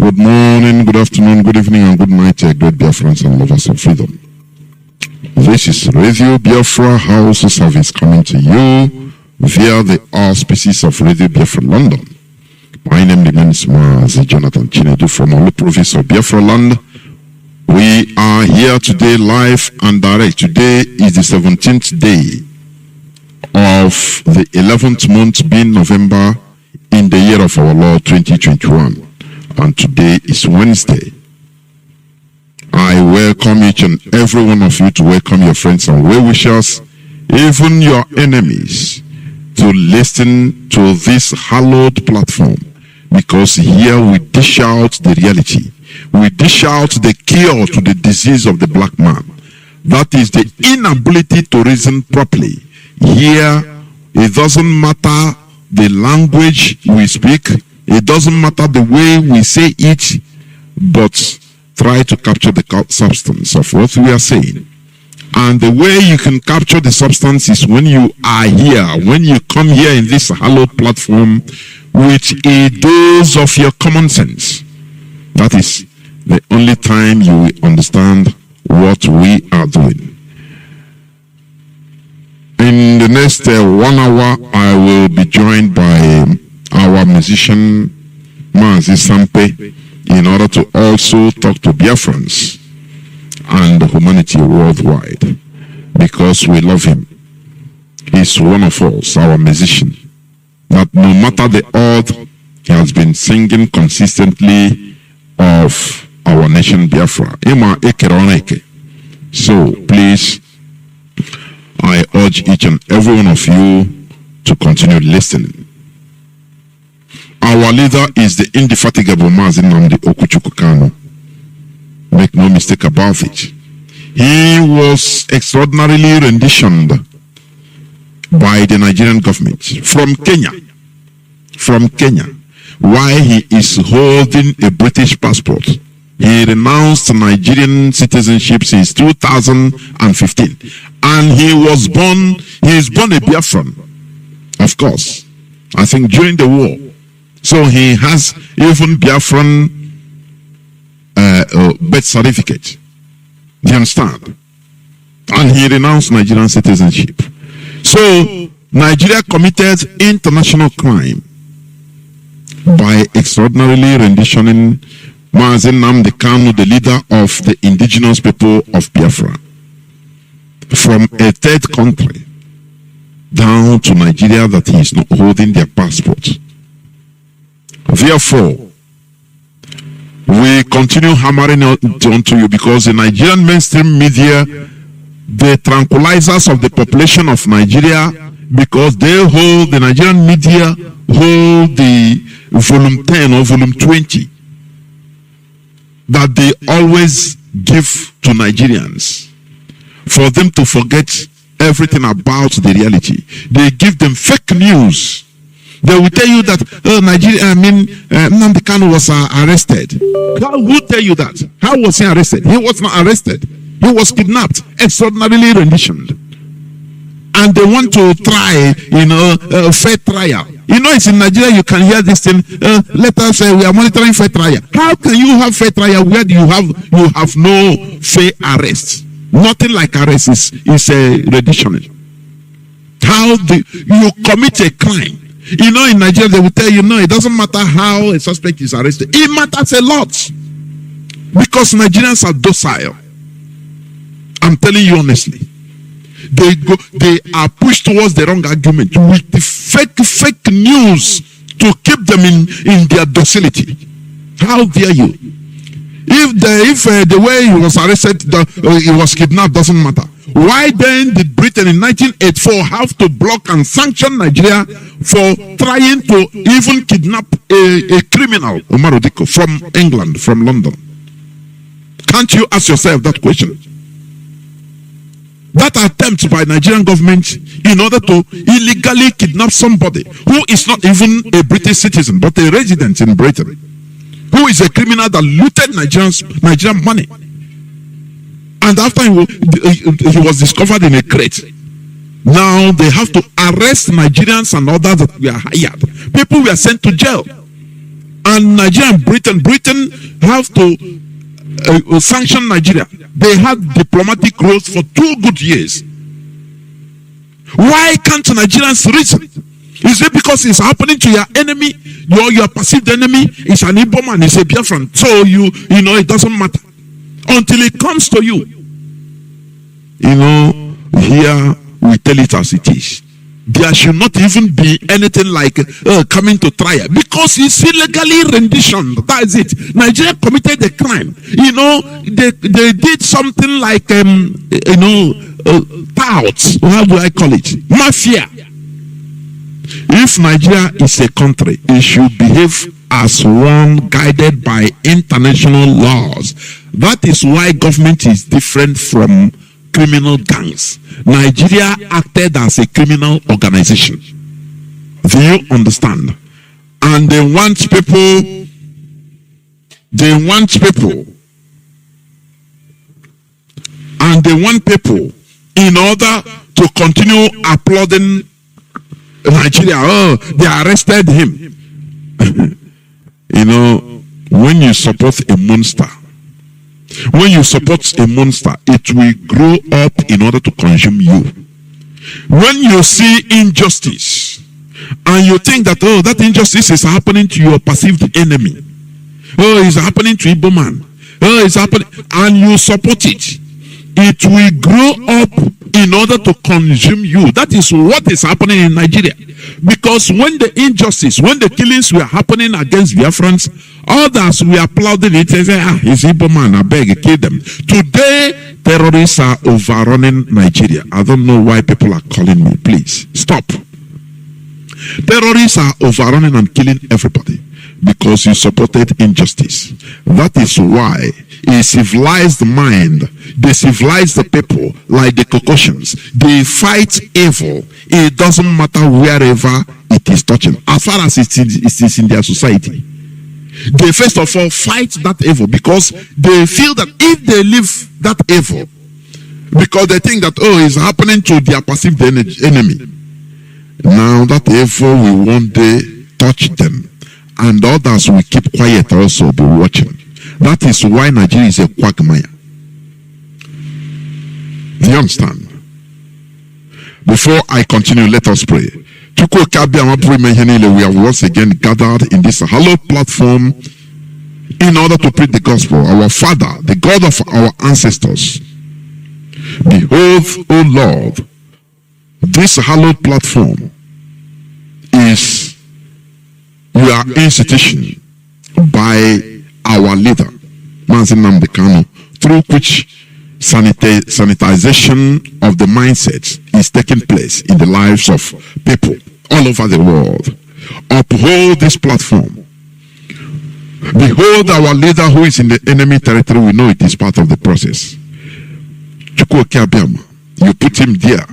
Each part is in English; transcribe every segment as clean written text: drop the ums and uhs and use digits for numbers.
Good morning, good afternoon, good evening, and good night, great Biafrans and lovers of freedom. This is Radio Biafra HAUSA-SERVICE coming to you via the auspices of Radio Biafra London. My name remains Mazi Jonathan from Olu province of Biafra land. We are here today live and direct. Today is the 17th day of the 11th month being November in the year of our Lord 2021. And today is Wednesday. I welcome each and every one of you to welcome your friends and well-wishers, even your enemies, to listen to this hallowed platform, because here we dish out the reality. We dish out the cure to the disease of the black man. That is the inability to reason properly. Here, it doesn't matter the language we speak, it doesn't matter the way we say it, but try to capture the substance of what we are saying. And the way you can capture the substance is when you are here, when you come here in this hallowed platform with a dose of your common sense. That is the only time you will understand what we are doing. In the next 1 hour, I will be joined by our musician Marzi Sampei in order to also talk to Biafrans and humanity worldwide, because we love him. He's one of us, our musician, that no matter the odd, he has been singing consistently of our nation Biafra. So please, I urge each and every one of you to continue listening. Our leader is the indefatigable Nnamdi Kanu. Make no mistake about it. He was extraordinarily renditioned by the Nigerian government from Kenya. While he is holding a British passport, he renounced Nigerian citizenship since 2015. And he is born a Biafran, of course, I think during the war. So he has even Biafran birth certificate. Do you understand? And he renounced Nigerian citizenship. So Nigeria committed international crime by extraordinarily renditioning Mazi Nnamdi Kanu, the leader of the indigenous people of Biafra, from a third country down to Nigeria that he is not holding their passport. Therefore, we continue hammering onto you, because the Nigerian mainstream media, the tranquilizers of the population of Nigeria, because the Nigerian media hold the volume 10 or volume 20 that they always give to Nigerians for them to forget everything about the reality. They give them fake news They will tell you that Nnamdi Kanu was arrested. Who tell you that? How was he arrested? He was not arrested. He was kidnapped, extraordinarily renditioned. And they want to try, fair trial. It's in Nigeria, you can hear this thing. Let us say we are monitoring fair trial. How can you have fair trial where you have no fair arrest? Nothing like arrest is renditioning. How you commit a crime? In Nigeria, they will tell you, no, it doesn't matter how a suspect is arrested. It matters a lot. Because Nigerians are docile. I'm telling you honestly. They are pushed towards the wrong argument with the fake news to keep them in their docility. How dare you? If the way he was arrested, he was kidnapped, doesn't matter. Why then did Britain in 1984 have to block and sanction Nigeria for trying to even kidnap a criminal, Omar Odiko, from England, from London? Can't you ask yourself that question? That attempt by Nigerian government in order to illegally kidnap somebody who is not even a British citizen but a resident in Britain, who is a criminal that looted Nigerian money, and after he was discovered in a crate, now they have to arrest Nigerians and others that were hired. People were sent to jail, and Nigeria and Britain have to sanction Nigeria. They had diplomatic growth for 2 good years. Why can't Nigerians reason? Is it because it's happening to your enemy? Your perceived enemy is an Ipob man, is a Biafran. So it doesn't matter until it comes to you. Here we tell it as it is. There should not even be anything like coming to trial because it's illegally renditioned. That's it. Nigeria committed a crime. They did something like touts. How do I call it? Mafia. If Nigeria is a country, it should behave as one guided by international laws. That is why government is different from criminal gangs. Nigeria acted as a criminal organization. Do you understand? And they want people in order to continue applauding Nigeria. Oh, they arrested him. When you support a monster, it will grow up in order to consume you. When you see injustice and you think that, that injustice is happening to your perceived enemy, it's happening to Ipob man, it's happening, and you support it, it will grow up in order to consume you. That is what is happening in Nigeria. Because when the killings were happening against Biafrans, others were applauding it and saying, it's Ipob man, I beg, kill them. Today, terrorists are overrunning Nigeria. I don't know why people are calling me. Please, stop. Terrorists are overrunning and killing everybody because you supported injustice. That is why a civilized mind, they civilize the people like the Caucasians. They fight evil. It doesn't matter wherever it is touching, as far as it is in their society. They first of all fight that evil because they feel that if they leave that evil, because they think that it's happening to their perceived enemy, now that evil will one day touch them, and others will keep quiet also, be watching. That is why Nigeria is a quagmire. Do you understand? Before I continue, let us pray. We have once again gathered in this hallowed platform in order to preach the gospel. Our Father, the God of our ancestors, behold, O Lord, this hallowed platform is your institution by our leader, Marzi Sampei, through which sanitization of the mindset is taking place in the lives of people all over the world. Uphold this platform. Behold our leader who is in the enemy territory. We know it is part of the process. You put him there.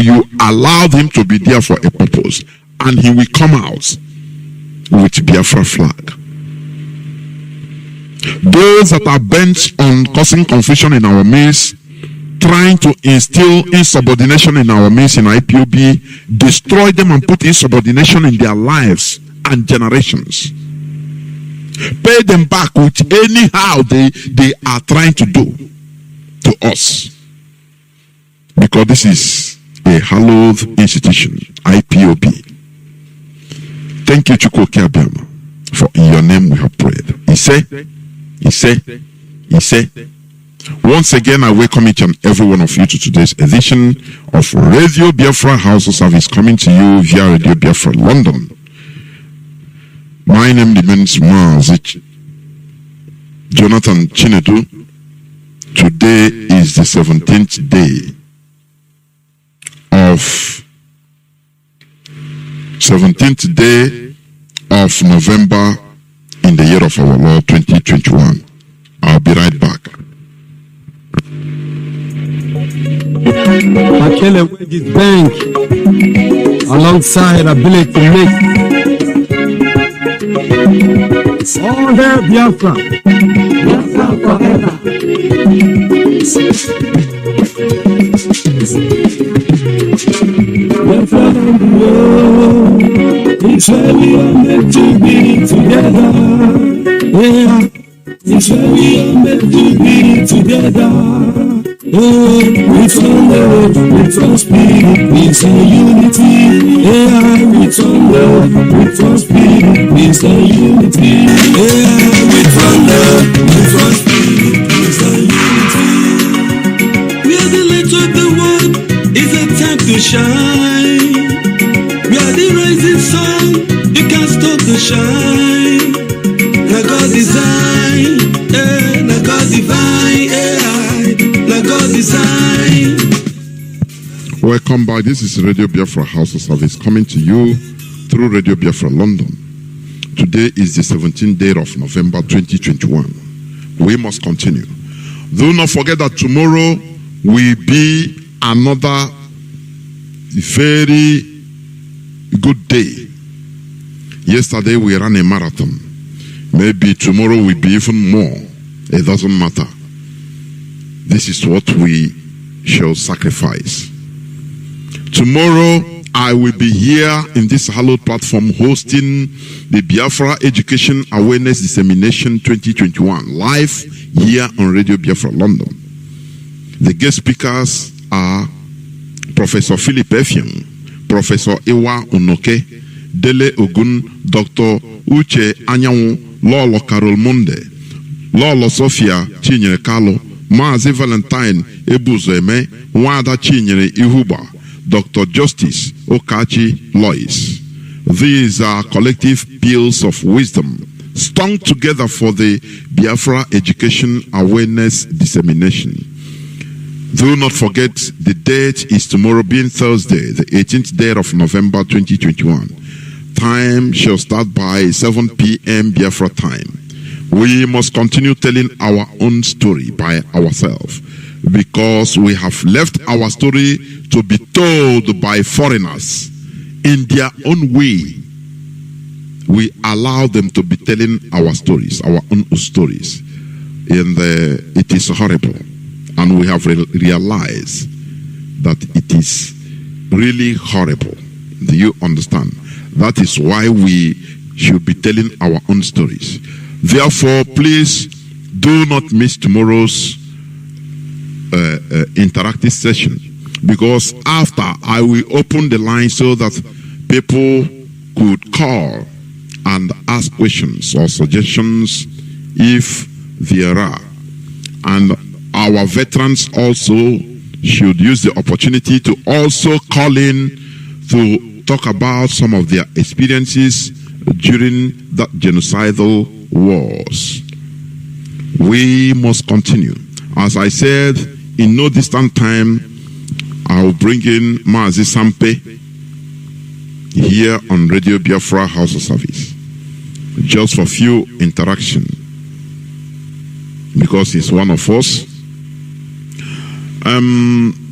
You allowed him to be there for a purpose. and he will come out with Biafra flag. Those that are bent on causing confusion in our midst, trying to instill insubordination in our midst in IPOB, destroy them and put insubordination in their lives and generations. Pay them back with anyhow they are trying to do to us. Because this is a hallowed institution, IPOB. Thank you, Chukwuka Abiyama, for in your name we have prayed. He said. Once again, I welcome each and every one of you to today's edition of Radio Biafra HAUSA-SERVICE, coming to you via Radio Biafra London. My name remains Marzi Jonathan Chinedu. Today is the 17th day of November in the year of our Lord 2021. I'll be right back. Akele Wages Bank alongside ability to make all hair Biafra. Biafra forever. Biafra and the world, it's where we are meant to be together. Yeah, it's where we are meant to be together. With one love, with one spirit, peace and unity. Yeah, with one love, with one spirit, peace and unity. Yeah, with one love, with one spirit, peace and unity. We are the light of the world, it's a time to shine. We are the rising sun, you can't stop the shine. Now God design, now God divine, God design. Welcome back. This is Radio Biafra HAUSA-SERVICE coming to you through Radio Biafra London. Today is the 17th day of November 2021. We must continue. Do not forget that tomorrow will be another very good day. Yesterday we ran a marathon. Maybe tomorrow will be even more. It doesn't matter. This is what we shall sacrifice. Tomorrow, I will be here in this hallowed platform hosting the Biafra Education Awareness Dissemination 2021 live here on Radio Biafra London. The guest speakers are Professor Philip Effiong, Professor Iwa Onoke, Dele Ogun, Dr. Uche Anyanwu, Lolo Carol Monde, Lolo Sophia Chinyere Kalo, Mazi Valentine Ebuzoeme, Wada Chinyere Ihuba, Dr. Justice Okachi Lois. These are collective peals of wisdom strung together for the Biafra Education Awareness Dissemination. Do not forget the date is tomorrow being Thursday, the 18th day of November 2021. Time shall start by 7 p.m. Biafra time. We must continue telling our own story by ourselves because we have left our story to be told by foreigners in their own way. We allow them to be telling our stories, our own stories. And it is horrible. And we have realized that it is really horrible. Do you understand? That is why we should be telling our own stories. Therefore, please do not miss tomorrow's interactive session, because after I will open the line so that people could call and ask questions or suggestions if there are. And our veterans also should use the opportunity to also call in to talk about some of their experiences during that genocidal wars. We must continue. As I said, in no distant time, I'll bring in Marzi Sampei here on Radio Biafra HAUSA-SERVICE just for a few interaction, because he's one of us.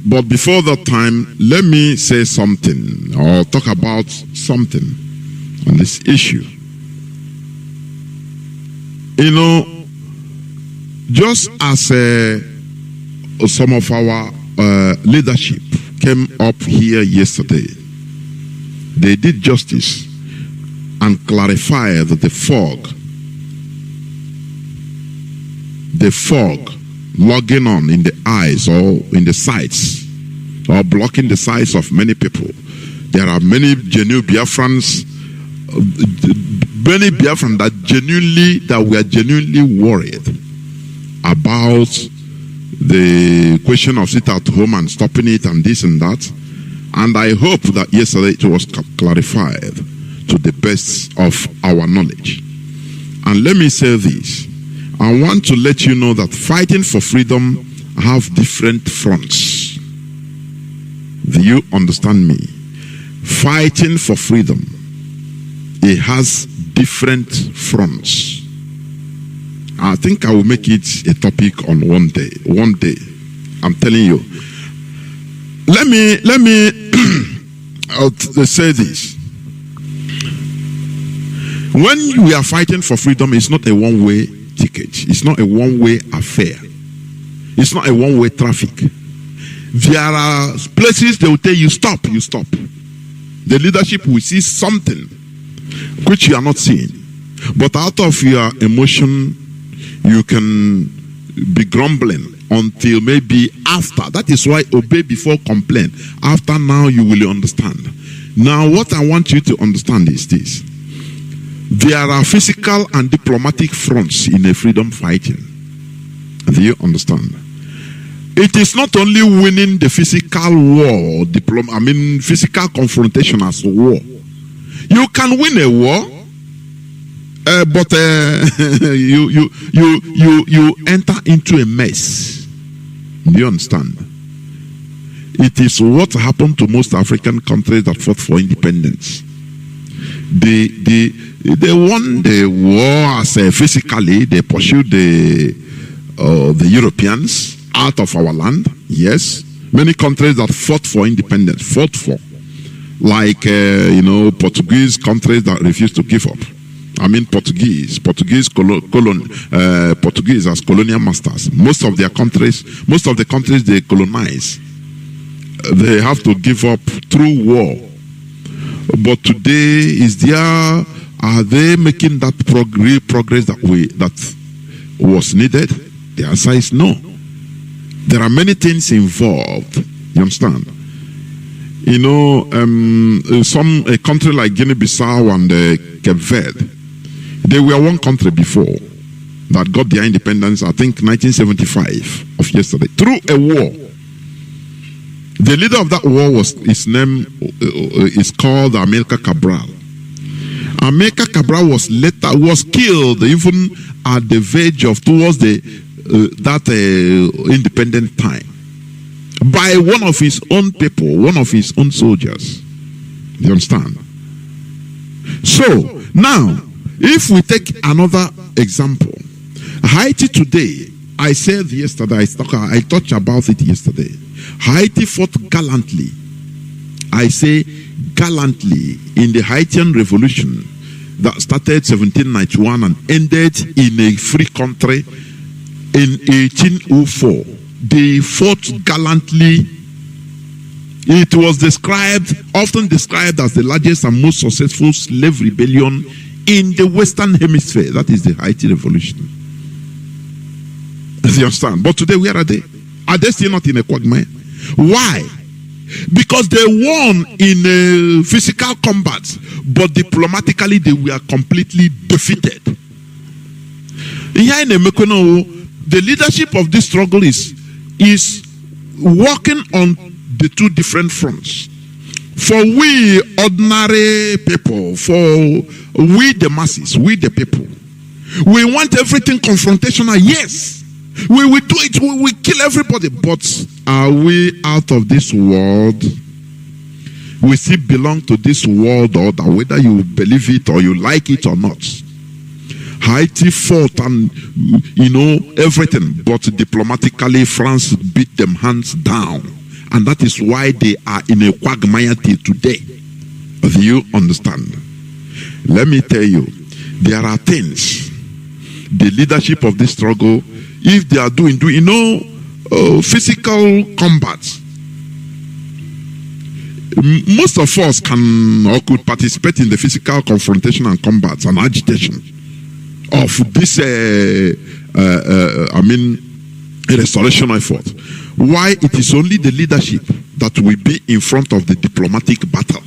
But before that time, let me say something or talk about something on this issue. You know, just as some of our leadership came up here yesterday, they did justice and clarified that the fog logging on in the eyes or in the sights or blocking the sights of many people. There are many genuine Biafrans, that were genuinely worried about the question of sit at home and stopping it and this and that. And I hope that yesterday it was clarified to the best of our knowledge. And let me say this. I want to let you know that fighting for freedom have different fronts. Do you understand me? Fighting for freedom, it has different fronts. I think I will make it a topic on one day. One day, I'm telling you. Let me say this. When we are fighting for freedom, it's not a one-way ticket. It's not a one-way affair. It's not a one-way traffic. There are places they will tell you stop, you stop. The leadership will see something which you are not seeing. But out of your emotion, you can be grumbling until maybe after. That is why obey before complain. After now, you will understand. Now, what I want you to understand is this. There are physical and diplomatic fronts in a freedom fighting. Do you understand? It is not only winning the physical war, physical confrontation as a war. You can win a war, but you enter into a mess. Do you understand? It is what happened to most African countries that fought for independence. They won the war as physically. They pursued the Europeans out of our land. Yes, many countries that fought for independence like Portuguese countries that refused to give up. Portuguese as colonial masters. Most of the countries they colonize, they have to give up through war. But today, are they making that progress that was needed? The answer is no. There are many things involved. You understand? A country like Guinea-Bissau and Cape Verde, they were one country before that got their independence, I think 1975 of yesterday, through a war. The leader of that war his name is called Amilcar Cabral. Amilcar Cabral was killed even at the verge of towards that independent time by one of his own people, one of his own soldiers. You understand? So now, if we take another example, Haiti today, I said yesterday, I touched about it yesterday. Haiti fought gallantly. I say gallantly in the Haitian Revolution that started 1791 and ended in a free country in 1804. They fought gallantly. It was often described as the largest and most successful slave rebellion in the Western Hemisphere. That is the Haiti Revolution. You understand? But today, where are they? Are they still not in a quagmire? Why? Because they won in physical combat, but diplomatically they were completely defeated. Here in Emekono, the leadership of this struggle is working on the two different fronts. For we ordinary people, for we the masses, we the people, we want everything confrontational. Yes, we will do it, we will kill everybody. But are we out of this world? We still belong to this world order, whether you believe it or you like it or not. Haiti fought and everything, but diplomatically France beat them hands down And that is why they are in a quagmire till today. Do you understand? Let me tell you, there are things the leadership of this struggle, if they are doing physical combat, most of us can or could participate in the physical confrontation and combat and agitation of this restoration effort. Why it is only the leadership that will be in front of the diplomatic battle.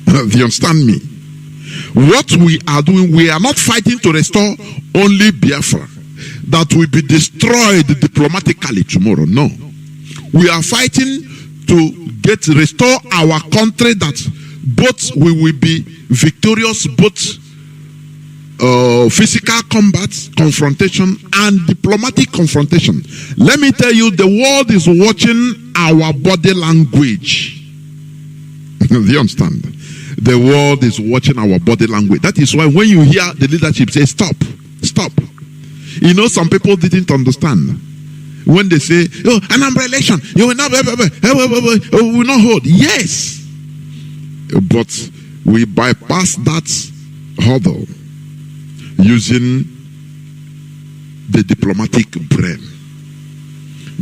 Do you understand me? What we are doing, we are not fighting to restore only Biafra that will be destroyed diplomatically tomorrow. No. We are fighting to restore our country, that both we will be victorious, both physical combat, confrontation, and diplomatic confrontation. Let me tell you, the world is watching our body language. Do you understand? The world is watching our body language. That is why when you hear the leadership say, stop, stop. You know, some people didn't understand. When they say, oh, an election, you will not, will not hold. Yes. But we bypass that hurdle using the diplomatic brain.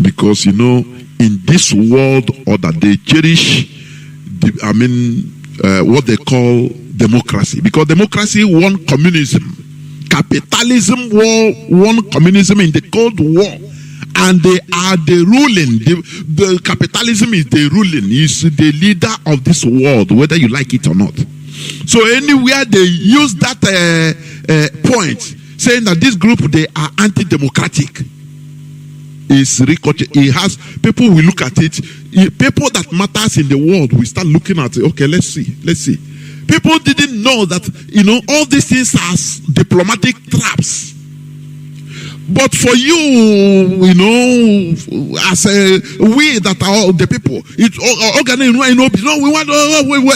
Because, in this world order, they cherish, what they call democracy. Because democracy won communism. Capitalism won communism in the Cold War. And they are the ruling. The capitalism is the ruling. Is the leader of this world, whether you like it or not. So anywhere they use that point, saying that this group, they are anti-democratic, it has people will look at it. People that matters in the world will start looking at it. Okay, let's see. People didn't know that all these things are diplomatic traps. But for you, as we that are the people, it's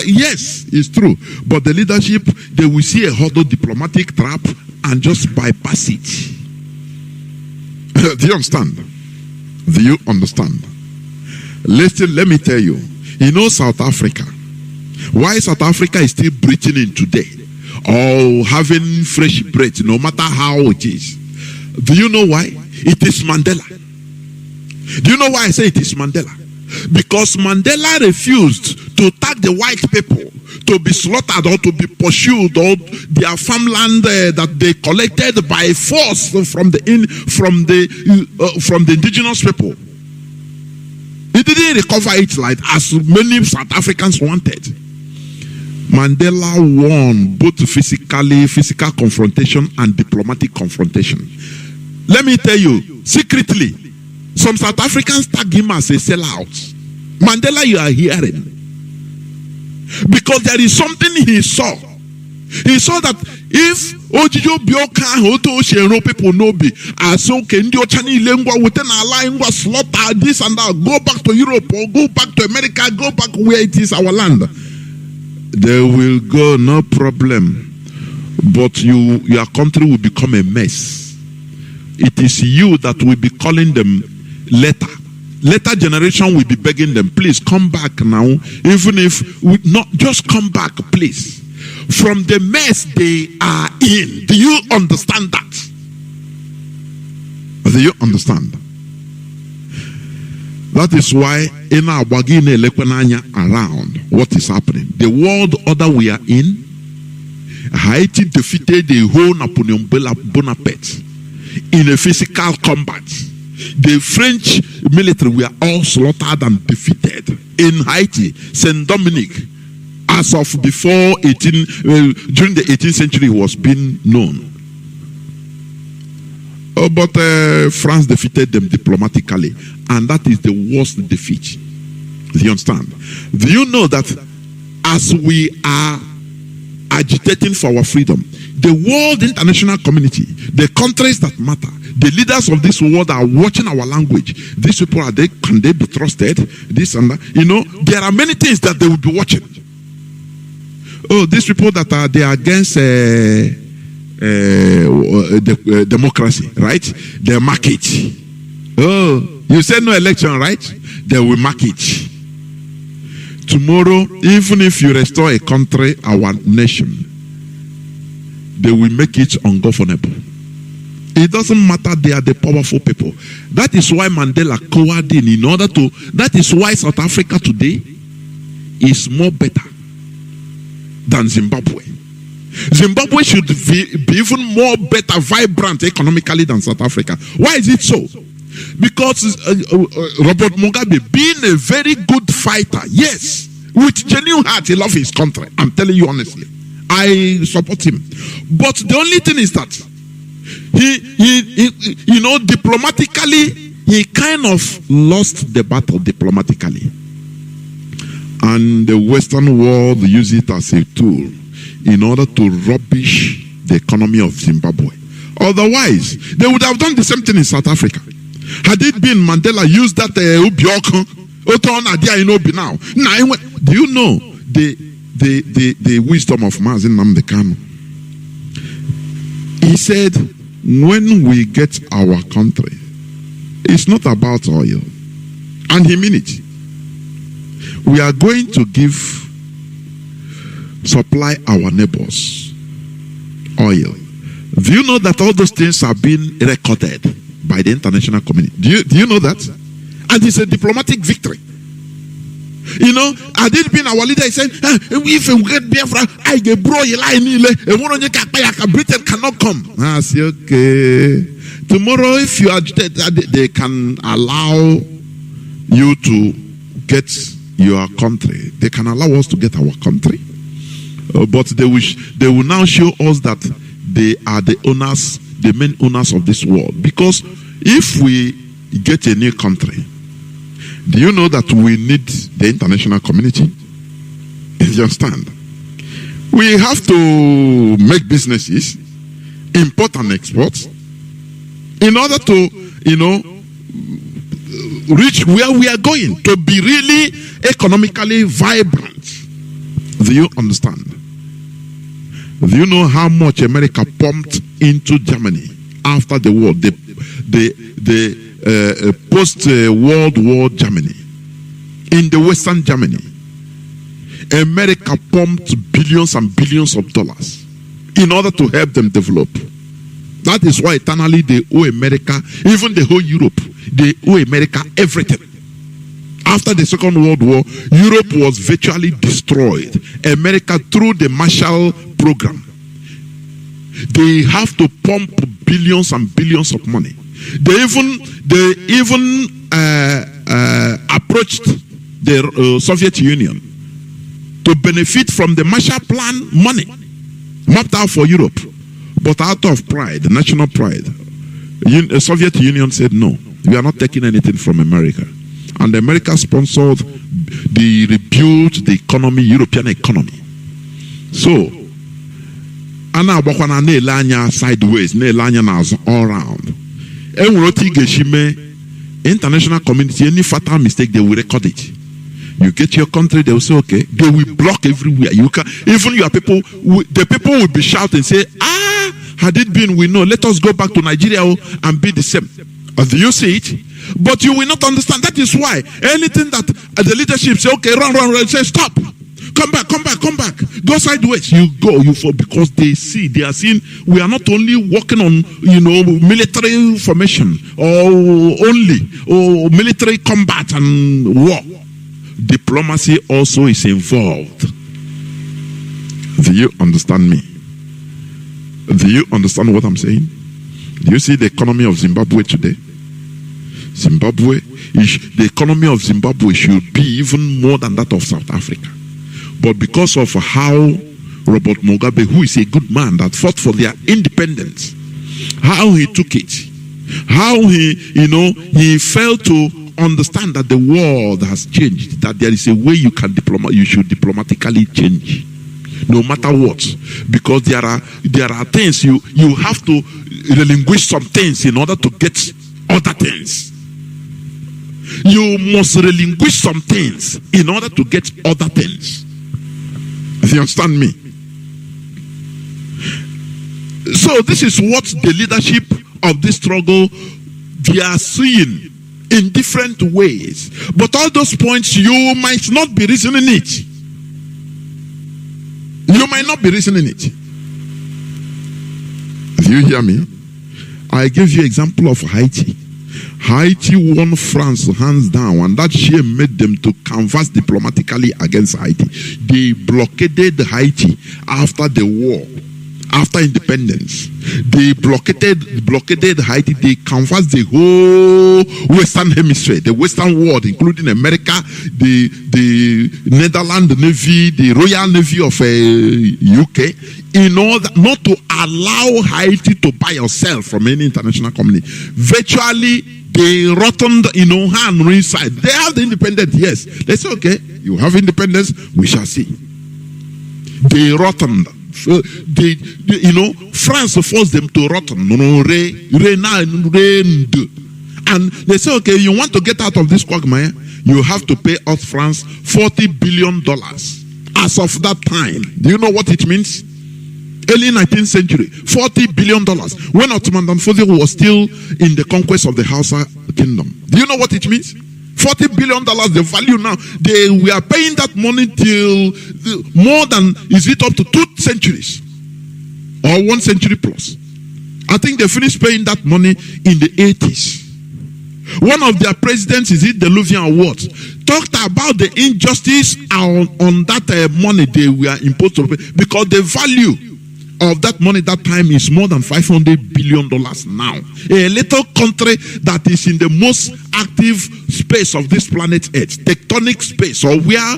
yes, it's true. But the leadership, they will see a huddle diplomatic trap and just bypass it. Do you understand? Do you understand? Listen, let me tell you. South Africa. Why South Africa is still breathing in today, or having fresh breath, no matter how it is. Do you know why? It is Mandela. Do you know why I say it is Mandela? Because Mandela refused to tag the white people to be slaughtered or to be pursued, or their farmland that they collected by force from the indigenous people. He didn't recover it like as many South Africans wanted. Mandela won both physical confrontation and diplomatic confrontation. Let me tell you, secretly, some South Africans tag him as a sellout. Mandela, you are hearing. Because there is something he saw. He saw that if Ojijo Bioka Hoto Shero people no be as okay Ndio Chani Lengua within our line was slaughter this and that, go back to Europe or go back to America, go back where it is our land. They will go, no problem. But your country will become a mess. It is you that will be calling them later. Later generation will be begging them, please come back now. Even if we not just come back, please. From the mess they are in. Do you understand that? Do you understand? That is why in our Bagine Lekwananya around what is happening. The world order we are in, Haiti defeated the whole Napoleon Bonaparte in a physical combat. The French military were all slaughtered and defeated in Haiti, Saint Dominic, as of before during the 18th century was being known. But France defeated them diplomatically, and that is the worst defeat. Do you understand? Do you know that as we are agitating for our freedom, the world international community, the countries that matter, the leaders of this world are watching our language. These people, can they be trusted? This and that. There are many things that they will be watching. Oh, these people that they are against democracy, right? Their market. Oh, You said no election, right? They will mark it. Tomorrow, even if you restore a country, our nation, they will make it ungovernable. It doesn't matter, they are the powerful people. That is why Mandela cowered in order to, that is why South Africa today is more better than Zimbabwe. Zimbabwe should be even more better, vibrant economically than South Africa. Why is it so? Because Robert Mugabe, being a very good fighter, yes, with genuine heart, he loves his country. I'm telling you honestly, I support him. But the only thing is that he diplomatically, he kind of lost the battle diplomatically. And the Western world used it as a tool in order to rubbish the economy of Zimbabwe. Otherwise, they would have done the same thing in South Africa. Had it been Mandela used that now. Do you know the wisdom of Mazi Nnamdi? He said, when we get our country, it's not about oil. And he meant it. We are going to supply our neighbors oil. Do you know that all those things are being recorded by the international community? Do you know that? And it's a diplomatic victory. You know, had it been our leader, he said, if we get Biafra, I get bro, Britain cannot come. I say, okay. Tomorrow, if you are, they can allow you to get your country. They can allow us to get our country. But they will now show us that they are the owners, the main owners of this world. Because if we get a new country, do you know that we need the international community? You understand? We have to make businesses, import and export, in order to, reach where we are going, to be really economically vibrant. Do you understand? Do you know how much America pumped into Germany after the war? The post-World War Germany, in the Western Germany, America pumped billions and billions of dollars in order to help them develop. That is why eternally they owe America, even the whole Europe, they owe America everything. After the Second World War, Europe was virtually destroyed. America, through the Marshall Program, they have to pump billions and billions of money. They even approached the Soviet Union to benefit from the Marshall Plan money mapped out for Europe. But out of pride, national pride, the Soviet Union said, no, we are not taking anything from America. And America sponsored the rebuilt the economy, European economy. So, Anna Bokwana Nelanya sideways, Nelanya all round. International community, any fatal mistake, they will record it. You get your country, they will say, okay, they will block everywhere. You can, even your people, the people will be shouting, say, had it been, we know, let us go back to Nigeria and be the same. Do you see it? But you will not understand. That is why anything that the leadership say, okay, run, say, stop. Come back, go sideways. You go, you fall, because they are seeing we are not only working on, military formation or military combat and war. Diplomacy also is involved. Do you understand me? Do you understand what I'm saying? Do you see the economy of Zimbabwe today? The economy of Zimbabwe should be even more than that of South Africa. But because of how Robert Mugabe, who is a good man that fought for their independence, how he took it, how he failed to understand that the world has changed, that there is a way you should diplomatically change, no matter what. Because there are things you have to relinquish some things in order to get other things. You must relinquish some things in order to get other things. Do you understand me? So this is what the leadership of this struggle, they are seeing in different ways. But all those points, you might not be reasoning it. You might not be reasoning it. Do you hear me? I gave you example of Haiti. Haiti won France hands down, and that shame made them to canvass diplomatically against Haiti. They blockaded Haiti after the war, after independence. They blockaded Haiti. They canvassed the whole Western Hemisphere, the Western world, including America, the Netherlands Navy, the Royal Navy of UK, in order not to allow Haiti to buy or sell from any international company. Virtually, they rotted, hand inside. They have the independence, yes. They say, okay, you have independence, we shall see. They rotted. France forced them to rotten. And they say, okay, you want to get out of this quagmire, you have to pay us France $40 billion. As of that time, do you know what it means? Early 19th century, $40 billion. When Ottoman Danfodio was still in the conquest of the Hausa kingdom. Do you know what it means? $40 billion, the value now. We are paying that money till more than, is it up to 2 centuries? Or 1 century plus. I think they finished paying that money in the 80s. One of their presidents, is it the Louvian Awards, talked about the injustice on that money they were imposed to pay, because the value of that money that time is more than $500 billion now. A little country that is in the most active space of this planet Earth, tectonic space, or where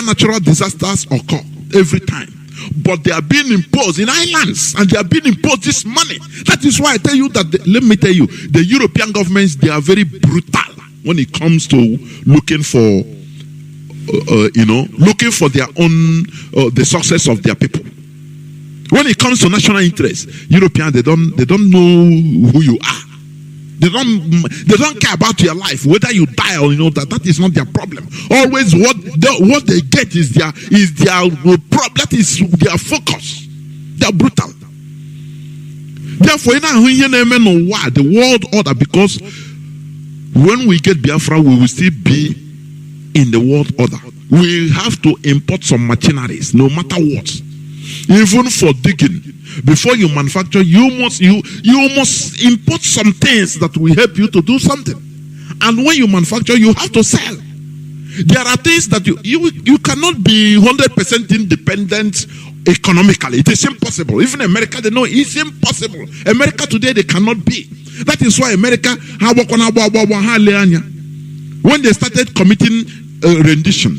natural disasters occur every time. But they are being imposed in islands, and they are being imposed this money. That is why I tell you that, let me tell you, the European governments, they are very brutal when it comes to looking for, looking for their own, the success of their people. When it comes to national interest, Europeans, they don't know who you are. They don't care about your life, whether you die or that is not their problem. Always what they get is their problem. That is their focus. They are brutal. Therefore, the world order, because when we get Biafra, we will still be in the world order. We have to import some machineries, no matter what. Even for digging, before you manufacture, you must import some things that will help you to do something. And when you manufacture, you have to sell. There are things that you cannot be 100% independent economically. It is impossible. Even America, they know it's impossible. America today, they cannot be. That is why America, when they started committing rendition,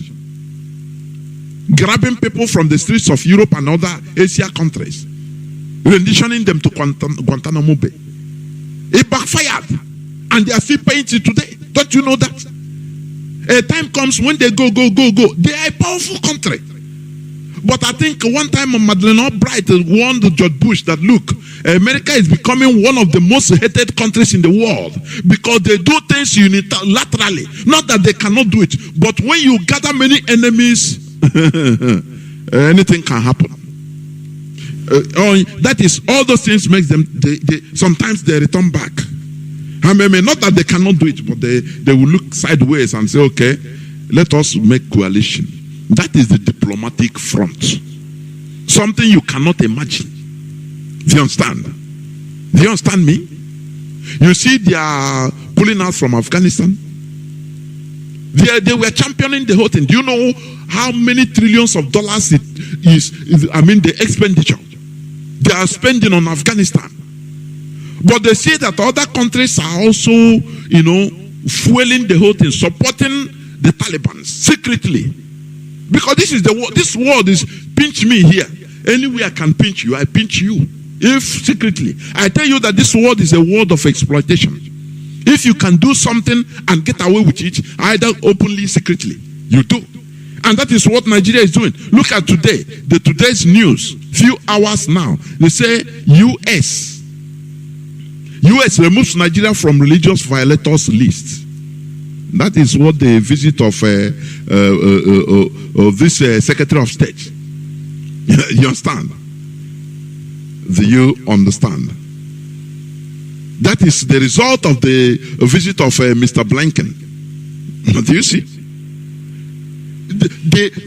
grabbing people from the streets of Europe and other Asia countries, renditioning them to Guantanamo Bay, it backfired, and they are still paying it today. Don't you know that? A time comes when they go. They are a powerful country. But I think one time Madeleine Albright warned George Bush that, look, America is becoming one of the most hated countries in the world because they do things unilaterally. Not that they cannot do it, but when you gather many enemies, anything can happen. That is, all those things makes them, sometimes they return back. Not that they cannot do it, but they will look sideways and say, okay, let us make coalition. That is the diplomatic front. Something you cannot imagine. Do you understand? Do you understand me? You see, they are pulling out from Afghanistan. They were championing the whole thing. Do you know how many trillions of dollars it is? The expenditure they are spending on Afghanistan. But they say that other countries are also, fueling the whole thing, supporting the Taliban secretly. Because this world is pinch me here. Anywhere I can pinch you, I pinch you. If secretly, I tell you that this world is a world of exploitation. If you can do something and get away with it, either openly, secretly, you do. And that is what Nigeria is doing. Look at today, today's news, few hours now. They say US removes Nigeria from religious violators list. That is what the visit of this Secretary of State. You understand? Do you understand? That is the result of the visit of Mr. Blinken. Do you see?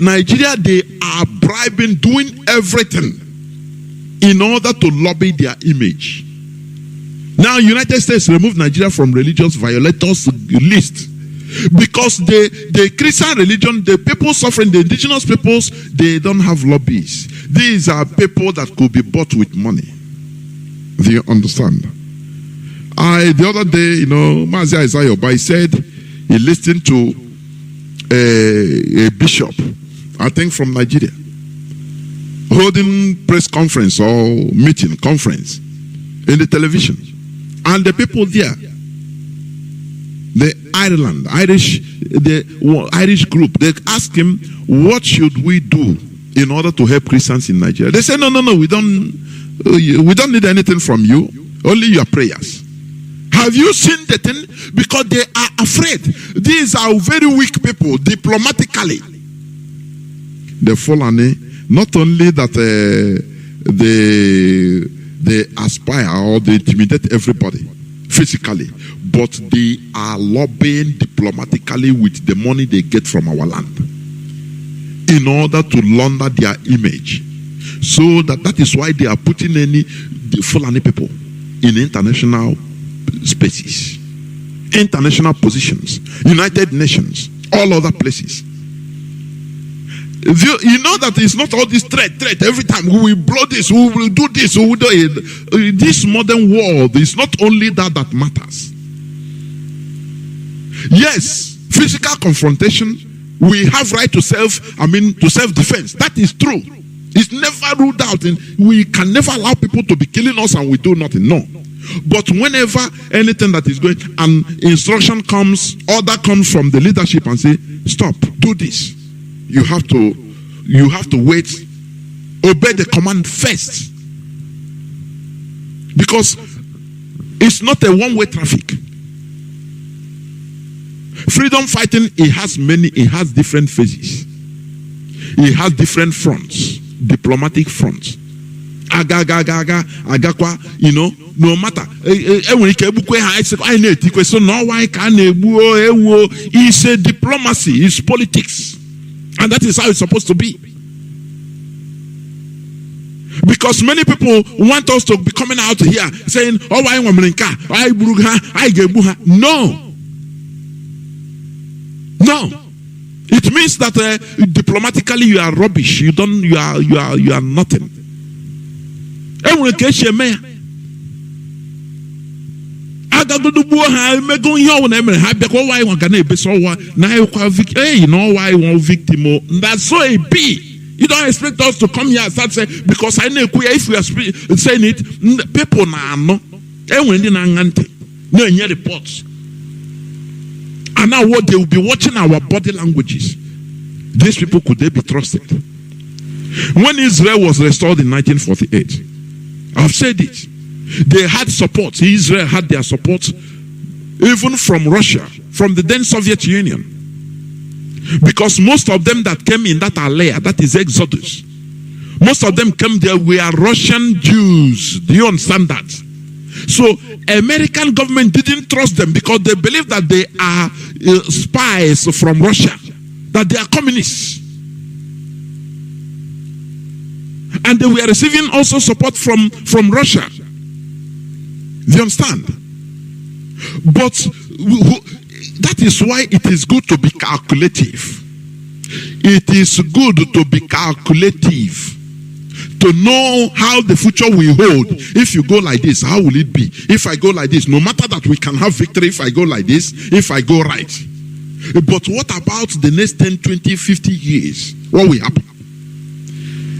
Nigeria, they are bribing, doing everything in order to lobby their image. Now, United States removed Nigeria from religious violators list because the Christian religion, the people suffering, the indigenous peoples, they don't have lobbies. These are people that could be bought with money. Do you understand? The other day, Mazi said he listened to a bishop, I think from Nigeria, holding press conference or meeting conference in the television. And the people there, the Irish group, they asked him, what should we do in order to help Christians in Nigeria? They said, no, we don't need anything from you, only your prayers. Have you seen the thing? Because they are afraid. These are very weak people, diplomatically. The Fulani, not only that they aspire or they intimidate everybody physically, but they are lobbying diplomatically with the money they get from our land in order to launder their image. So that is why they are putting the Fulani people in international spaces, international positions, United Nations, all other places. You know that it's not all this threat. Every time we will blow this, we will do this, we will do it. This modern world is not only that matters. Yes, physical confrontation, we have right to self-defense. That is true. It's never ruled out. We can never allow people to be killing us and we do nothing. No. But whenever anything that is going, an instruction comes, order comes from the leadership and say, stop, do this. You have to wait, obey the command first. Because it's not a one-way traffic. Freedom fighting, it has different phases. It has different fronts, diplomatic fronts. No matter. It's a diplomacy, it's politics. And that is how it's supposed to be. Because many people want us to be coming out here saying, oh, I want No. It means that diplomatically you are rubbish. You are nothing. That's so a be. You don't expect us to come here and start saying, because I know if we are saying it, people now no reports. And now what they will be watching our body languages. These people, could they be trusted? When Israel was restored in 1948, I've said it. They had support. Israel had their support even from Russia, from the then Soviet Union. Because most of them that came in that alea, that is Exodus, most of them came there were Russian Jews. Do you understand that? So American government didn't trust them because they believe that they are spies from Russia, that they are communists. And they were receiving also support from Russia. Do you understand? But that is why it is good to be calculative. It is good to be calculative. To know how the future will hold. If you go like this, how will it be? If I go like this, no matter that we can have victory if I go like this, if I go right. But what about the next 10, 20, 50 years? What will happen?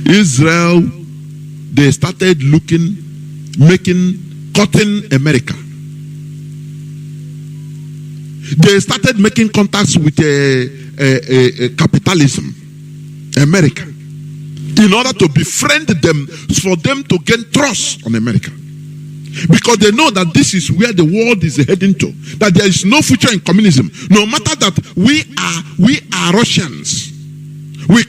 Israel, they started cutting America. They started making contacts with capitalism, America, in order to befriend them, for them to gain trust on America. Because they know that this is where the world is heading to, that there is no future in communism. No matter that we are Russians, we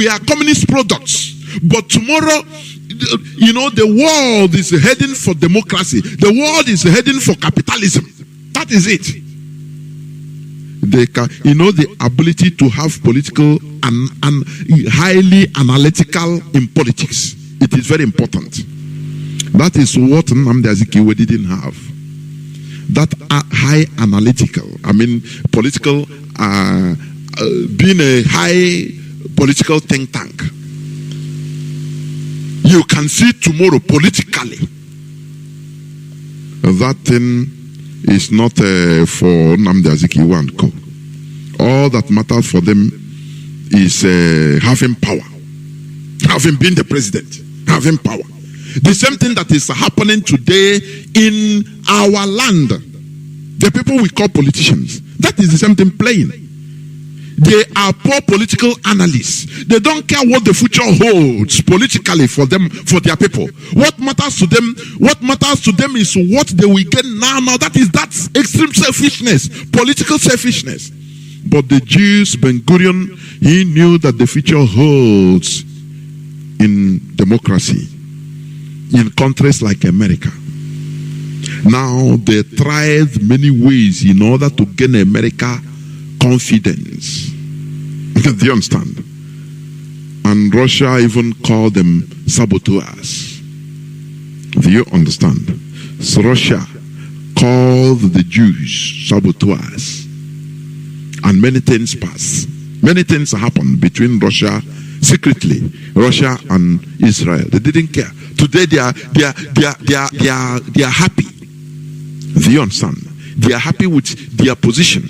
are communist products, but tomorrow you know, the world is heading for democracy. The world is heading for capitalism. That is it. They can, you know, the ability to have political and highly analytical in politics. It is very important. That is what Nnamdi Azikiwe didn't have. That high analytical, I mean, political, being a high political think tank. You can see tomorrow politically. That thing is not for Nnamdi Azikiwe and co. All that matters for them is having power, having been the president, having power. The same thing that is happening today in our land. The people we call politicians, that is the same thing playing. They are poor political analysts. They don't care what the future holds politically for them, for their people. What matters to them is what they will get now. That's extreme selfishness, political selfishness. But the Jews, Ben-Gurion, he knew that the future holds in democracy in countries like America. Now they tried many ways in order to gain America confidence. Do you understand? And Russia even called them saboteurs. Do you understand? So Russia called the Jews saboteurs. And many things passed. Many things happened between Russia, secretly, Russia and Israel. They didn't care. Today they are happy. Do you understand? They are happy with their position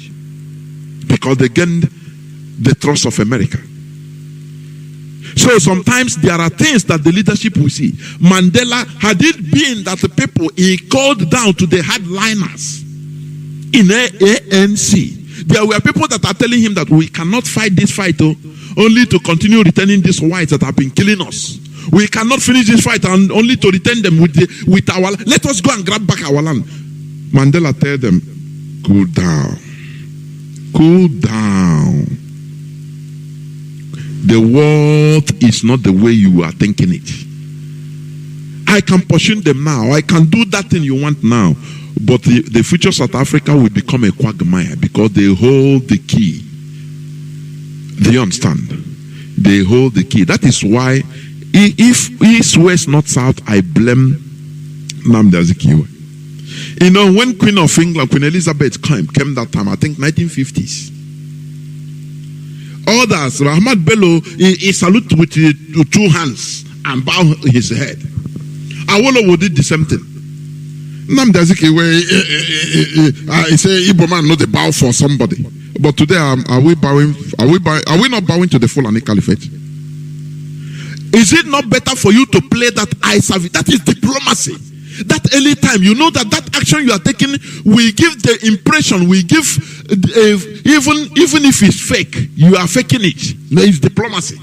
because they gained the trust of America. So sometimes there are things that the leadership will see. Mandela, had it been that the people he called down to the hardliners in ANC, there were people that are telling him that we cannot fight this fight only to continue returning these whites that have been killing us. We cannot finish this fight and only to return them with our. Let us go and grab back our land. Mandela tell them, cool down. Cool down. The world is not the way you are thinking it. I can pursue them now. I can do that thing you want now. But the future South Africa will become a quagmire because they hold the key. Do you understand? They hold the key. That is why, if East, West, North, South, I blame Nnamdi Azikiwe. You know, when Queen of England, Queen Elizabeth came that time, I think 1950s. Others, Rahmat Bello, he saluted with 2 hands and bowed his head. Awolowo did the same thing. Nnamdi Azikiwe, I say Igbo man not a bow for somebody. But today, are we not bowing to the Fulani Caliphate? Is it not better for you to play that eye service? That is diplomacy. That early time, you know that action you are taking will give the impression, will give even if it's fake, you are faking it. It's diplomacy.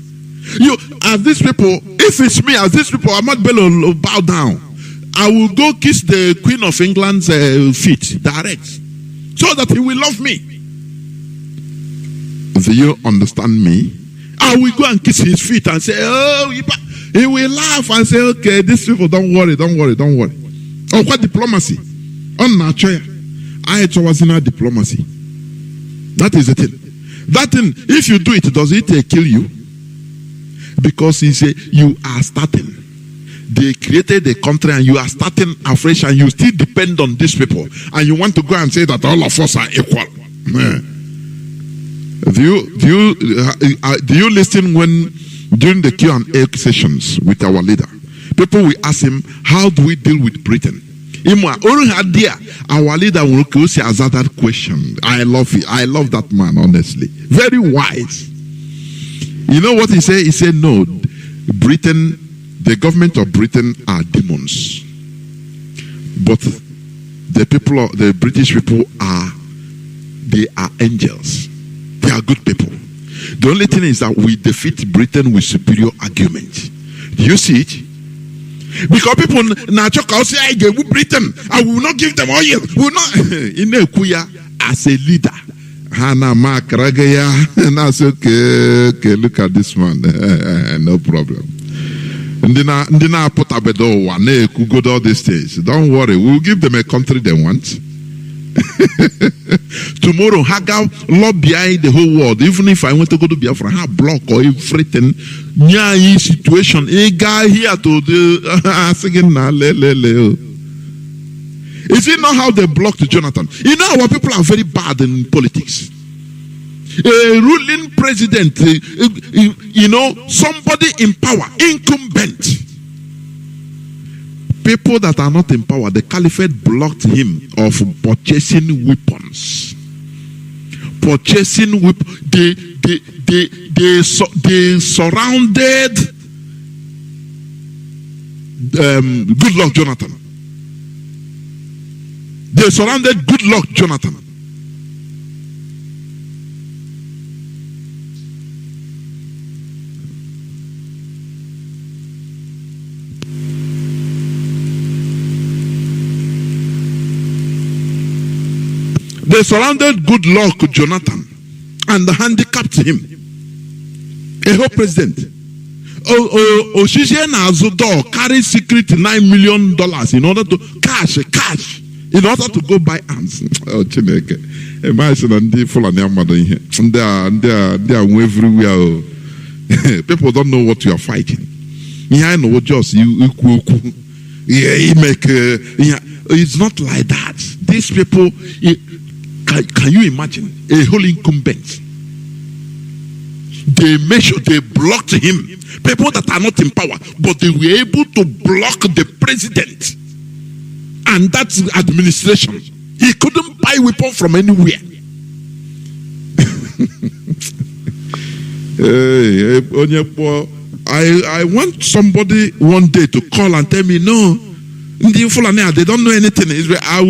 You, as these people, if it's me, as these people, Ahmad Bello bow down, I will go kiss the Queen of England's feet direct, so that he will love me. Do you understand me? I will go and kiss his feet and say, oh, he will laugh and say, okay, these people, don't worry. Oh, what diplomacy? Unnatural. I was in a diplomacy. That is the thing. That thing, if you do it, does it kill you? Because he say you are starting. They created a country and you are starting afresh and you still depend on these people. And you want to go and say that all of us are equal. Do you listen when during the Q&A sessions with our leader, people will ask him, how do we deal with Britain? Our leader will answer that question. I love it. I love that man, honestly. Very wise. You know what he said? He said, no, Britain, the government of Britain are demons. But the people, the British people they are angels. They are good people. The only thing is that we defeat Britain with superior argument. Do you see it? Because people now say, I gave Britain, I will not give them oil. Will not in Kuya as a leader. Hana Mark Ragaya, and I said, okay, look at this man. No problem. And then I put abedo one could go to all these things. Don't worry, we'll give them a country they want. Tomorrow, Haga lobby the whole world. Even if I want to go to Biafra, I block or everything. Nya situation. A guy here to the singing na le. Is it not how they blocked Jonathan? You know our people are very bad in politics. A ruling president, you know, somebody in power, incumbent. People that are not in power, the caliphate blocked him of purchasing weapons. Purchasing weapons. They surrounded good luck Jonathan. They surrounded good luck Jonathan. They surrounded good luck Jonathan and handicapped him. A whole president. Oshijen Azudo carried secret $9 million in order to cash in order to go buy arms. Oh, Chineke. Imagine and the full and here. They are everywhere. People don't know what you are fighting. Yeah, I know just you make it's not like that. These people, can you imagine a whole incumbent? They made sure they blocked him. People that are not in power, but they were able to block the president and that administration. He couldn't buy weapons from anywhere. I want somebody one day to call and tell me, no, they don't know anything. I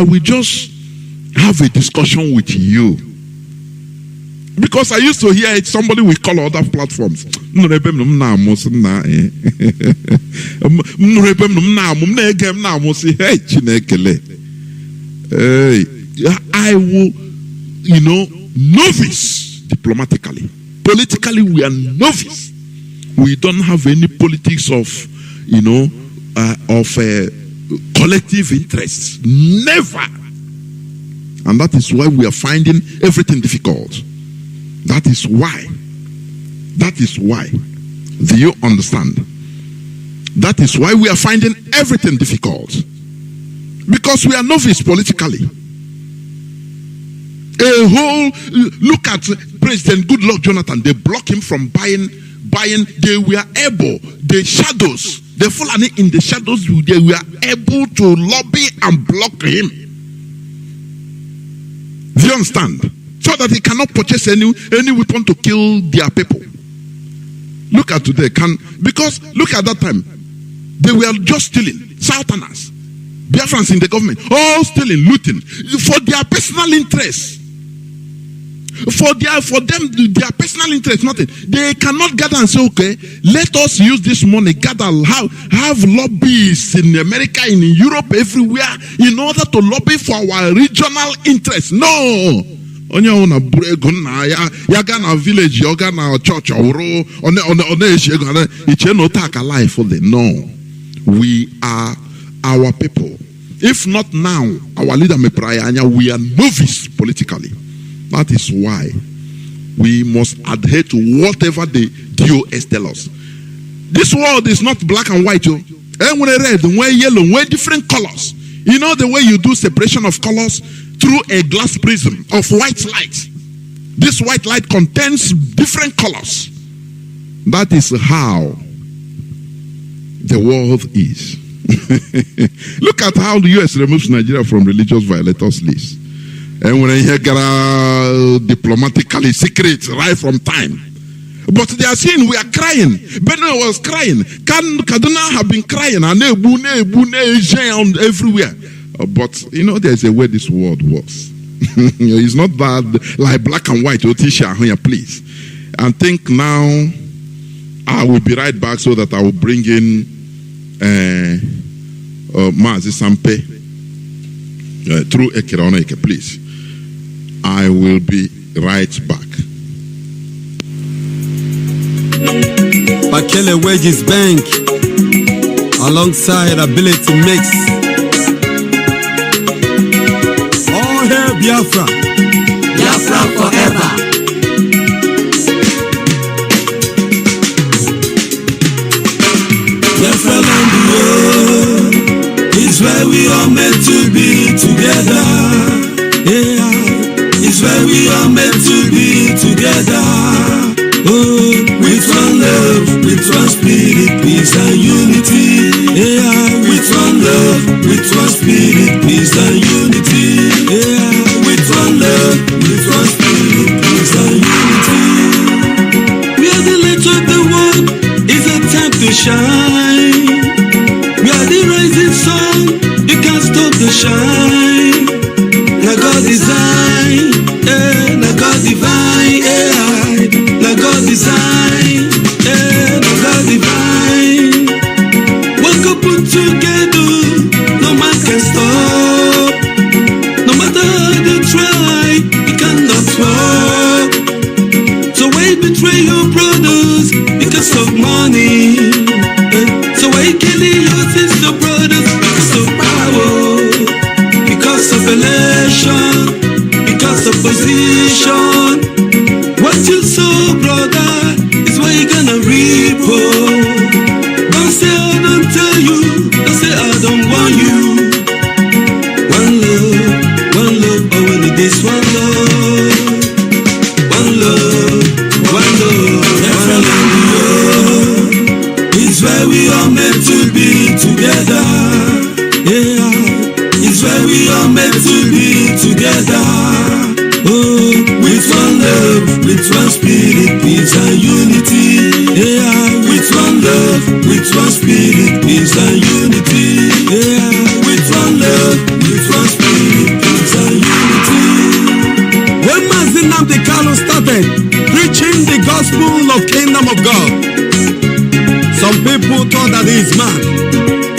will just have a discussion with you. Because I used to hear it, somebody will call other platforms. I will, novice diplomatically. Politically, we are novice. We don't have any politics of, collective interests. Never. And that is why we are finding everything difficult. That is why. Do you understand? That is why we are finding everything difficult. Because we are novice politically. Look at President Goodluck Jonathan. They block him from buying. They were able, the shadows, the Fulani in the shadows, they were able to lobby and block him. Do you understand? So that he cannot purchase any weapon to kill their people. Look at today, because look at that time, they were just stealing, Southerners, Biafrans in the government, all stealing, looting, for their personal interests. For them, their personal interest, nothing. They cannot gather and say, okay, let us use this money, gather, have lobbyists in America, in Europe, everywhere, in order to lobby for our regional interests. No. Onye una brego na ya ga na village, ya ga na church oro, one no take a life for them. No. We are our people. If not now, our leader Meprayanya, we are novice politically. That is why we must adhere to whatever the DOS tell us. This world is not black and white. And when red, when yellow, when different colors. You know the way you do separation of colors through a glass prism of white light. This white light contains different colors. That is how the world is. Look at how the US removes Nigeria from religious violators list. And when I get diplomatically secret right from time. But they are saying we are crying. Benue was crying. Kaduna have been crying. And everywhere. But there's a way this world works. It's not that like black and white. Otisha, please. And think now I will be right back so that I will bring in Marzi Sampei through Ekeroneke, please. I will be right back. Akele Wages Bank, alongside Ability Mix. All hail Biafra. Biafra forever. Biafra land is where we are meant to be together. Yeah, it's where we are meant to be together. Oh, with one love, with one spirit, peace and unity. Yeah, with one love, with one spirit, peace and unity. Yeah, with one love, with one spirit, peace and unity. We are the light of the world. It's a time to shine. We are the rising sun. You can't stop the shine. Now God design, now God divine, now God design, now God divine. Work up put together, no man can stop. No matter how they try, you cannot walk. So why betray your brothers because of money? So why killing your sister brothers because of power? Because of election, because of position. What you sow, brother, is what you're gonna reap. Don't say I don't tell you, don't say I don't want you. One love, all we need is one love. One love, one love, one love. It's where we are meant to be together. Yeah, it's where we are meant to be together. Oh, with one love, with one spirit, peace and unity. Yeah, with one love, with one spirit, peace and unity. Yeah, with one love, with one spirit, peace and unity. When Mazi started preaching the gospel of kingdom of God, some people thought that he is mad.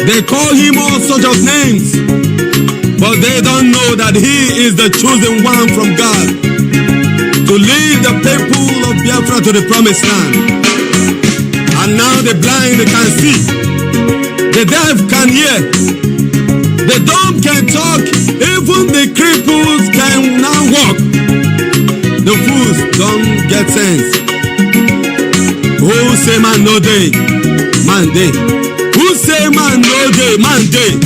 They call him all sorts of names, but they don't know that he is the chosen one from God to lead the people of Biafra to the promised land. And now the blind can see, the deaf can hear, the dumb can talk, even the cripples can now walk. The fools don't get sense. Who say man no day? Man day. Who say man no day? Man day.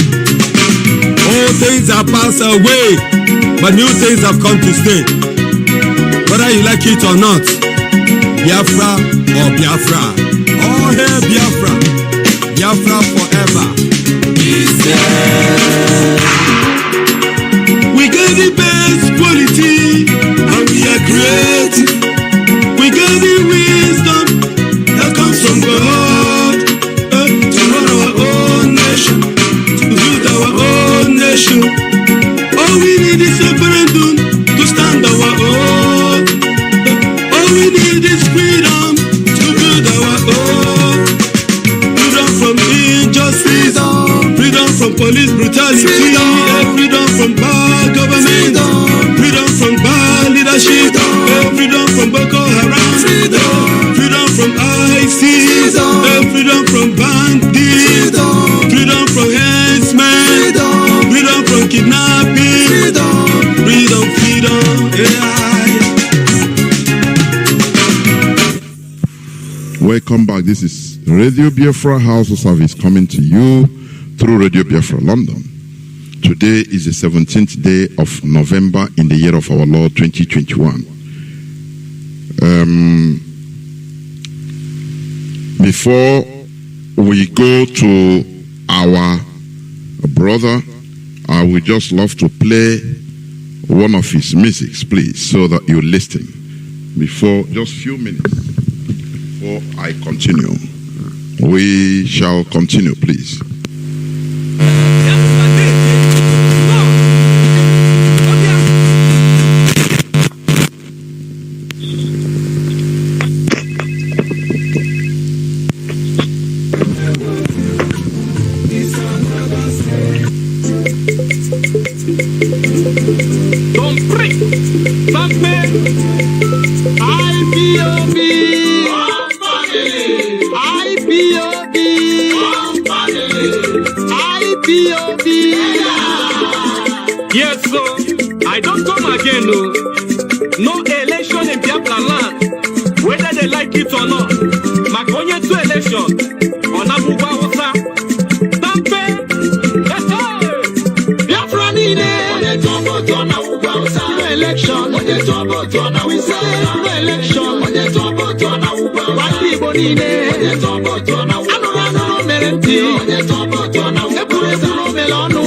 All things are passed away, but new things have come to stay. Whether you like it or not, Biafra or Biafra, all hail Biafra, Biafra forever. We got the best quality, and we are creative. We got the wisdom that comes from God to run our own nation, to build our own nation. All we need is a referendum to stand our own. All we need is freedom to build our own. Freedom from injustice, freedom from police brutality, freedom from bad government, freedom from bad leadership, freedom from Boko Haram, freedom from ISIS, freedom from bandits, freedom from herdsmen, freedom from kidnapping, freedom, Welcome back. This is Radio Biafra HAUSA-SERVICE coming to you through Radio Biafra London. Today is the 17th day of November in the year of our Lord 2021. Before we go to our brother, I would just love to play one of his musics, please, so that you listen. Before just a few minutes before I continue, we shall continue, please. Ipob, Yes, so I don't come again, no. No election in Biafra land, whether they like it or not. Makonye to election, on Abuba Hosa. Sampei, Biafra nine. No election, no election. White people nine. Ano merenti. Epuresi no melano.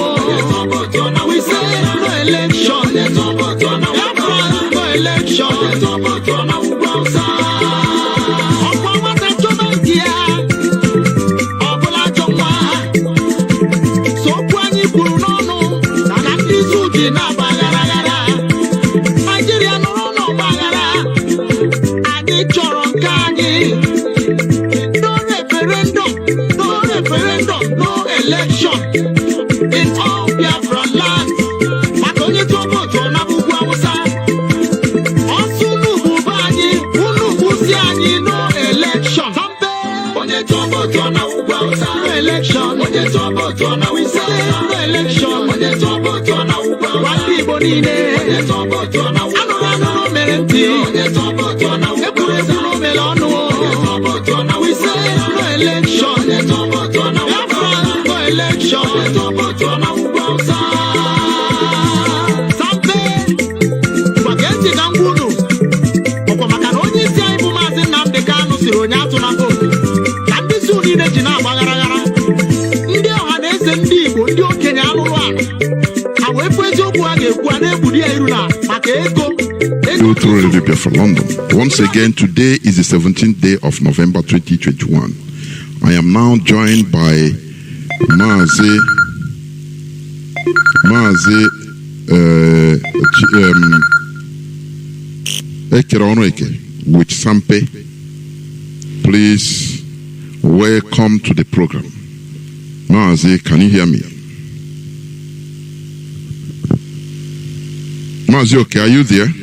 We say no election. Biafrans no election. Ọ̀pọ̀ wata jọba ntia, ọ̀bụla jọnwa. Sokwu anyị kwuru n'ọnụ, na ndị Zuji na-agba aghara. Nigeria nọrọ n'ọgba aghara. Anyị chọrọ nke anyị. No referendum, no election in all Biafra land. Maka onye tụọ vootu ọ na-abụkwa Hausa. Ọsụ n'ugwu bụ anyị, unu gwusi anyị no election. Onye tụọ vootu ọ na-abụkwa Hausa. No election. Onye tụọ vootu ọ na-awụsa. No election. Onye tụọ vootu ọ na-awụkwa Hausa. Ndị Igbo niile. Onye tụọ vootu ọ na-awụsa. Anụrụ mere ntị. Onye tụọ vootu ọ na-awụsa. Ekwurekwu n'omere ọnụ. Onye tụọ vootu ọ na-awụsa. No election. Onye tụọ vootu ọ na-awụsa. Biafrans no election. Onye tụọ vootu ọ na-awụkwa Hausa. Sampei, gbage ntị ka m gwa unu. Ọkwa maka na onye isi anyị bụ Mazi Nnamdi Kanu siri onye atụ na vootu ka ndị Zoo niile ji na-agba aghara. Ndị ọha na eze ndị Igbo, ndị okenye alụrụ ala ha wee pụ eziokwu ha ga-ekwu a na-egbudi ya iru na maka ego. Go through Radio Biafra London. Once again, today is the 17th day of November 2021. I am now joined by Marzi with Sampei. Please welcome to the program. Mazi, can you hear me? Mazi, okay, are you there?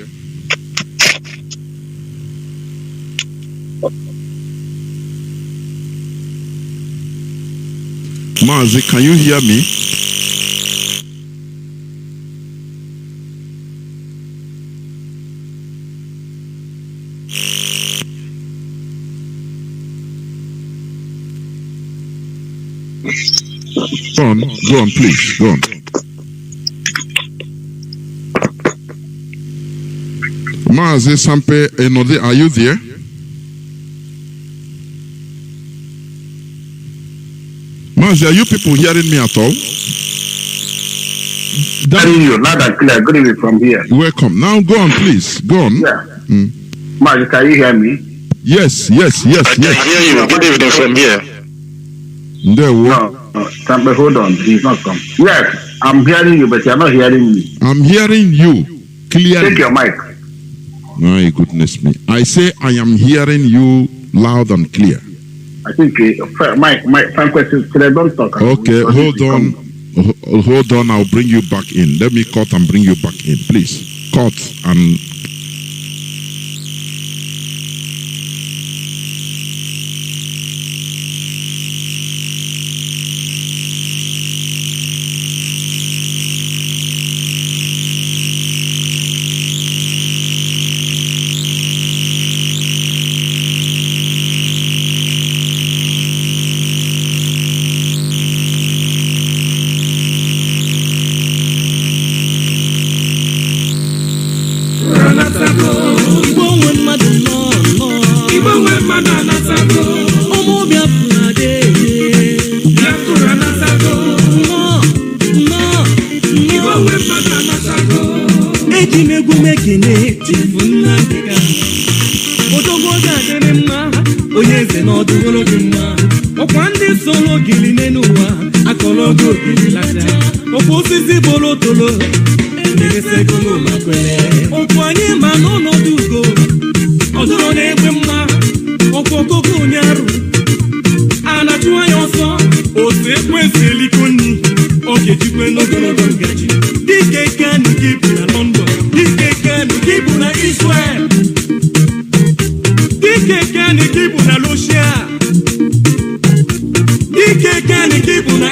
Mazi, can you hear me? Go on, please, go on. Marzi Sampei, Nnamdi, are you there? Marzi, are you people hearing me at all? Hearing you loud and clear. Good evening from here. Welcome. Now go on, please. Go on. Yeah. Marzi, can you hear me? Yes. I can hear you. Good evening from here. No, Sampei, hold on. He's not come. Yes, I'm hearing you, but you're not hearing me. I'm hearing you clearly. Take your mic. My goodness me. I say I am hearing you loud and clear. I think my question today, don't talk. Okay, hold on. Hold on, I'll bring you back in. Let me cut and bring you back in, please. Cut and...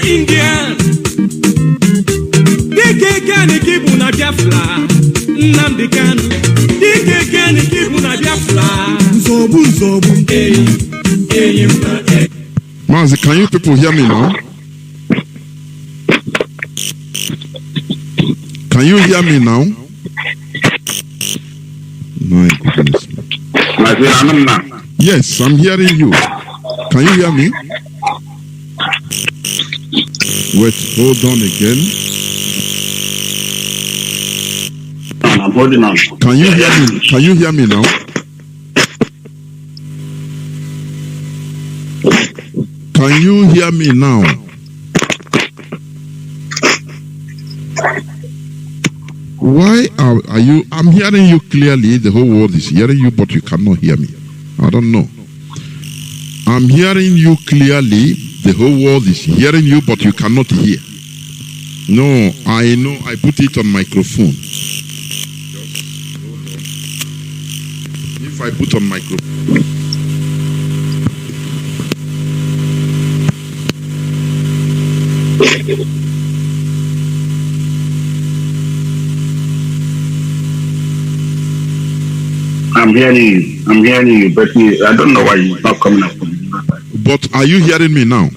India. Keep Mazi, can you people hear me now? Can you hear me now? My goodness. Yes, I'm hearing you. Can you hear me? Wait, hold on again. I'm holding on. Can you hear me? Can you hear me now? Can you hear me now? Why are you? I'm hearing you clearly. The whole world is hearing you, but you cannot hear me. I don't know. I'm hearing you clearly. The whole world is hearing you, but you cannot hear. No, I know. I put it on microphone. If I put on microphone. I'm hearing you, but I don't know why it's not coming up from the side. But are you hearing me now?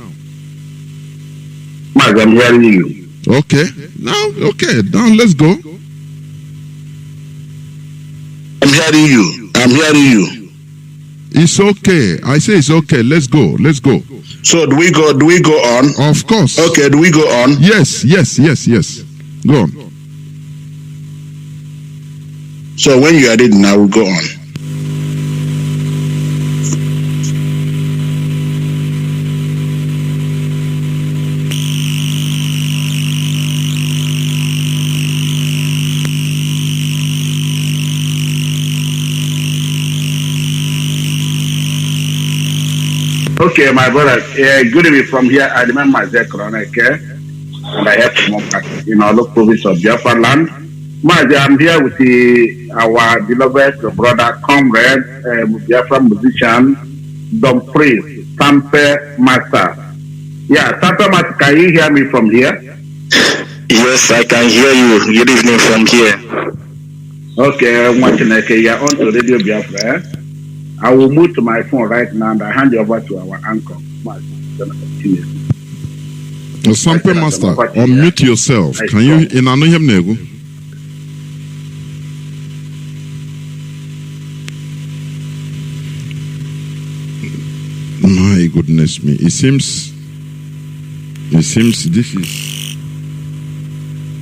Mazi, I'm hearing you. Okay. Now let's go. I'm hearing you. It's okay. I say it's okay. Let's go. So do we go on? Of course. Okay, do we go on? Yes. Go on. So when you are ready now, we'll go on. Okay, my brother, good evening from here. I remember myself, okay? And I have to move back in our local province of Biafra land. Mazi, I'm here with our beloved brother, comrade, Biafra musician, Marzi Sampei Master. Yeah, Sampei Master, can you hear me from here? Yes, I can hear you. Good evening from here. Okay, I'm watching. Okay, you're on to Radio Biafra. I will move to my phone right now and I hand you over to our anchor. Sampei Master, unmute yourself. Can you in anoyem nego? My goodness me. It seems this is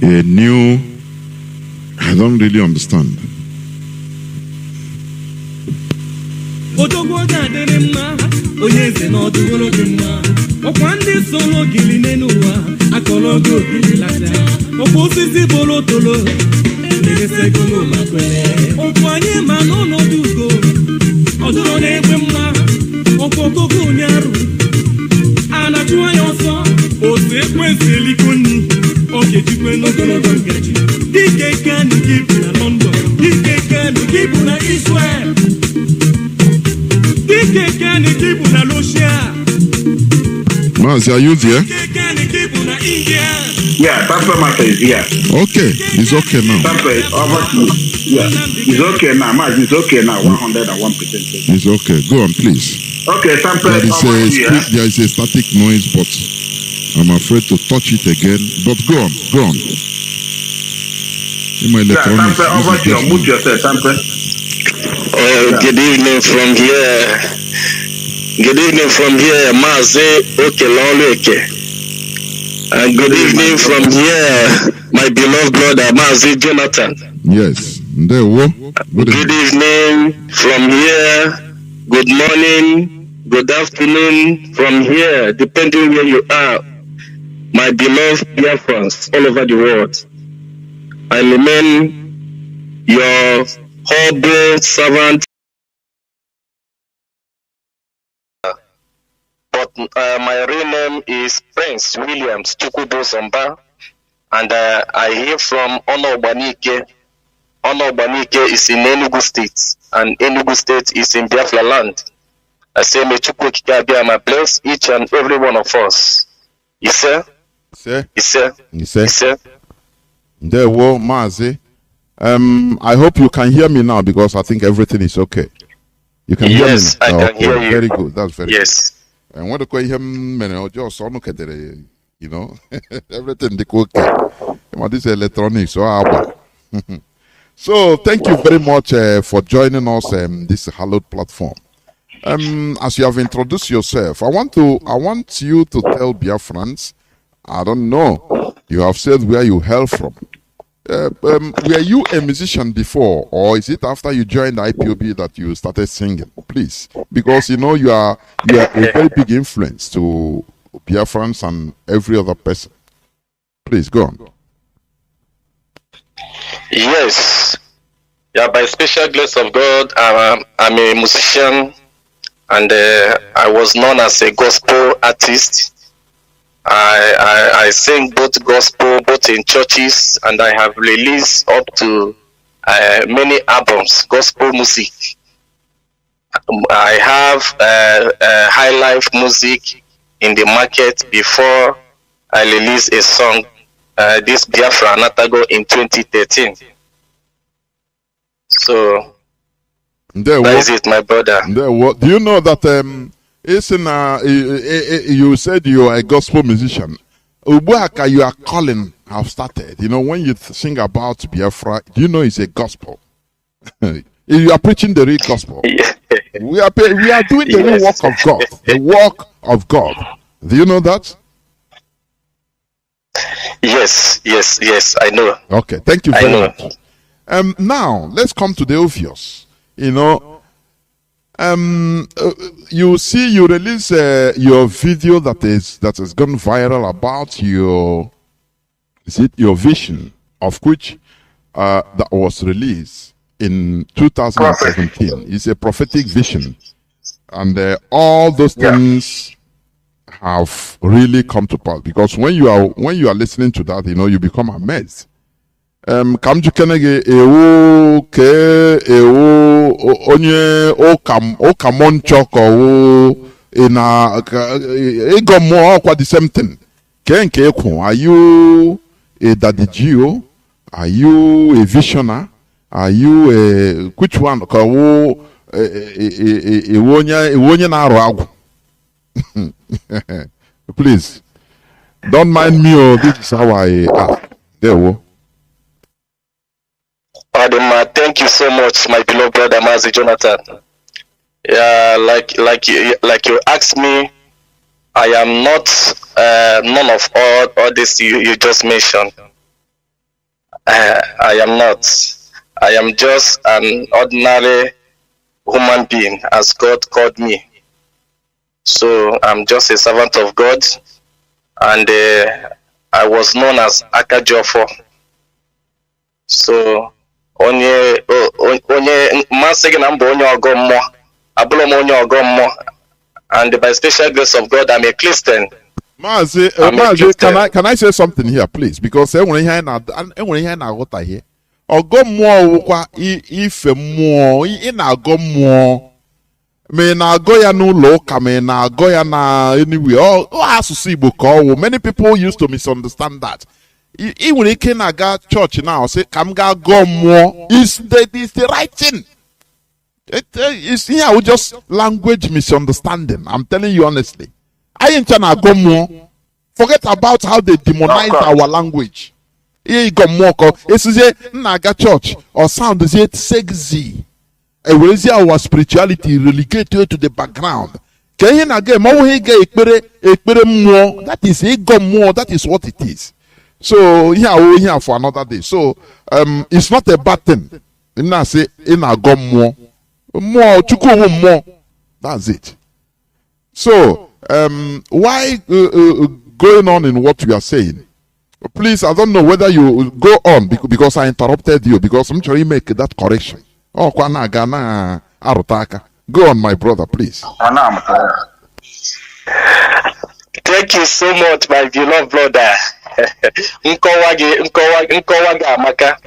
a new, I don't really understand. Mazi, are you there? Yeah, Sampei Master is here. Okay, it's okay now. Sampei, over to you. Yeah, it's okay now. Mazi, it's okay now. 101%. It's okay. Go on, please. Okay, Sampei, over to you. There is a static noise, but I'm afraid to touch it again. But go on. In my electronics. Sampei, over to you. Mute yourself, Sampei. Good evening from here. Good evening from here, Mazi Okeloleke. And good evening from here, my beloved brother, Mazi Jonathan. Yes. Good evening from here. Good morning. Good afternoon from here, depending where you are, my beloved Biafrans all over the world. I remain your humble servant. But my real name is Prince Williams Chukwubo Samba, and I hear from Ono Banike. Ono Banike is in Enugu State, and Enugu State is in Biafra land. I say, may Chukwu Kikabia my bless each and every one of us. Yes, sir. There were Mazi. I hope you can hear me now because I think everything is okay. You can hear me? Yes, I can hear you. Very good. That's very Yes. good. And when the call him, just you know, everything they cook. This is electronics, so so thank you very much for joining us this hallowed platform. As you have introduced yourself, I want you to tell Biafrans, I don't know, you have said where you hail from. Were you a musician before, or is it after you joined the IPOB that you started singing? Please, because you know you are a very big influence to Biafrans and every other person. Please go on. Yes. Yeah, by special grace of God, I'm a musician, and I was known as a gospel artist. I sing both gospel, both in churches, and I have released up to many albums, gospel music. I have high life music in the market before I released a song, this Biafra Natago in 2013. So that is it, my brother. Do you know that you said you are a gospel musician? Ubuaka, you are calling have started. You know, when you sing about Biafra, do you know it's a gospel? You are preaching the real gospel. Yeah. We are doing the real work of God. The work of God. Do you know that? Yes, I know. Okay, thank you very much. Now let's come to the obvious. You know, you see, you release your video that has gone viral about your vision, of which that was released in 2017. It's a prophetic vision, and all those things have really come to pass, because when you are listening to that, you know, you become amazed. Kam jukenege ewo ke ewo onye okamon choko ina egomo kwa the same thing. Kenke ekwu, are you a daddy Gio? Are you a visioner? Are you a which one? Ka wo onye na arụ agwụ. Please don't mind me. Oh, this is how I ask. There we go. Thank you so much, my beloved brother Mazi Jonathan. Yeah, like you asked me, I am not none of all this you just mentioned. I am not. I am just an ordinary human being, as God called me. So I'm just a servant of God, and I was known as Akajofo. So onye masị na mba onye ọgọ mmụọ, abụrụ m onye ọgọ mmụọ, and by special grace of God, I'm a Christian. Mazi, can I say something here, please? Because enwere ihe na-aghọta here. Ọgọ mmụọ wụkwa ife mmụọ, ị na-agọ mmụọ. Me na-agọ ya n'ụlọ ụka, me na-agọ ya na anywhere. Asụsụ Igbo ka ọ wụ. Many people used to misunderstand that. Even if you go church now, say, "Come go more," is the right thing. It's here just language misunderstanding. I'm telling you honestly. I ain't trying to go more. Forget about how they demonize our language. Here you go more. It's say naga church or sound is it sexy. And we see our spirituality relegated to the background. Can you get more? That is a go more. That is what it is. So yeah, we're here for another day. So it's not a bad thing. I say in a go more more. That's it. So why going on in what you are saying? Please, I don't know whether you go on because I interrupted you, because I'm trying to make that correction. Oh, kwana gana arutaka. Go on, my brother, please. Thank you so much, my beloved brother. Nkowage Amaka.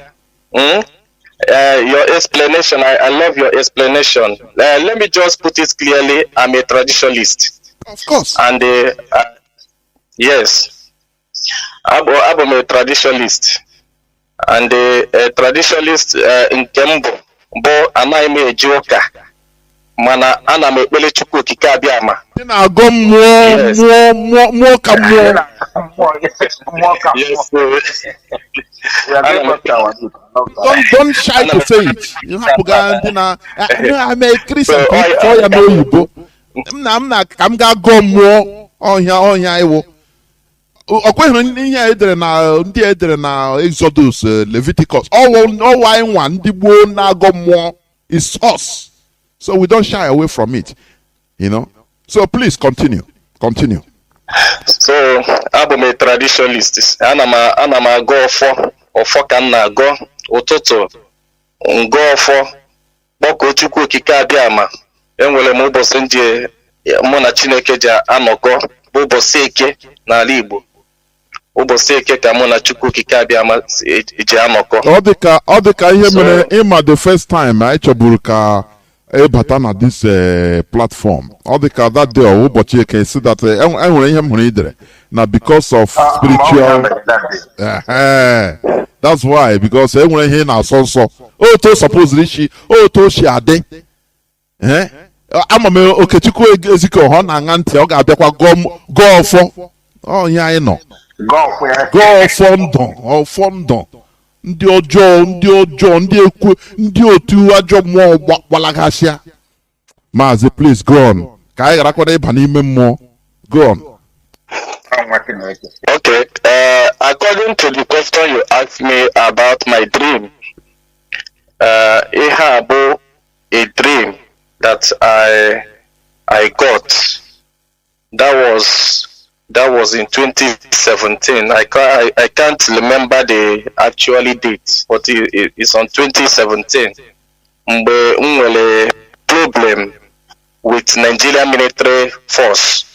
Your explanation, I love your explanation. Let me just put it clearly. I'm a traditionalist. Of course. And yes, I'm a traditionalist. And a traditionalist in Kembo, but I'm a joker. mana ana m ekpele Chukwu okike abịa ama. Ị na-agọ mmụọ ka mmụọ. Yes. Don't shy to say it. You have to go na I'm a Christian for ya no Igbo. I'm na ka m ga-agọ mmụọ ọhịa iwu. Ọkweghị ihe edere na ndị edere na Exodus, Leviticus. Ọwa ịnwa ndị gboo na-agọ mmụọ is us. So we don't shy away from it, you know. So please continue. So abụ m a traditionalist. Ana m agọ ọfọ ka m na-agọ ụtụtụ ngọ ọfọ kpọkọ Chukwu okike abịa ama. Enwere m ụbọchị nje mụ na Chineke ji anọkọ bụ ụbọchị Eke n'ala Igbo. Ụbọchị Eke ka mụ na Chukwu okike abịa ama ji anọkọ. Ọ dịka ihe mere ịma the first time I chọburu ka ebata na this platform. Ọ dịka that day ụbọchị Eke si that enwere ihe m hụrụ idere na because of spiritual that's why, because enwere ihe na-asọ nsọ otu supposed ishi otu shi adị ama m Okechukwu Ezike ọ na-aṅa ntị, ọ ga-abịakwa gọọ ọfọ ihe anyị nọ gọọ ọfọ ndụ ndị ọjọọ ndị otu ajọ mmụọ gbalagasịa. Mazi, please go on ka anyị gharakwana ịba n'ime mmụọ. Go on. Okay, according to the question you asked me about my dream, ihe bụ a dream that I got. That was in 2017. I can't remember the actual date, but it's on 2017. Mgbe m nwere problem with Nigerian military force.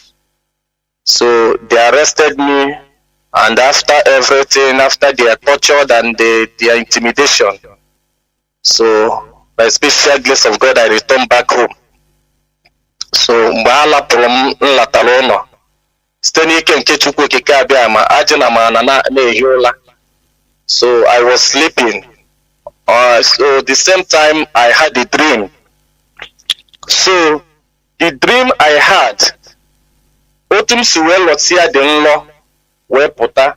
So they arrested me, and after everything, after their torture and their intimidation, so by special grace of God, I returned back home. So mgbe a lapụrụ m nlatara ụlọ site n'ike nke Chukwu okike abịa ama, ajịna m ana na-ehi ụla. So I was sleeping. So the same time I had a dream. So the dream I had, otu m si wee lọtịa dị nlọ wee pụta,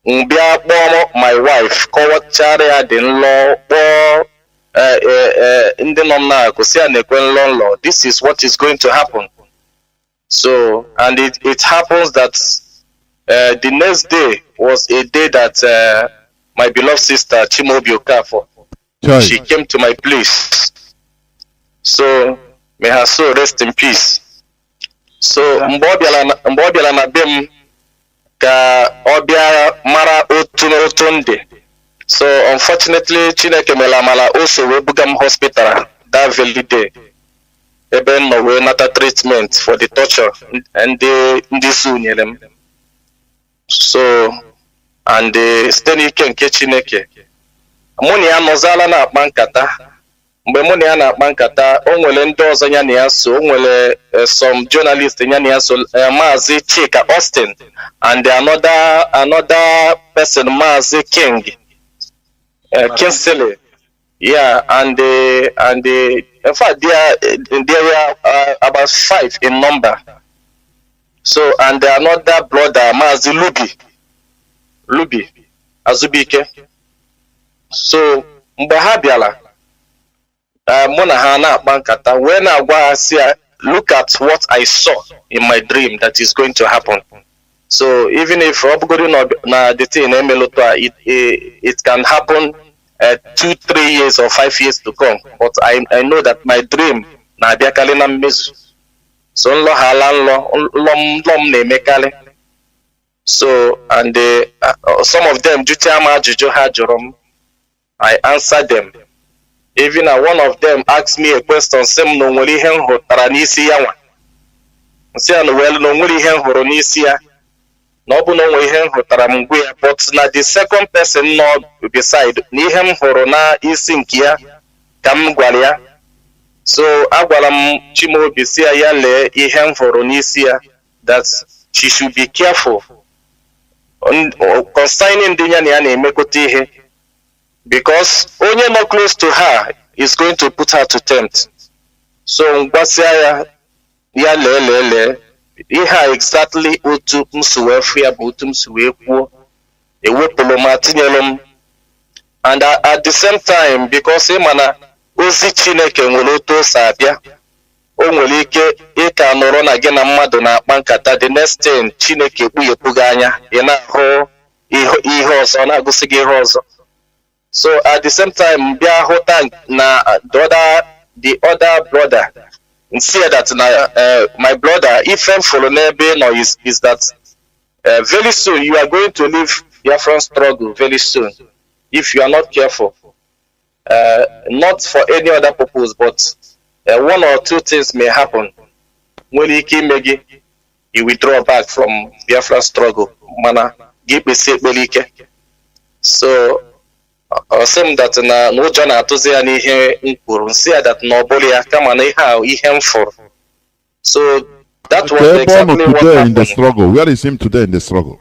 mbịa kpọrọ my wife kọwachara ya dị nlọ, kpọọ ndị nọ m na-akụ si ya na-ekwe nlọ. This is what is going to happen. So, and it happens that the next day was a day that my beloved sister Chimobi Okafo, she came to my place. So may her soul rest in peace. So mgbe ọ bịara na be m ka ọ bịa mara otu ndị. So unfortunately Chineke mere amala also wee buga m hospital that very day. Ebe m nọ wee nata treatment for the torture ndị zoo nyere m. So and site n'ike nke Chineke mụ na ya nọzala na-akpa nkata. Mgbe mụ na ya na-akpa nkata, o nwere ndị ọzọ ya na ya so, o nwere some journalist ya na ya so, Mazi Chika Austin, and another person, Mazi Kingsley. Yeah, and in fact they were about 5 in number. So and another brother, Mazi Lubi Azubike. So mgbe ha bịara, mụ na ha na-akpa nkata wee na-agwa ha si, look at what I saw in my dream that is going to happen. So even if ọbụgodi na the thing emelotu a, it can happen 2-3 years or 5 years to come, but I know that my dream na-abịakarị na mmezu. So nlọghala nlọ m na-emekarị. So and some of them jụcha m ajụjụ ha jụrụ m, I answered them. Even one of them asked me a question, say m na onwere ihe m hụtara n'isi ya nwa. Nsị ya na well na onwere ihe m hụrụ n'isi ya, na ọ bụ na onwere ihe m hụtara m ngwe ya, but na the second person nọ beside na ihe m hụrụ na isi nke ya ka m gwara ya. So agwara m Chimobi si ya lee ihe m hụrụ n'isi ya, that she should be careful concerning ndị ya na ya na-emekọta ihe, because onye nọ close to her is going to put her to tempt. So ngwasịa ya lelele ihe a exactly otu m si wee fụ ya bụ otu m si wee kwuo ewepụrụ ma tinyere m. And at the same time, because ịma ozi Chineke nwere otu o si abịa, o nwere ike ịka nọrọ na gị na mmadụ na-akpa nkata, the next thing Chineke kpughepụ gị anya ị na-ahụ ihe ọzọ, na-agụsị gị ihe ọzọ. So at the same time bịa hụta na the other brother and see that my brother, if I'm following is that very soon you are going to leave Biafran struggle very soon if you are not careful. Not for any other purpose, but one or two things may happen. When you withdraw back from Biafran struggle, mana give me safe. So same that na no John atuzi ya n'ihe mkpụrụ nsi ya that na ọbụla ya kama na ihe mfụrụ. So that was exactly what happened in the struggle. Where is him today in the struggle?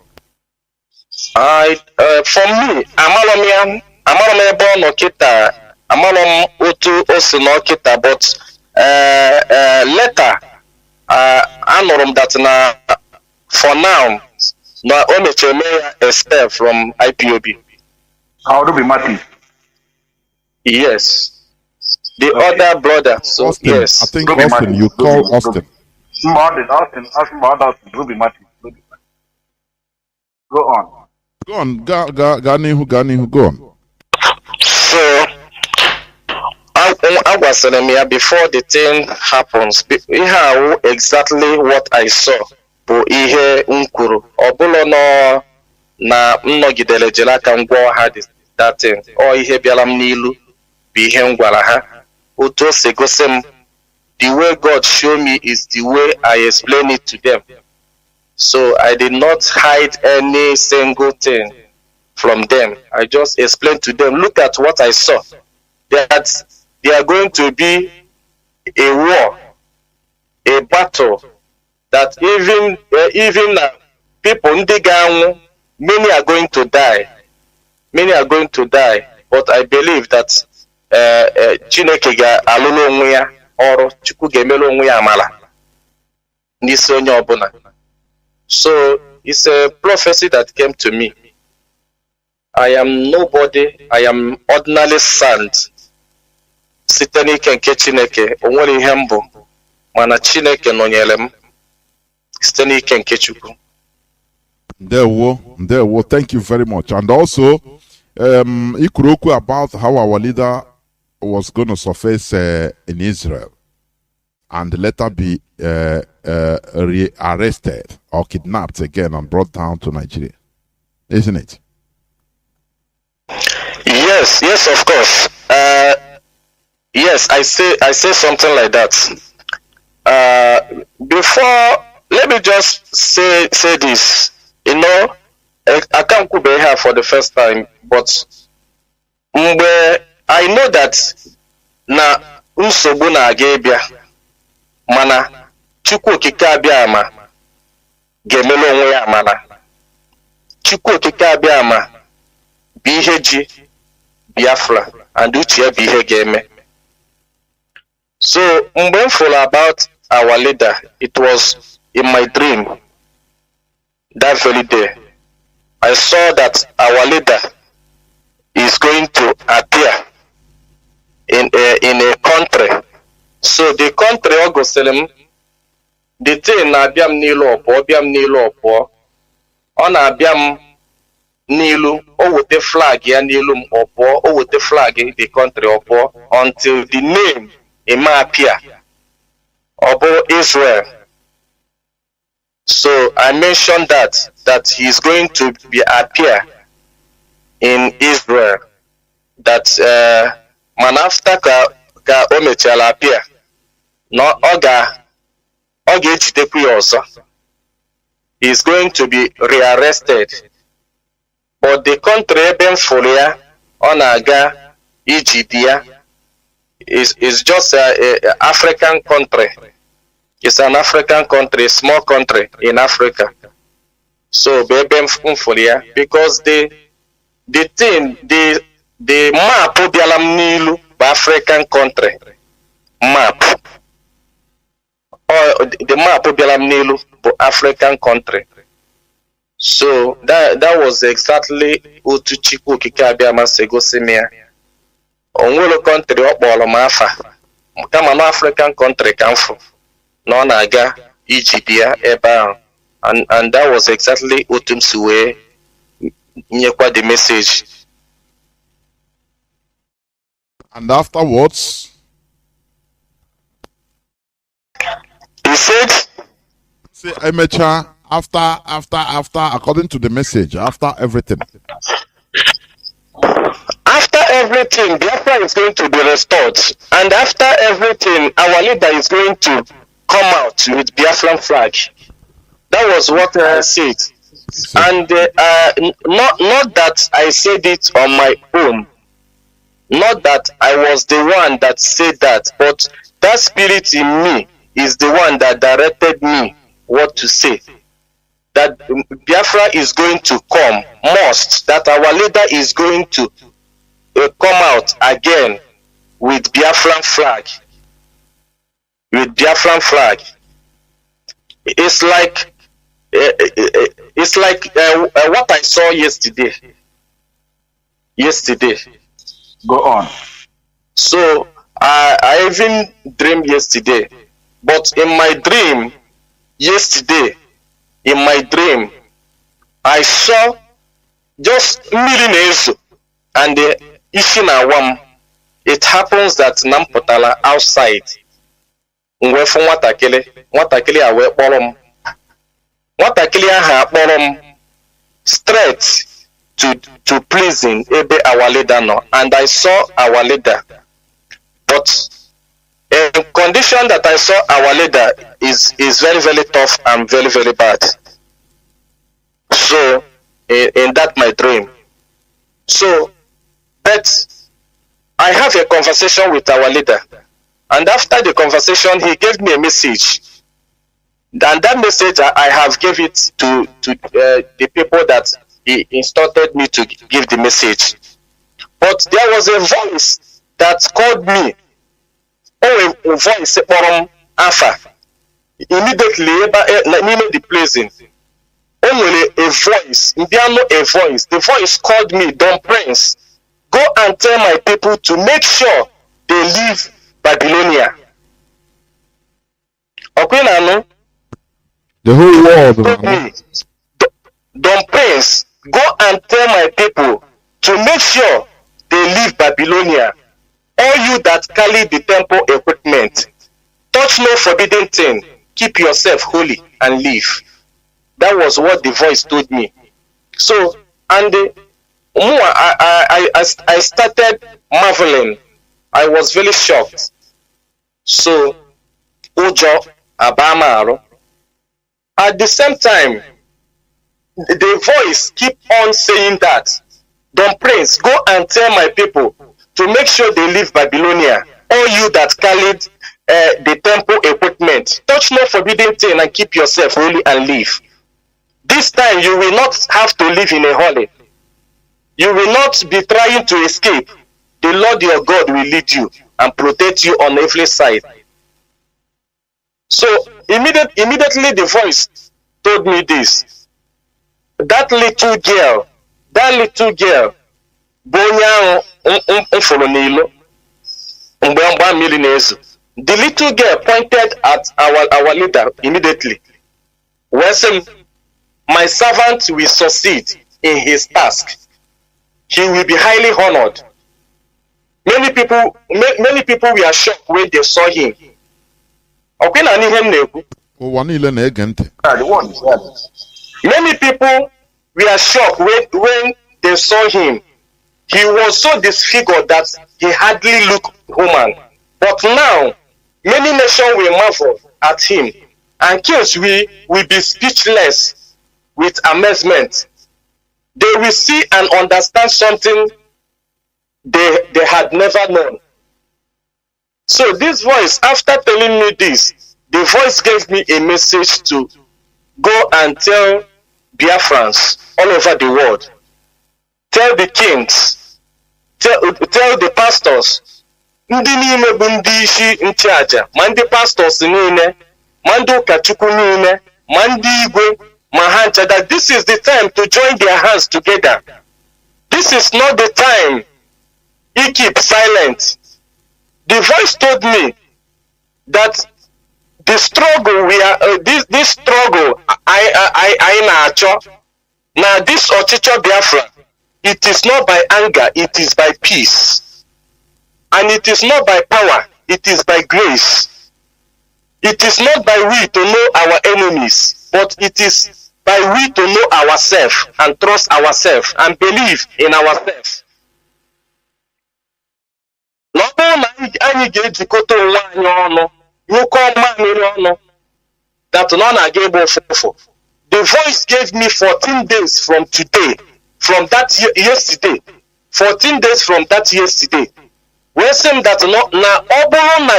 For me, amalom ebe ọ nọ kịta, amalom otu o si nọ kịta, but later anụrụ m that na for now na o mechara mee ya escape from IPOB. How do we Martin? Yes. The other brother. So Austin. yes. I think Ruby Austin, Martin. you call Austin. Austin, Ruby Martin. Go on. Go on. Ganihu, go on. So I was telling me before the thing happens, how exactly what I saw. But ihe nkuru. Obulo no na nnọgidere jere aka ngwa ha that thing. Ọ ihe bịara m n'ilu bụ ihe m gwara ha. Otu o si gosi m, the way God show me is the way I explain it to them. So I did not hide any single thing from them. I just explained to them, look at what I saw. That they are going to be a war, a battle, that even people ndị many are going to die. Many are going to die. But I believe that Chineke ga-alụrụ onwe ya ọrụ, Chukwu ga-emere onwe ya amala n'isi onye ọbụla. So it's a prophecy that came to me. I am nobody. I am ordinary sand. Site n'ike nke Chineke, o nwere ihe m bụ, mana Chineke nọnyere m site n'ike nke Chukwu. There, thank you very much. And also, Ikuroku about how our leader was going to surface in Israel and later be arrested or kidnapped again and brought down to Nigeria, isn't it? Yes, of course. Yes, I say something like that. Before, let me just say this. You know, I can't be here for the first time, but I know that na nsogbu na-aga ịbịa, mana Chukwu okike abịa ama ga-emere onwe ya amara. Chukwu okike abịa ama bụ ihe ji Biafra and uche ya bụ ihe ga-eme. So mgbe m fụrụ about our leader, it was in my dream. That very day, I saw that our leader is going to appear in a country. So the country Ogoselem, the thing na biam nilu opo, on a biam nilu, o with the flag ya nilum opo, o with the flag in the country opo, until the name ima appear. Obo Israel. So I mentioned that he is going to appear in Israel. That man after ka omechala appear, no oga also. He is going to be rearrested. But the country Ben Folia on aga Egypt is just an African country. It's an African country, small country in Africa. So because the map of the African country map or the map Nilu for African country. So that was exactly Utu Chiku Kikabiama Segosimia. Onwolo country okpolo mafa. Kama no African country kamfu. No naga Egypt eba. And that was exactly Utumsuwe nyekwa the message. And afterwards, he said, say Emecha, after, according to the message, after everything. After everything, Biafra is going to be restored. And after everything, our leader is going to come out with Biafran flag. That was what I said. And not that I said it on my own. Not that I was the one that said that, but that spirit in me is the one that directed me what to say. That Biafra is going to come, that our leader is going to come out again with Biafran flag. With Biafran flag. It's like what I saw yesterday. Go on. So I even dreamed yesterday, but in my dream yesterday, I saw just millionaires and the Ishinawam. It happens that Nampotala outside. Ngwe from watakele awe borom. Watakele aha borom straight to prison ebe our leader no, and I saw our leader, but in condition that I saw our leader is very, very tough and very, very bad. So in that my dream. So but I have a conversation with our leader, and after the conversation he gave me a message, and that message I have gave it to the people that he instructed me to give the message. But there was a voice that called me. Oh, a voice from Alpha. Immediately, the placing. Only a voice. The voice called me, Don Prince. Go and tell my people to make sure they leave Babylonia. Okay, Nano? The whole world. Don Prince, go and tell my people to make sure they leave Babylonia. All you that carry the temple equipment, touch no forbidden thing, keep yourself holy and live. That was what the voice told me. So, and I started marveling. I was very shocked. So, Ujo Abamaro. At the same time, the voice keep on saying that, Don Prince, go and tell my people to make sure they leave Babylonia. All you that carried the temple equipment, touch no forbidden thing and keep yourself holy and live. This time you will not have to live in a hole. You will not be trying to escape. The Lord your God will lead you and protect you on every side. So immediately the voice told me this. That little girl, the little girl pointed at our leader immediately. When my servant will succeed in his task, he will be highly honored. Many people were shocked when they saw him. Many people were shocked when they saw him. He was so disfigured that he hardly looked human. But now, many nations will marvel at him, and kings will be speechless with amazement. They will see and understand something they had never known. So this voice, after telling me this, the voice gave me a message to go and tell Biafrans all over the world. Tell the kings, tell the pastors, ndị niile bụ ndị isi nchụaja, ma ndị pastors niile, Mando Kachukunu, Mandi Igwe, Mahancha, that this is the time to join their hands together. This is not the time. He keeps silent. The voice told me that the struggle we are, this struggle, I now this Ochicho Biafra, it is not by anger, it is by peace. And it is not by power, it is by grace. It is not by we to know our enemies, but it is by we to know ourselves and trust ourselves and believe in ourselves. The voice gave me 14 days from today, from that yesterday, 14 days from that yesterday. We say that now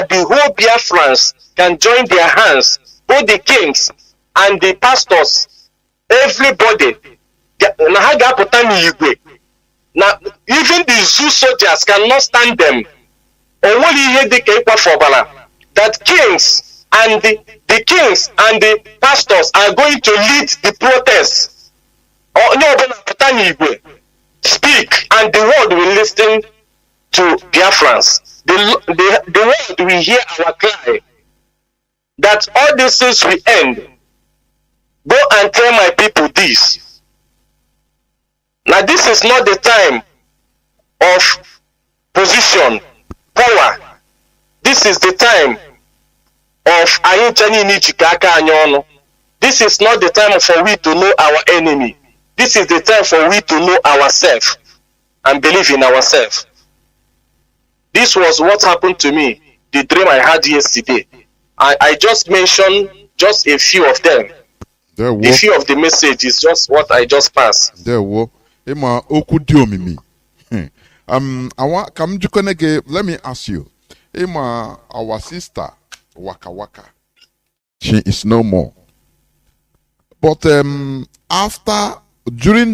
the whole Biafrans can join their hands, both the kings and the pastors, everybody. Now, even the zoo soldiers cannot stand them. That kings and the kings and the pastors are going to lead the protests. Speak, and the world will listen to Biafrans. The world will hear our cry that all these things will end. Go and tell my people this. Now, this is not the time of position, power. This is the time of this is not the time for we to know our enemy. This is the time for we to know ourselves and believe in ourselves. This was what happened to me, the dream I had yesterday. I just mentioned just a few of them. A few of the messages, just what I just passed. There were. Let me ask you. Our sister Waka Waka, she is no more. But during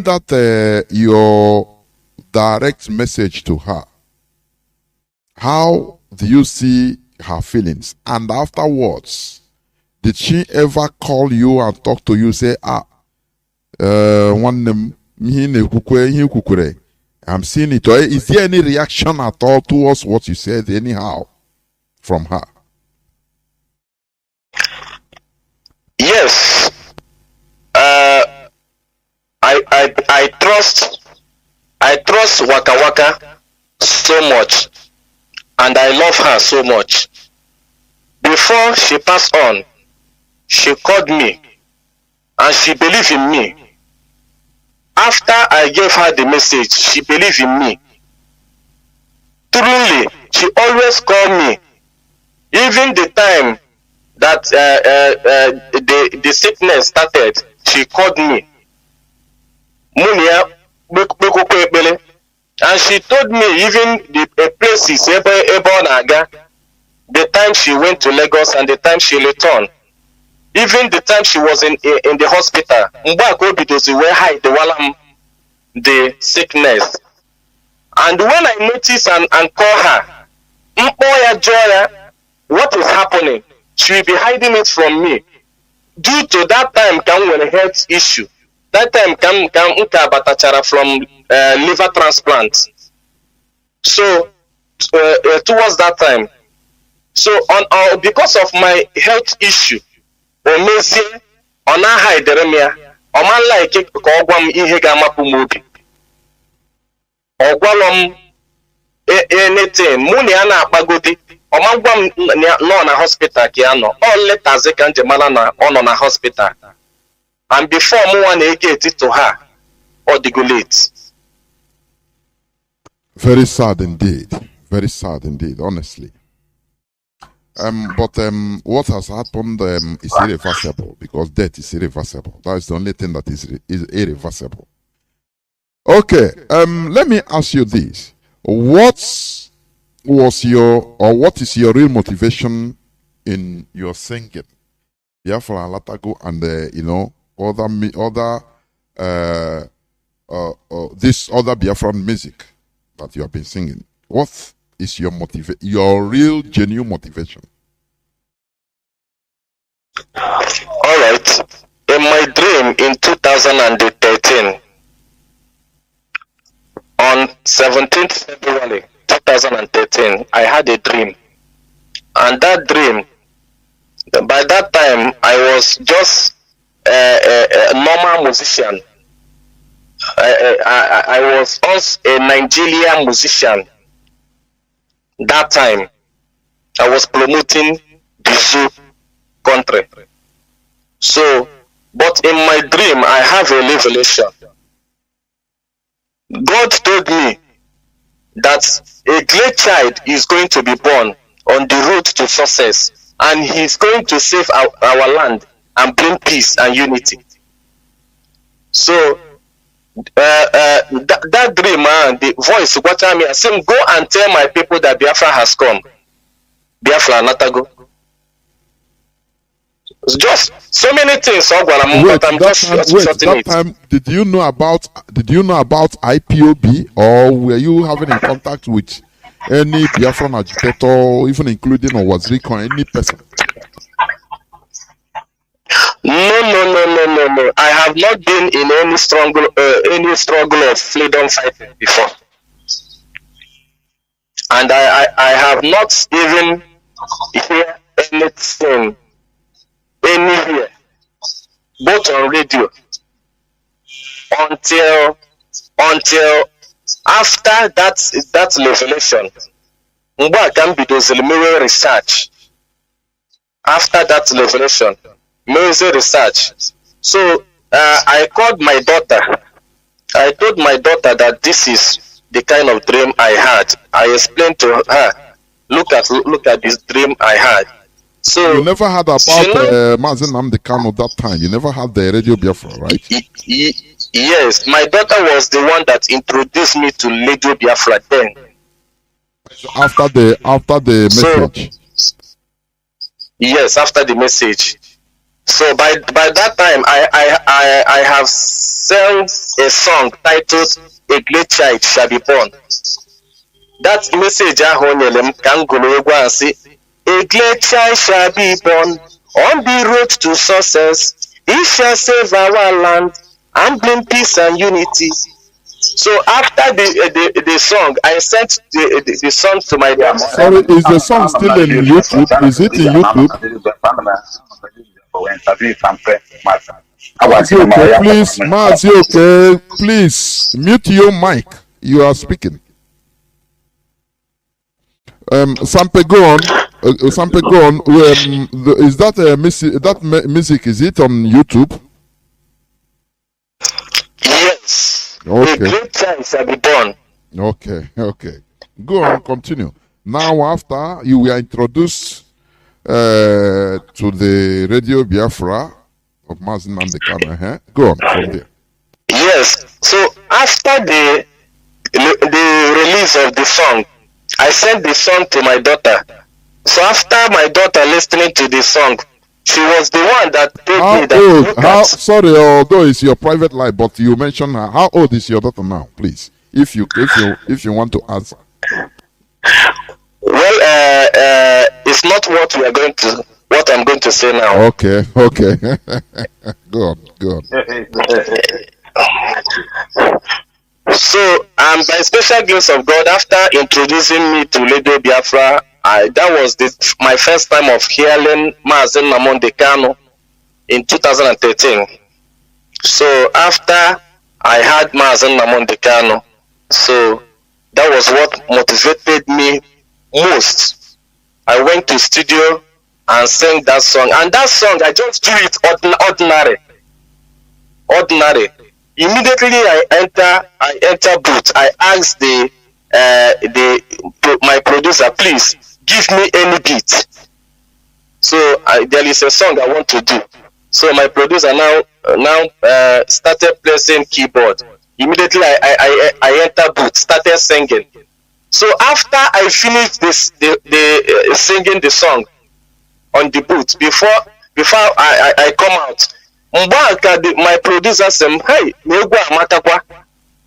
that your direct message to her, how do you see her feelings? And afterwards, did she ever call you and talk to you? Say, I'm seeing it. Is there any reaction at all towards what you said, anyhow, from her? Yes. I trust Waka Waka so much, and I love her so much. Before she passed on, she called me and she believed in me. After I gave her the message, she believed in me. Truly, she always called me. Even the time that the sickness started, she called me. And she told me even the places the time she went to Lagos and the time she returned. Even the time she was in the hospital, where hide the sickness. And when I notice and call her, what is happening? She will be hiding it from me. Due to that time come when a health issue. That time come from liver transplant. So towards that time. So on because of my health issue, anything money pagodi no na hospital kiano all letters can na on hospital, and before one get it to her or the go late. Very sad indeed, honestly. But what has happened is irreversible, because death is irreversible. That is the only thing that is irreversible. Okay, let me ask you this. What is your real motivation in your singing? Biafra Latago and this other Biafran music that you have been singing. What is your real genuine motivation? All right. In my dream in 2013, on 17th February 2013, I had a dream. And that dream, by that time, I was just a normal musician. I was also a Nigerian musician. That time, I was promoting the zoo country. So, but in my dream, I have a revelation. God told me that a great child is going to be born on the road to success, and he's going to save our land and bring peace and unity. So, that dream, the voice what I mean, I said, go and tell my people that Biafra has come. Biafra Natago. Just so many things. That time, did you know about IPOB, or were you having in contact with any Biafran agitator, even including or was it any person? No. I have not been in any struggle of freedom fighting before, and I have not even heard anything anywhere, both on radio, until after that revelation. Mgba can be those research. After that revelation, research. So I called my daughter. I told my daughter that this is the kind of dream I had. I explained to her, look at this dream I had. So you never heard about Marzi Nnamdi that time. You never had the Radio Biafra, right? Yes, my daughter was the one that introduced me to Radio Biafra then. After the message. Yes, after the message. So by that time, I have sang a song titled "A Great Child Shall Be Born." That message I can go and say, "A great child shall be born on the road to success. He shall save our land and bring peace and unity." So after the song, I sent the song to my dad. Sorry, is the song still in YouTube? Is it in YouTube? Mazi, okay, please mute your mic. You are speaking. Sampei, go on. Sampei, go on. Is that music? Is it on YouTube? Yes. Okay. A great child shall be born. Okay. Go on, continue. Now, after you were introduced to the Radio Biafra of Marzi Nnamdi Kanu, go on from there. Yes. So after the release of the song, I sent the song to my daughter. So after my daughter listening to the song, she was the one that told me that. Sorry, although it's your private life, but you mentioned her. How old is your daughter now, please? If you want to answer. Well, it's not what I'm going to say now. Okay. Go on. So, by special grace of God, after introducing me to Radio Biafra, that was my first time of hearing Marzi Nnamdi Kanu in 2013. So after I had Marzi Nnamdi Kanu, so that was what motivated me most. I went to studio and sang that song, and that song I just do it ordinary. Immediately I enter booth. I asked my producer, please give me any beat. So there is a song I want to do. So my producer now started pressing keyboard. Immediately I enter booth, started singing. So after I finished the singing the song on the booth, before I come out, my producer said, "Hey,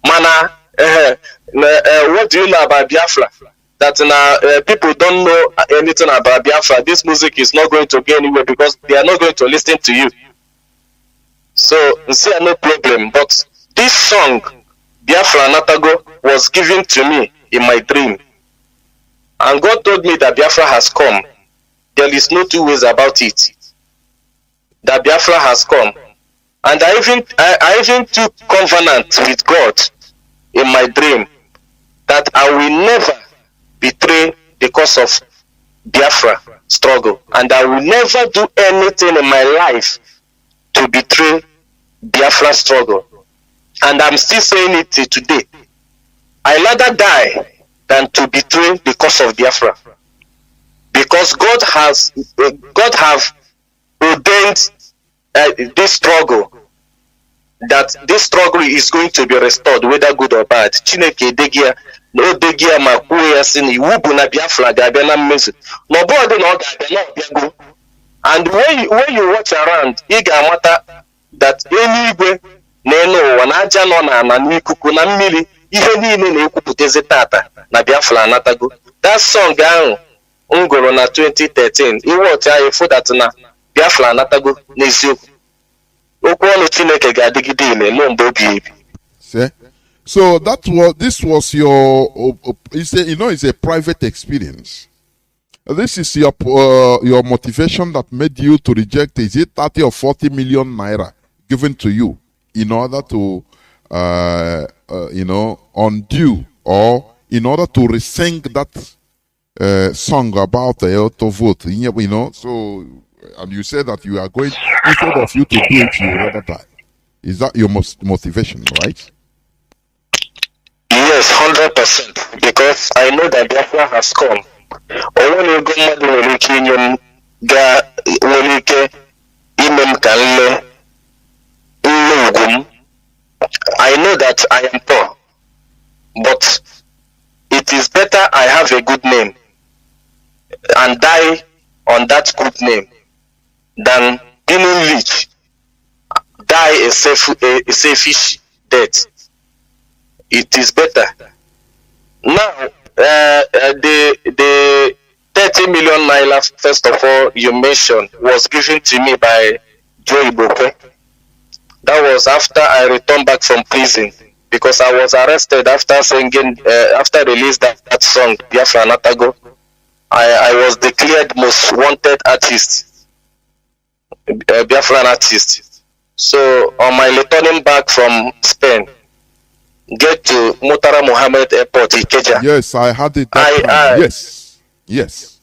mana what do you know about Biafra? that people don't know anything about Biafra, this music is not going to go anywhere because they are not going to listen to you. So, see, no problem. But this song, Biafra Natago, was given to me in my dream. And God told me that Biafra has come. There is no two ways about it. That Biafra has come. And I even took covenant with God in my dream that I will never betray the cause of Biafra struggle. And I will never do anything in my life to betray Biafra struggle. And I'm still saying it till today. I rather die than to betray the cause of Biafra. Because God have ordained this struggle, that this struggle is going to be restored, whether good or bad. Chineke degia no degia ma kwuya si na iwu bụ na Biafra ga-abịa na mmezu. No bọọdụ na ọ ga-abịa na ọbịago. And when you watch around, ị ga-amata that eluigwe na elu ụwa na aja nọ na n'ikuku na mmiri ihe niile na-ekwupụtazi tata na Biafra anatago. That song ahụ m gụrụ na 2013, iwọchi ya efu that na Biafra anatago n'eziokwu. Okwu ọnụ Chineke ga-adịgide ile ruo mgbe obi ebi. So this was your it's a private experience. This is your motivation that made you to reject, is it 30 or 40 million naira given to you in order to undo, or in order to resing that song about the auto vote, so, and you said that you are going, instead of you to do it, you rather die. Is that your motivation, right? Yes, 100%. Because I know that Biafra has come. I know that I am poor, but it is better I have a good name and die on that good name than being rich, die a selfish death. It is better. Now, the 30 million naira, first of all, you mentioned, was given to me by Joe Ibope. That was after I returned back from prison, because I was arrested after singing, after released that song, Biafra Natago. I was declared most wanted artist, Biafran artist. So on my returning back from Spain, get to Murtala Mohammed Airport, Ikeja. Yes, I had it. Yes.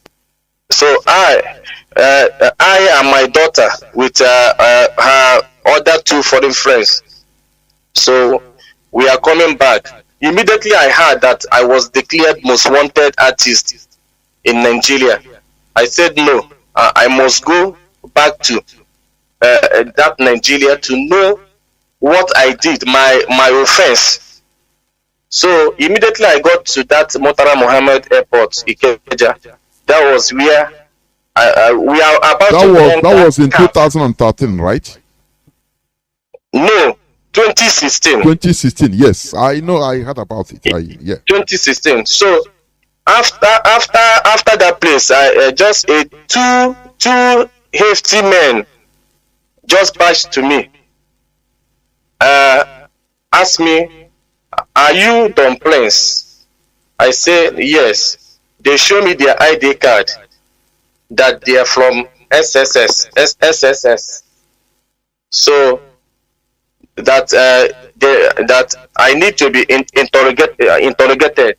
So I and my daughter with her other two foreign friends. So we are coming back. Immediately I heard that I was declared most wanted artist in Nigeria. I said no, I must go back to that Nigeria to know what I did, my offense. So immediately I got to that Murtala Mohammed Airport, Ikeja. That was where we are about that was in 2013, right? No, 2016. 2016, yes. I know, I heard about it. Yeah. 2016. So after that place, I just two hefty men just bashed to me. Asked me, "Are you dumplings?" I said yes. They show me their ID card that they are from SSS. So that I need to be interrogated.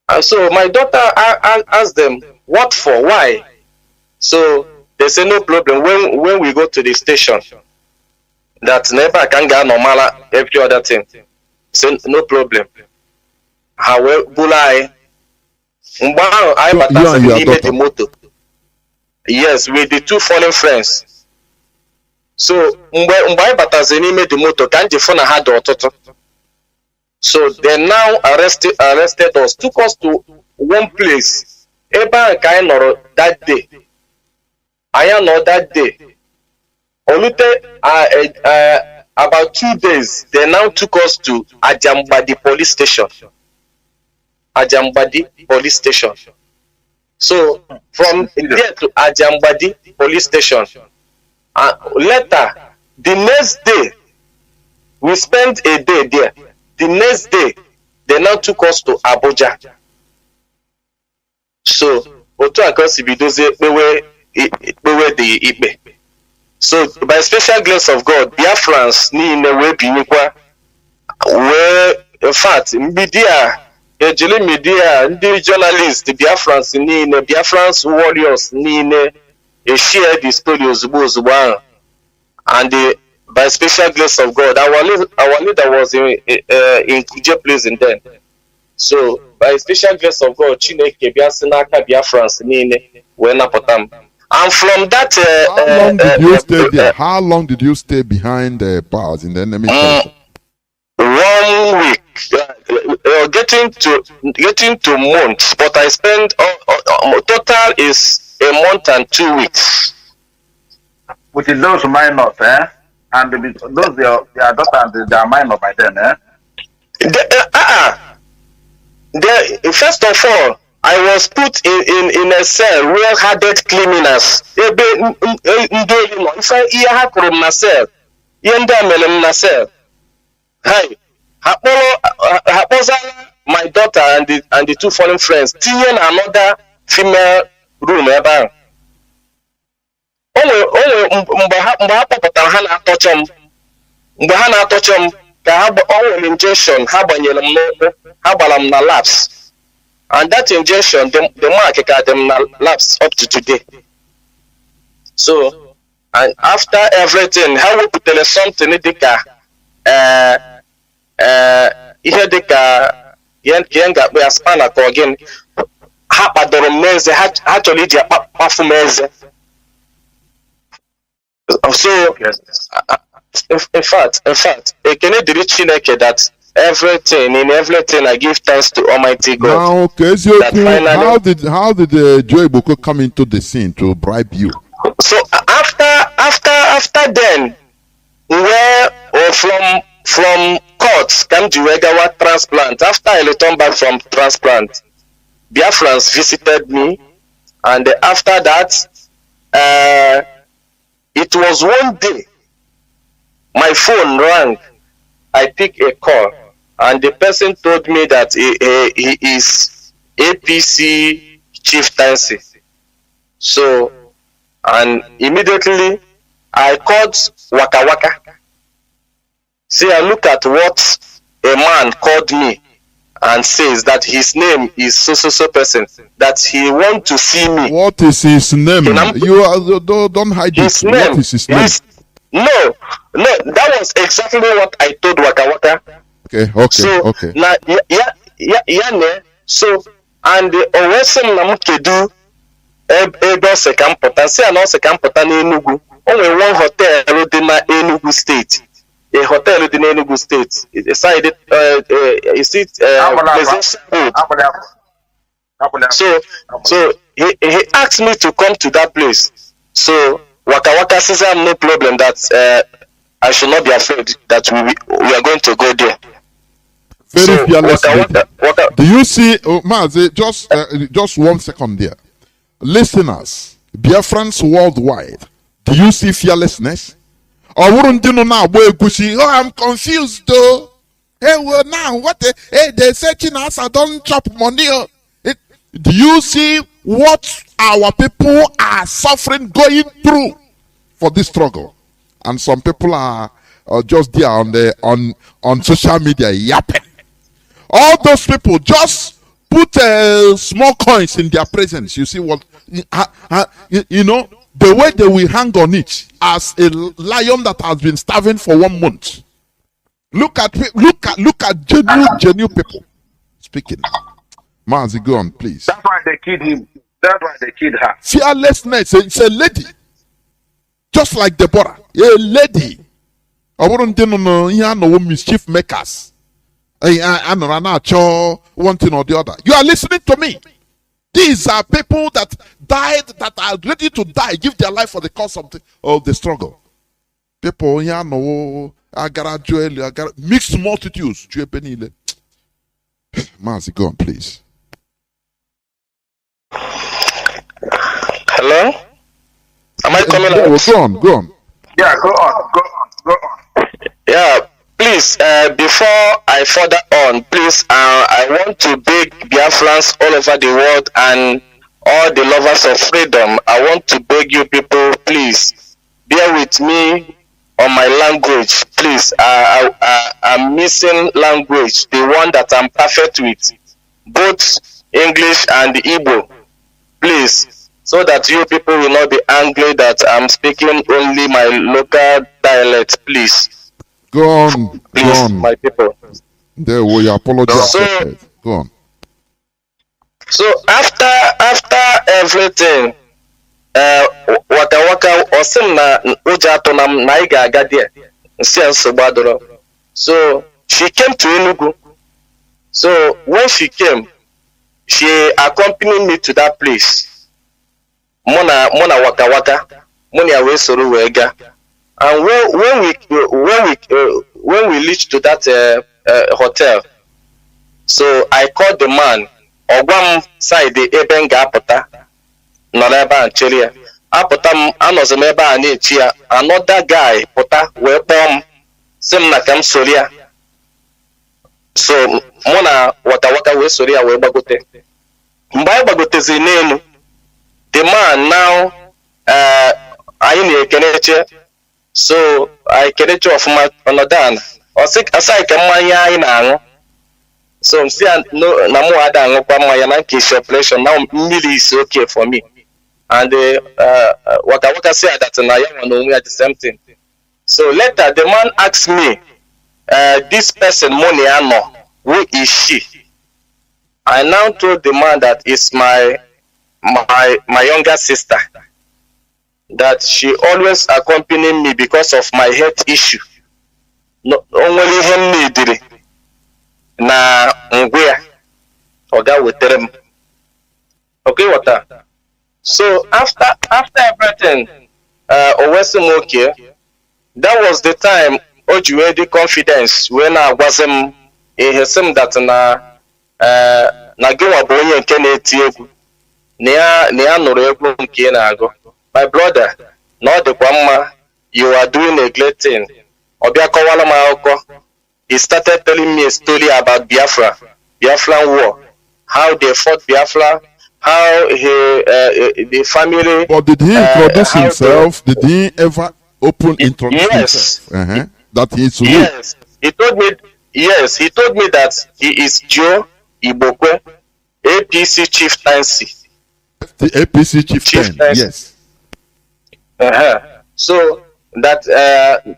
And so my daughter asked them, "What for? Why?" So they say no problem. When we go to the station, that never can get normal every other thing. So no problem. However, I made the motor. Yes, with the two foreign friends. So I made the motor. Can't you find a hard auto? So they now arrested us, took us to one place. Eba kind of that day. I am not that day. About 2 days, they now took us to Ajambadi police station. Ajambadi police station. So from there to Ajambadi police station. Later, the next day, we spent a day there. The next day, they now took us to Abuja. So, otu akosi bidoze ekpewe the ikpe. So, by special grace of God, Biafrans niile wee binikwa wee, in fact, media, ejele media, ndị journalists, Biafrans niile, Biafrans warriors niile, share the story ozugbo ahụ. And by special grace of God, our leader was in Kuje prison then. So, by special grace of God, Chineke biasi n'aka Biafrans niile wee napụta m. And from that, how long did you stay there? How long did you stay behind the bars in the enemy territory? 1 week, getting to months, but I spent total is a month and 2 weeks. Which is those minors, and those their daughter and they are minor by then, First of all, I was put in a cell where hardened criminals. My daughter and the two foreign friends tinye another female room ebe. Mgbe ha kpọpụtara ha na-atọcha m ka ha nwere injection ha gbanyere m n'ụkwụ, ha gbara m na labs, and that injection the mark ka dị m na labs up to today. So, and after everything, ha wepụtara something dịka ihe dịka ihe ga-akpọ ya spanner ka again, ha kpadoro m n'eze, ha chọrọ iji akpafu m eze. So, in fact, ekene dịrị Chineke that in everything I give thanks to Almighty God. Now, okay, how did Joe Boko come into the scene to bribe you? So after then, where from courts came to regular transplant. After I returned back from transplant, Biafrans visited me, and after that, it was one day, my phone rang. I picked a call, and the person told me that he is APC chieftaincy. So, and immediately I called Waka Waka. See, I look at what a man called me and says that his name is so person, that he want to see me. What is his name? Don't hide his it. Name, what is his name? No, that was exactly what I told Waka Waka. Okay. Now, so, and Owesem Namukedu ebe second pota, say no second pota na Enugu. Only one hotel in Enugu State. A hotel in Enugu State. Decided is it So he asked me to come to that place. So Waka Waka says I have no problem that I should not be afraid that we are going to go there. Very fearless. Do you see, Mazi, just 1 second there. Listeners, Biafrans worldwide, do you see fearlessness? Or wouldn't you know now? Oh, I'm confused though. Hey, well now what? They're searching us. I don't chop money. Do you see what our people are suffering, going through for this struggle? And some people are just there on social media yapping. All those people just put small coins in their presence. You see what, you know, the way they will hang on it as a lion that has been starving for 1 month. Look at genuine people speaking. Marzi, go on, please. That's why they killed him. That's why they killed her. Fearlessness. It's a lady, just like Deborah, a lady. I wouldn't know no mischief makers. One thing or the other. You are listening to me. These are people that died, that are ready to die, give their life for the cause of the struggle. People, mixed multitudes. Mazi, go on, please. Hello? Am I coming Yeah, out? well, go on. Yeah, go on. Yeah, please, before I further on, please, I want to beg Biafrans all over the world and all the lovers of freedom. I want to beg you people, please, bear with me on my language. Please, I'm missing language, the one that I'm perfect with, both English and Igbo. Please, so that you people will not be angry that I'm speaking only my local dialect, please. Go on. Please, my people. There we apologize. So- Go on. So after everything, waka osim na ụjọ atụ na ị ga-aga there. Nsi nsogbu adọrọ. So she came to Enugu. So when she came, she accompanied me to that place. Mona waka. Mona we soro wee ga. And when we reached to that hotel, so I called the man. Ogwam side ebe m ga-apụta nọ n'ebe a nchere ya. Apụta m anọzi m ebe a na-echi ya. Another guy pụta wee kpọọ m sị m na ka m soro ya. So mụ na waka wee soro ya wee gbagote. Mgbe anyị gbagotezi n'elu, the man now anyị na-ekeneche. So anyị keneche ọfụma ọnọdụ ana. Ọsị ka mmanya anyị na-aṅụ. So I'm still no ada angokwa mmanya na nke operation now mmiri is okay for me. And waka say that na ya no we are the same thing. So later the man asked me, this person money ano, who is she? I now told the man that it's my younger sister, that she always accompany me because of my health issue. No only him needed na ngwe oga wetere m. Okay, water. So after everything, Owesum okay, that was the time Ojuwe the confidence when I was him that na gwa bụ onye nke na-eti egwu na ya nụrụ egwu nke na-agụ. My brother, no dịkwa mma, you are doing a great thing. Ọbịa kọwala m akụkọ. He started telling me a story about Biafran war, how they fought Biafra, how the family. But did he introduce himself? Did he ever introduce yes. himself? That he is yes. He told me. Yes, he told me that he is Joe Ibokwe, APC chieftaincy. The APC chieftain. Yes. So that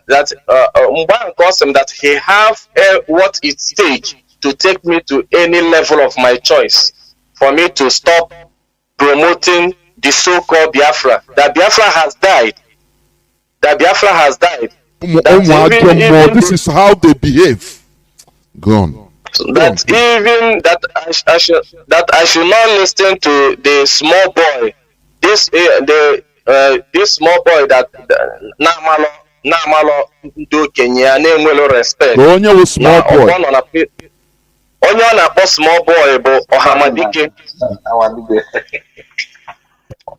that he have what it takes to take me to any level of my choice for me to stop promoting the so-called Biafra. That Biafra has died. This is how they behave. Go on. That even that I should not listen to the small boy. This small boy that Namalo do Kenya name will respect. Onye was small boy. Onye on a small boy bo Ohamadike.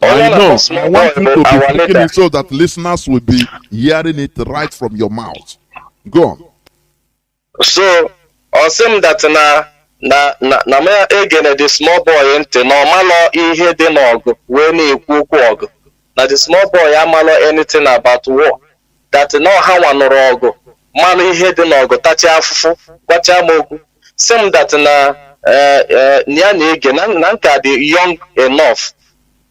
I know. I want you to be speaking it so that listeners will be hearing it right from your mouth. Go on. So awesome that na me egene the small boy ntị na ọmalọ ihe dị n'ọgụ wee na-ekwu okwu ọgụ. Na the small boy amalọ anything about war. That na ọha nwanụrụ ọgụ malụ ihe dị n'ọgụ tacha afụfụ gwacha m okwu. Same that na ya na-ege na nka dị young enough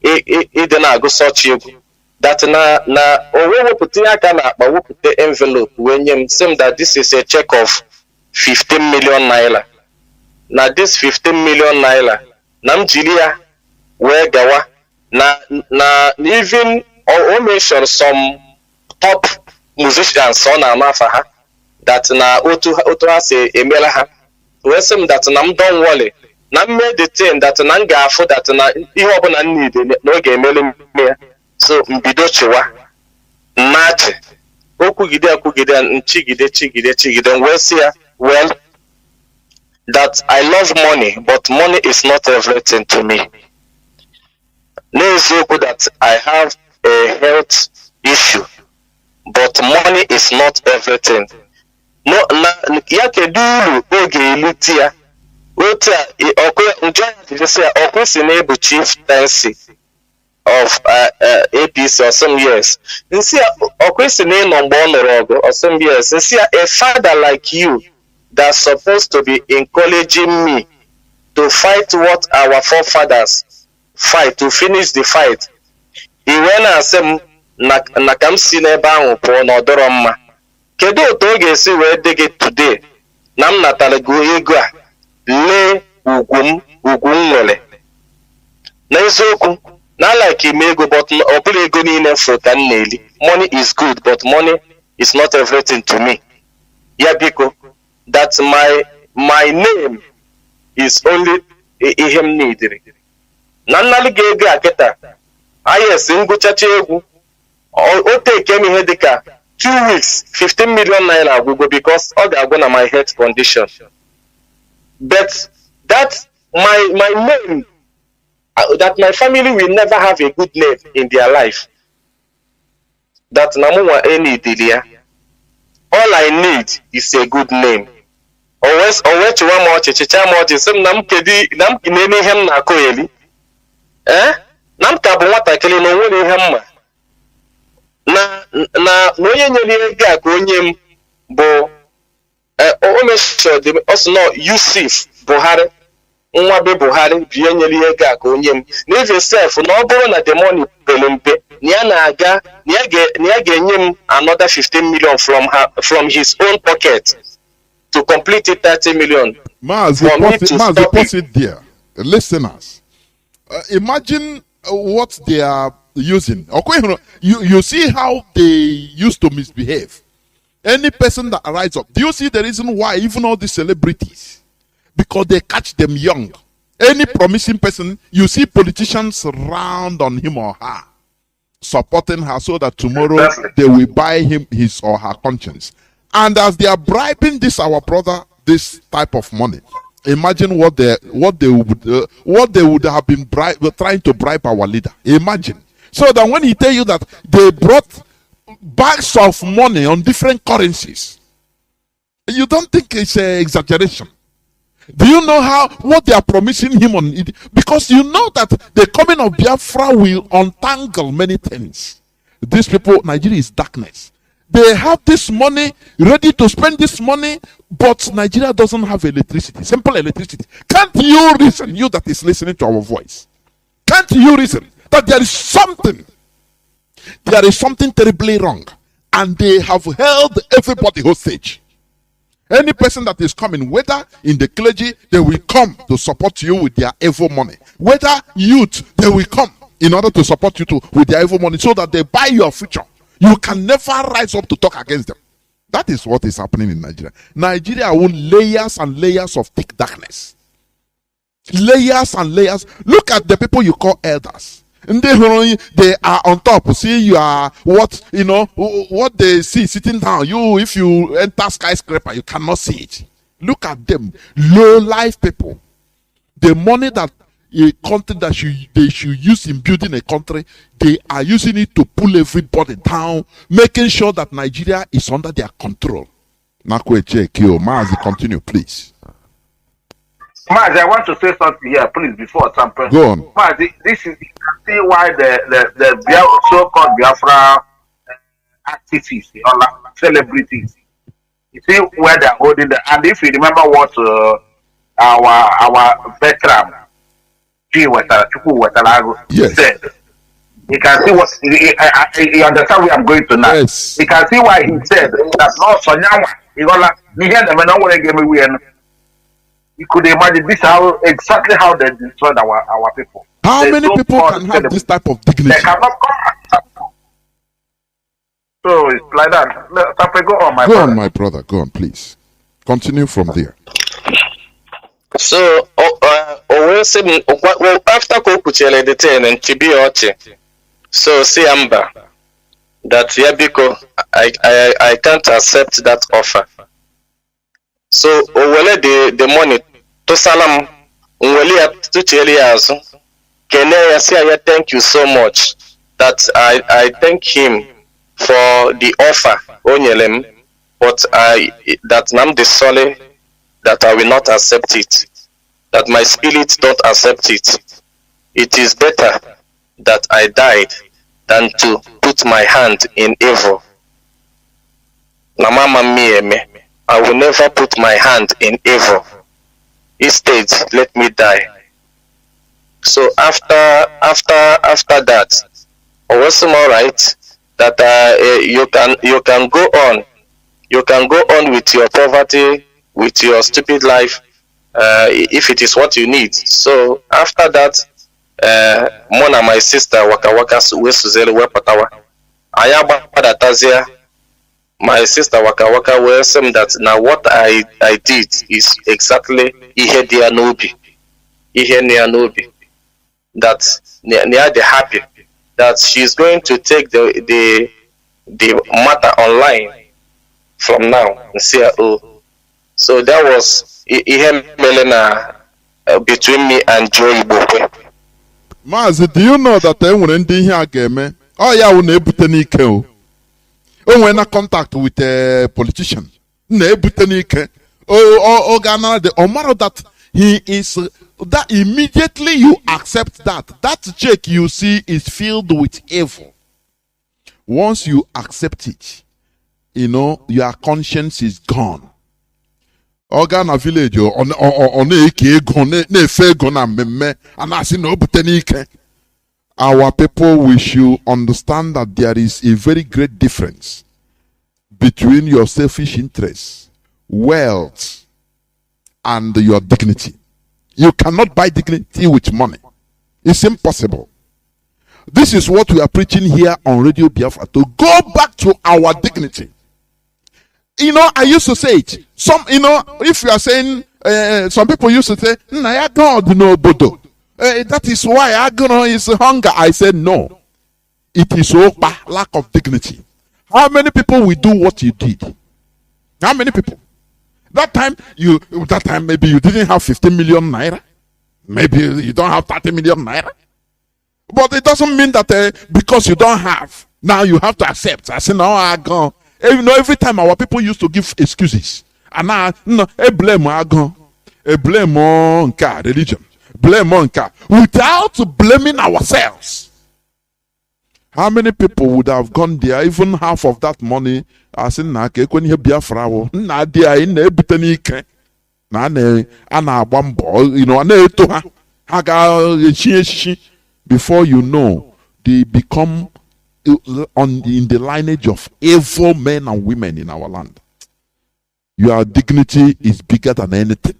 ịdị na-agụ such egwu. That na o wee wepụta ya aka na akpa wepụta envelope wee nye m. Same that this is a check of 15 million naira. Now this 15 million naira, nam jiri ya wee gawa na even or mention some top musicians on anafa ha that na otu ha say emela ha. We say that nam don worry. Nam made the thing that na nga afọ that na ihe ọbụla need no ga emele me. So mbido chiwa. Naji. Okwugide nchigide we say well, that I love money, but money is not everything to me. n'eziokwu that I have a health issue, but money is not everything. No, ya kedu uru oge eluti ya otu a njọ ya si ya ọkụ si na-ebu chieftaincy of APC or some years. Nsi ya ọkụ si na ịnọ mgbe ọ nụrụ ọgụ or some years. Nsi ya a father like you that's supposed to be encouraging me to fight what our forefathers fight, to finish the fight. Iwe na-asị m na ka m si n'ebe ahụ pụọ na ọdọrọ mma. Kedu otu ọ ga-esi wee dị gị today na m natara gị ego a lee ugwu m nwere? N'eziokwu na like ime ego, but ọ bụrụ ego niile fụ ka m na-eli. Money is good, but money is not everything to me. Ya biko, that my name is only ihe m neediri. Na nnalụ gị ego a kịta ayes ngụchacha egwu o take m ihe dịka 2 weeks 15 million naira agwụgwọ because ọ ga-agwụ na my health condition. But that my name, that my family will never have a good name in their life. That namuwa any delia. All I need is a good name. Always chụwa ma ọchị chịcha ma ọchị sị m na m na-eme ihe m na-akụ eli. Na m ka bụ nwatakịrị na onwere ihe mma. Na onye nyere ego a ka onye m bụ Yusuf Buhari, nwa be Buhari bụ ihe nyere ego a ka onye m. N'ezie self na ọ bụrụ na the money pere mpe na ya na-aga na ya ga-enye m another 15 million from his own pocket to complete it 30 million. Mazi, pause it there. Listeners, imagine what they are using. Okay, you see how they used to misbehave. Any person that rises up, do you see the reason why even all these celebrities? Because they catch them young. Any promising person, you see politicians round on him or her, supporting her so that tomorrow they will buy him his or her conscience. And as they are bribing our brother this type of money, imagine what they would have been trying to bribe our leader. Imagine. So that when he tell you that they brought bags of money on different currencies, you don't think it's an exaggeration. Do you know what they are promising him on it? Because you know that the coming of Biafra will untangle many things. These people, Nigeria is darkness. They have this money, ready to spend this money, but Nigeria doesn't have electricity, simple electricity. Can't you reason, you that is listening to our voice? Can't you reason that there is something terribly wrong, and they have held everybody hostage? Any person that is coming, whether in the clergy, they will come to support you with their evil money. Whether youth, they will come in order to support you with their evil money so that they buy your future. You can never rise up to talk against them. That is what is happening in Nigeria. Nigeria owns layers and layers of thick darkness. Layers and layers. Look at the people you call elders. And they are on top. See, you are what they see sitting down. If you enter skyscraper, you cannot see it. Look at them, low life people. The money that a country they should use in building a country, they are using it to pull everybody down, making sure that Nigeria is under their control. Mazi, continue, please. Mazi, I want to say something here, please, before Sampei. Go on. Mazi, this is, you can see why the so-called Biafra activists, celebrities, you see where they're holding the, and if you remember what our veteran, yes, said, you can see what, you understand where I'm going to now. Yes. You can see why he said that no Sonyawa, you could imagine this exactly how they destroyed our people. How many people can have this type of dignity? They cannot come. So it's like that. Go on, my brother. Go on, my brother. Go on, please. Continue from there. So, after Kokuchele detained and Chibioche, so Siamba, that Yabiko, I can't accept that offer. So, the money to Salam, to Cheliazo, Kele Yasia, thank you so much. That I thank him for the offer, Onyelem, but that Nnamdi sorry that I will not accept it. That my spirit don't accept it. It is better that I died than to put my hand in evil. Namama mieme, I will never put my hand in evil. Instead, let me die. So after that, I was alright that you can go on. You can go on with your poverty, with your stupid life, if it is what you need. So after that, Mona, my sister, waka Suzeli Wepatawa. Ayaba Tazia, my sister waka will say that now what I did is exactly ihe dia nobi. Ihe nia nobi. That near the happy that she's going to take the matter online from now. So that was ihe melena between me and Joey Bokwe. Mazi, do you know that when ndị ihe a ga-eme ọ ya wụ na-ebute n'ike o nwere na contact with a politician na-ebute n'ike o ga-anara the omaro that he is that immediately you accept that check you see is filled with evil. Once you accept it, you know your conscience is gone. Organa village or na-eke ego na-efe ego na mmemme anasị na obute n'ike. Our people, we should understand that there is a very great difference between your selfish interests, wealth, and your dignity. You cannot buy dignity with money. It's impossible. This is what we are preaching here on Radio Biafra, to go back to our dignity. You know, I used to say it. If you are saying, some people used to say, "Naya God no bodo." That is why agony is hunger. I said no. It is lack of dignity. How many people will do what you did? How many people? That time maybe you didn't have 15 million naira. Maybe you don't have 30 million naira. But it doesn't mean that because you don't have, now you have to accept. I said no, I go. Every time our people used to give excuses. And now, blame on religion. Blame on without blaming ourselves. How many people would have gone there, even half of that money? I said, when you Biafra, before you know, they become in the lineage of evil men and women in our land. Your dignity is bigger than anything.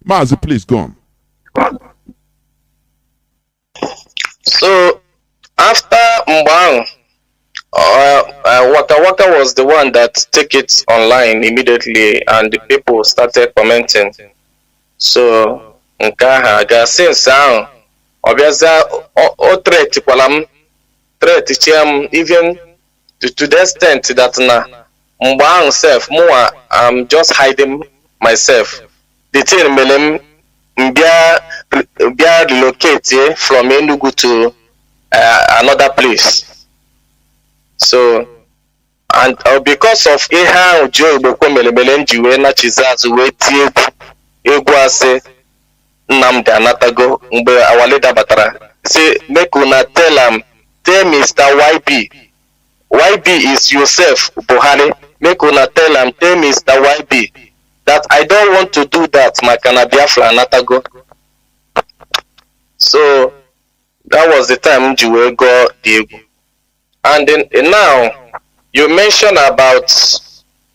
Mazi, please go on. So after Mbang, Waka Waka was the one that took it online immediately, and the people started commenting. So Nkaha since now, obviously, even to the extent that Mbang self, more I'm just hiding myself. The thing melem Bia relocate from Enugu to another place. So, and because of Eha Joe Bokomelji we na chizazu we tie egwu ase Nnamdi anatago mgbe our leader batara. Say make una tell Mr. YB is yourself Buhari. Make una tell Mr. YB that I don't want to do that, my Biafra anatago. So that was the time Jiwe got the. And then now you mentioned about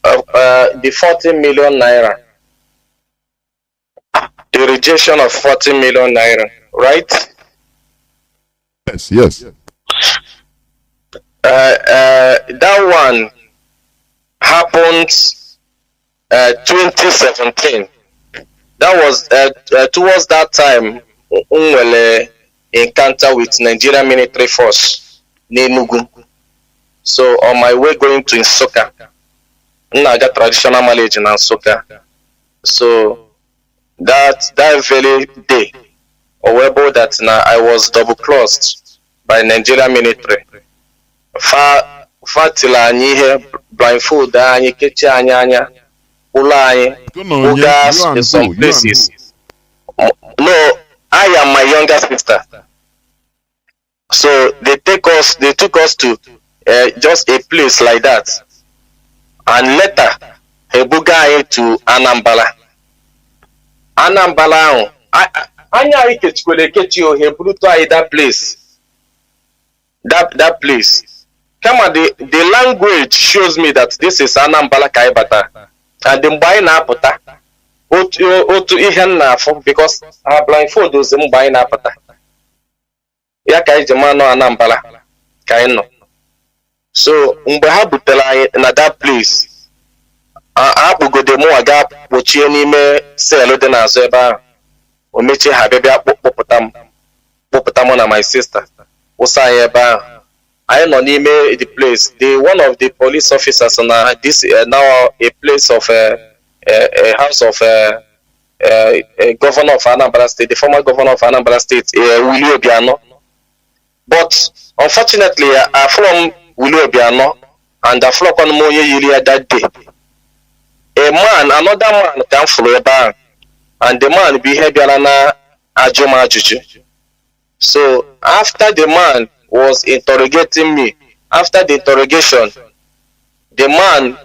the 40 million naira, the rejection of 40 million naira, right? Yes. That one happened 2017. That was towards that time. Encounter with Nigerian military force Nenugu. So on my way going to Nsukka, I got traditional knowledge in Nsukka. So that very day, Owebo that now I was double crossed by Nigerian military. Fatila anyị here blindfold anyị kechi anyị anya ụlọ anyị gas in some places. No, I am my younger sister. So they took us to just a place like that, and later Hebuga to Anambra. Anambra, anya ikechkwele kechi o Hebruto that place. That place. Come on, the language shows me that this is Anambra Kaibata, and the mgbe na-apụta otu ihe na-afụ because our blindfold ozi mgbe anyị na-apụta ya ka anyị ji ma nọ Anambra ka anyị nọ. So mgbe ha butere anyị na that place, akpụgode mụnwa ga kpochie n'ime sel dị n'azụ ebe ahụ, o mechie ha bịa kpọpụta m na my sister wụsa anyị ebe ahụ. I know n'ime the place. One of the police officers on this now a place of a house of a governor of Anambra State, the former governor of Anambra State, Willie Obiano. But unfortunately, I from Willie Obiano and I from Moye Yulia that day. Another man came from a bar, and the man behaved na Ajoma Juju. So after the man was interrogating me, after the interrogation, the man,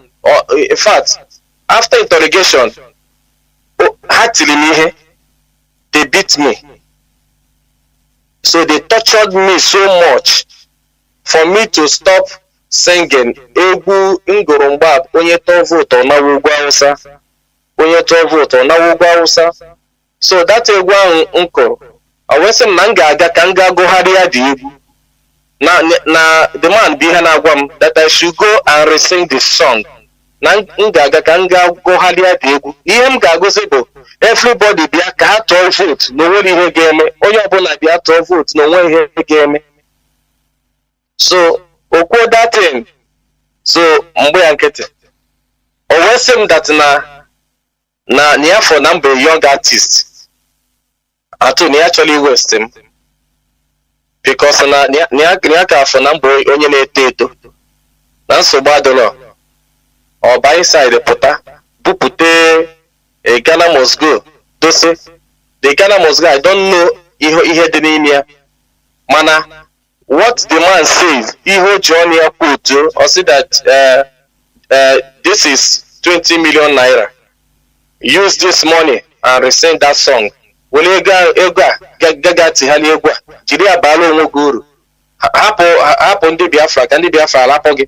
in fact, after interrogation, they beat me. So they tortured me so much for me to stop singing Egu Ngoromba onye to vote na wugwa Hausa, onye to vote na wugwa Hausa. So that Egu unko awesem na nga kanga go haria di Egu. Na the man behind Agwam that I should go and resing the song. Nga kanga go haria di Egu. Ihe ga go sebo everybody bia ka 12 vote no we ihe game. Onye obula bia 12 vote no we ihe game. So okwo that thing. So mgbe ankete. Owesem that na near for number young artist. Atuni actually waste him. Because na niaka for number onye na-eto eto. Na nsogbu adịrọ. Ọ by side pụta bupute a Ghana must go. Dose the Ghana must go. I don't know ihe dị n'ime ya. Mana what the man says, ihe John ya quote or say that this is 20 million naira. Use this money and resend that song. Wele ego gaga tihali ego jiri abalo onwe guru hapo ndị Biafra ka ndị Biafra alapọ gị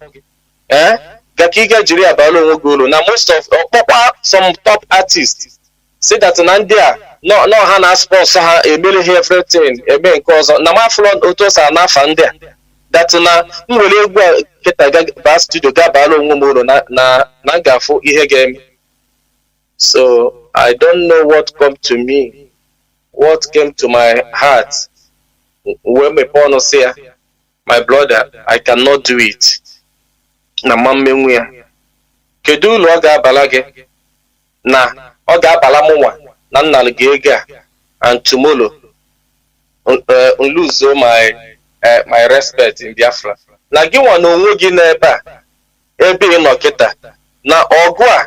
gakiga jiri abalo onwe guru. Na most of some top artists say that na ndị a no ha na sponsor ha emele everything eme nke ọzọ na ma flon otosa na afa ndị a that na nwere egwu keta ba studio ga abalo onwe moro na ngafo ihe game. So I don't know what come to me. What came to my heart when my partner say, my brother, I cannot do it. Na mammenwe. Kedu lo ga balage na o ga bala mwa na nnal ga and tomorrow lose my respect in Biafra. Na gi wan onwe gi na ebe no kita na ogu a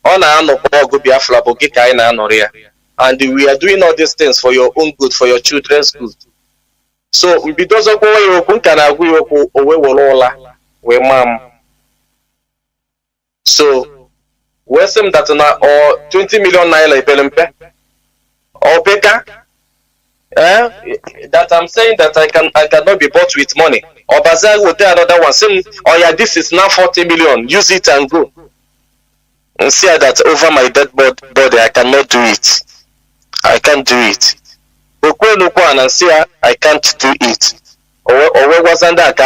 ọ na-anọkwa ọgụ Biafra bụ gị ka anyị na-anọrị ya. And we are doing all these things for your own good, for your children's good. So because of what you can agree with mom. So we some that na or 20 million naira pelempe or better. That I'm saying that I cannot be bought with money. Or Bazaar will tell another one saying, oh yeah, this is now 40 million. Use it and go. And see that over my dead body I cannot do it. I can't do it. And say I can't do it. Or wasn't that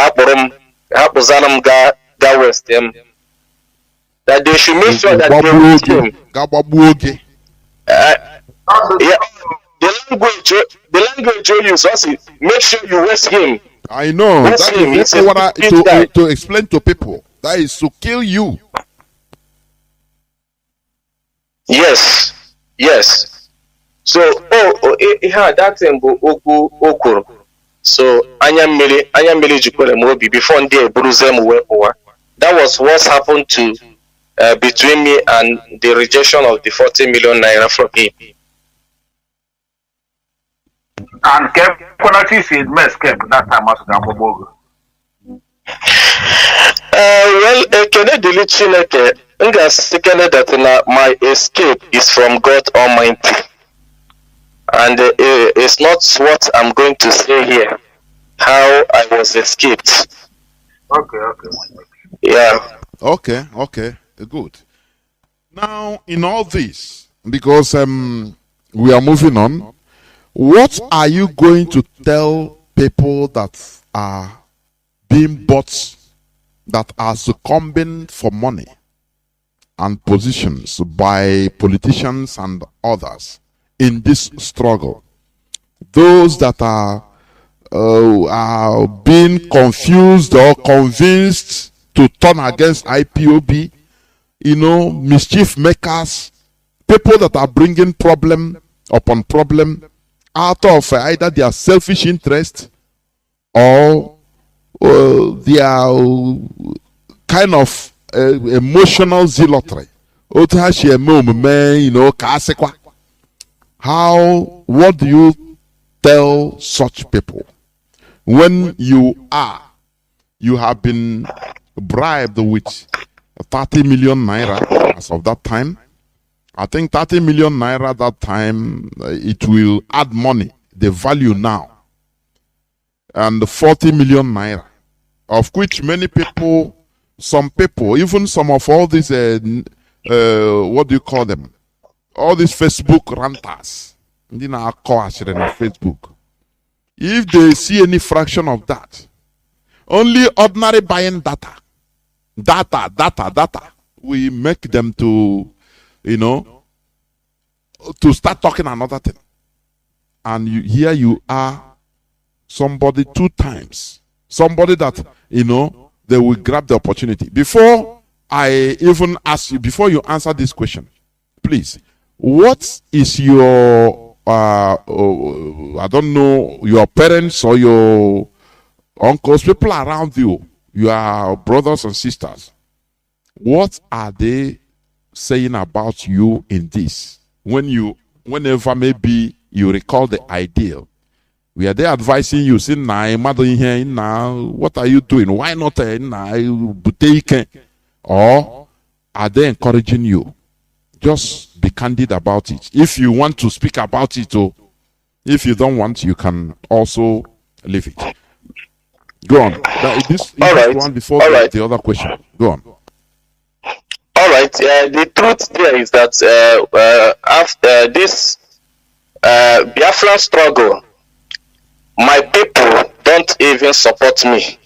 Hapuzalam ga West them? That they should make sure that they waste him. Yeah, the language you use, also make sure you waste him. I know. That's what to explain to people. That is to kill you. Yes. So that thing bụ okwu kwuru. So anya mmiri jikwere m obi before ndị eburuzie m wee pụwa. That was what happened to between me and the rejection of the 40 million naira from him. And quality is mess kept that time as Gambogo. Well, ekene dịrị Chineke, m ga-asị kene that my escape is from God Almighty. And it's not what I'm going to say here, how I was escaped. Okay. Yeah. Okay, good. Now, in all this, because we are moving on, what are you going to tell people that are being bought, that are succumbing for money and positions by politicians and others in this struggle? Those that are being confused or convinced to turn against IPOB, mischief makers, people that are bringing problem upon problem out of either their selfish interest or their kind of emotional zealotry. What do you tell such people when you have been bribed with 30 million naira as of that time? I think 30 million naira that time, it will add money, the value now, and 40 million naira, of which many people, some people, even some of all these, what do you call them? All these Facebook ranters, Facebook, if they see any fraction of that, only ordinary buying data, we make them to, to start talking another thing. And here you are, somebody 2 times, somebody that, they will grab the opportunity. Before I even ask you, before you answer this question, please, what is your, I don't know, your parents or your uncles, people around you, your brothers and sisters, what are they saying about you in this? Whenever maybe you recall the ideal, we are there advising you, saying, what are you doing? Why not? Or are they encouraging you? Just be candid about it. If you want to speak about it, or if you don't want, you can also leave it. Go on. This one before the other question. Go on. All right. The truth there is that after this Biafra struggle, my people don't even support me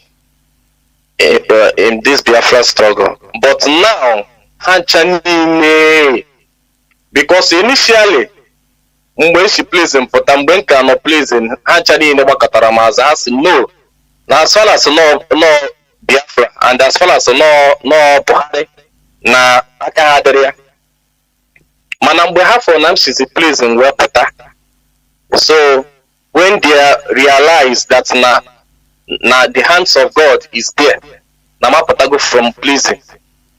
in this Biafra struggle. But now, because initially, when she plays in Potambwen cannot plays in Hanchani never Kataramaza, no. Now, as far as no Biafra, and as far as no Buhari, na Akahadaria. Manambe half on them, she's a place in Wapata. So, when they realize that na the hands of God is there, Namapata go from pleasing.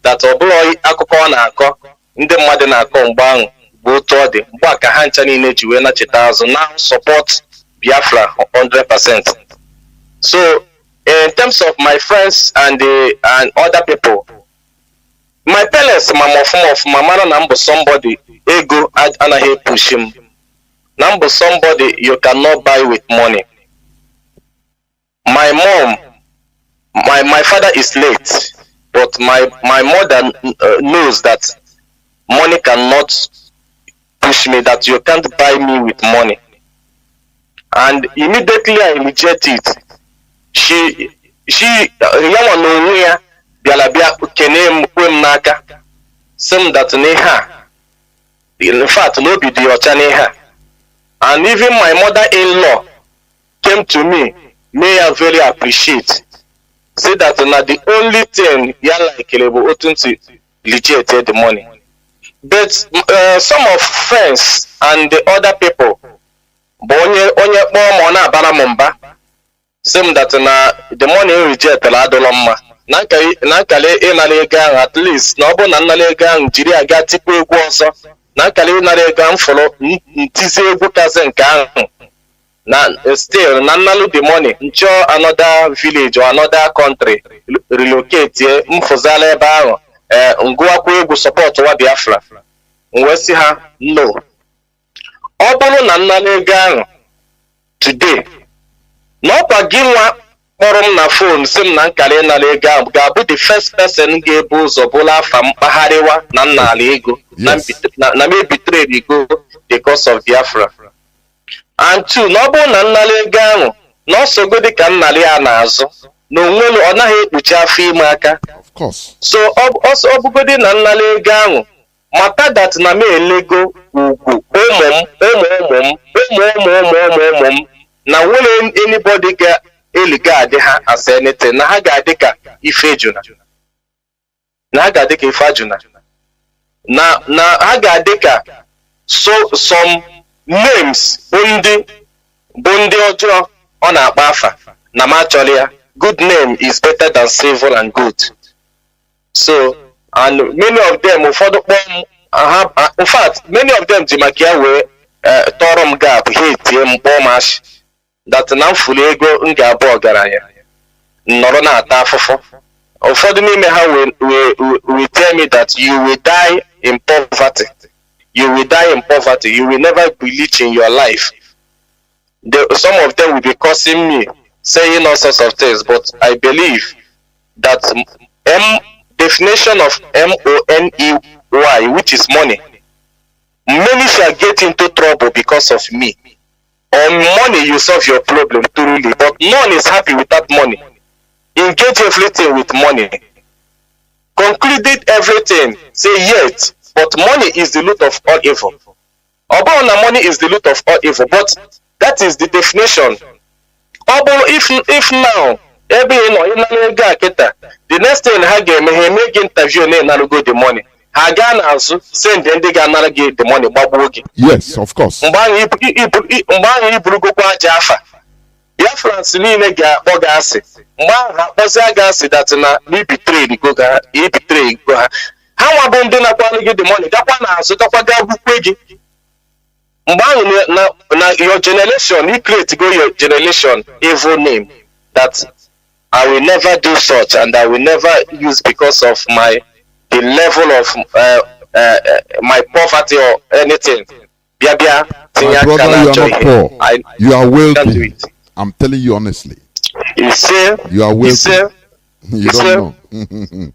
That Obloy Akoko na Ako, in the Madden Ako Bang, Botodi, Baka Hanchani Nejuena Chitazo now support Biafra 100%. So, in terms of my friends and other people, my parents, my mother number somebody, ego anahe push him. Number somebody you cannot buy with money. My mom, my father is late, but my mother knows that money cannot push me, that you can't buy me with money. And immediately I reject it. She Bialabia kene naka some that neha. In fact, no be the neha. And even my mother-in-law came to me, may I very appreciate. Say that not the only thing ya like to legit the money. but some of friends and the other people bụ onye kpọọ ma ọ na-abara m mba sị m that na the money reject adịlọ mma na nkali ịnara ego ahụ at least na ọ bụrụ na nnara ego ahụ jiri aga tipu egwu ọzọ na nkali ịnara ego ahụ fọrọ ntizi egwu kazi nke ahụ na still na nnalu the money nchọ another village or another country relocate mfụzala ebe ahụ ngụwakwa egwu support wa Biafra wee sị ha no. Ọ bụrụ na nnara ego ahụ today na ọkwa gị nwa kpọrọ m na phone sị m na nkara ịnara ego ahụ ga-abụ the first person ga-ebu ụzọ bụla afa mkpagharịwa na nnara ego na m ebitere ego because of Biafra. And two, na ọ bụrụ na nnara ego ahụ na ọsọgo dịka nnara ya na-azụ na onwelu ọ naghị ekpuchi afọ ime aka. So ọ bụgodi na nnara ego ahụ mata that na m elego ugwu ụmụ m na nwere anybody ga-eliga adị ha as anything na ha ga-adị ka ife ejuna na ha ga-adị ka ife ajuna na ha ga-adị ka some names bụ ndị ọjọọ ọ na-akpa afa na m achọrọ ya. Good name is better than silver and gold. So and many of them ụfọdụ kpọọ in fact many of them ji maka ya wee tọrọ m gap ha etie m kpọọ m ashị that na mfuli ego m ga-abụ ọgaranya nọrọ na-ata afụfụ. Ụfọdụ n'ime ha will tell me that you will die in poverty. You will die in poverty. You will never be rich in your life. Some of them will be cursing me, saying all sorts of things, but I believe that definition of money, which is money, many shall get into trouble because of me. On money you solve your problem truly, but none is happy without money. Engage everything with money. Concluded everything, say yet, but money is the root of all evil. About money is the root of all evil, but that is the definition. If now the next thing he make interview and go the money. Send the money. Yes, of course. Biafrans niile ga-akpọ asị mgbe ahụ akpọzi asị that na betray go ha ha nwa bụ ndị na-akwanụ gị the money gakwa n'azụ gakwa ga gbukwe gị mgbe ahụ na your generation you create go your generation evil name that I will never do such and I will never use because of the level of my poverty or anything. My brother, you are not poor. You are wealthy. I'm telling you honestly. You see? You are wealthy. You don't know.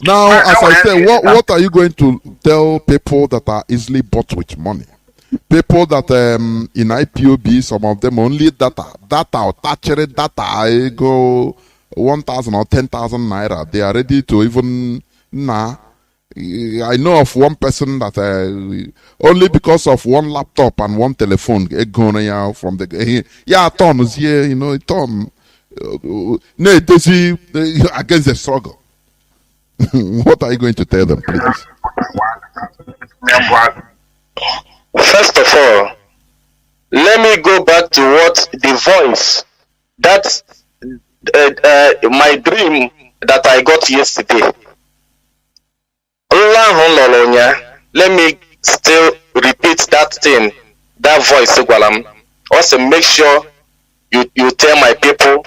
Now, as I said, what are you going to tell people that are easily bought with money? People that in IPOB, some of them only data or tertiary data, I go 1,000 or 10,000 naira. They are ready to even I know of one person that only because of one laptop and one telephone from the Tom is here, you know, Tom against the struggle. What are you going to tell them, please? First of all, let me go back to what the voice that my dream that I got yesterday. Let me still repeat that thing, that voice. Also make sure you tell my people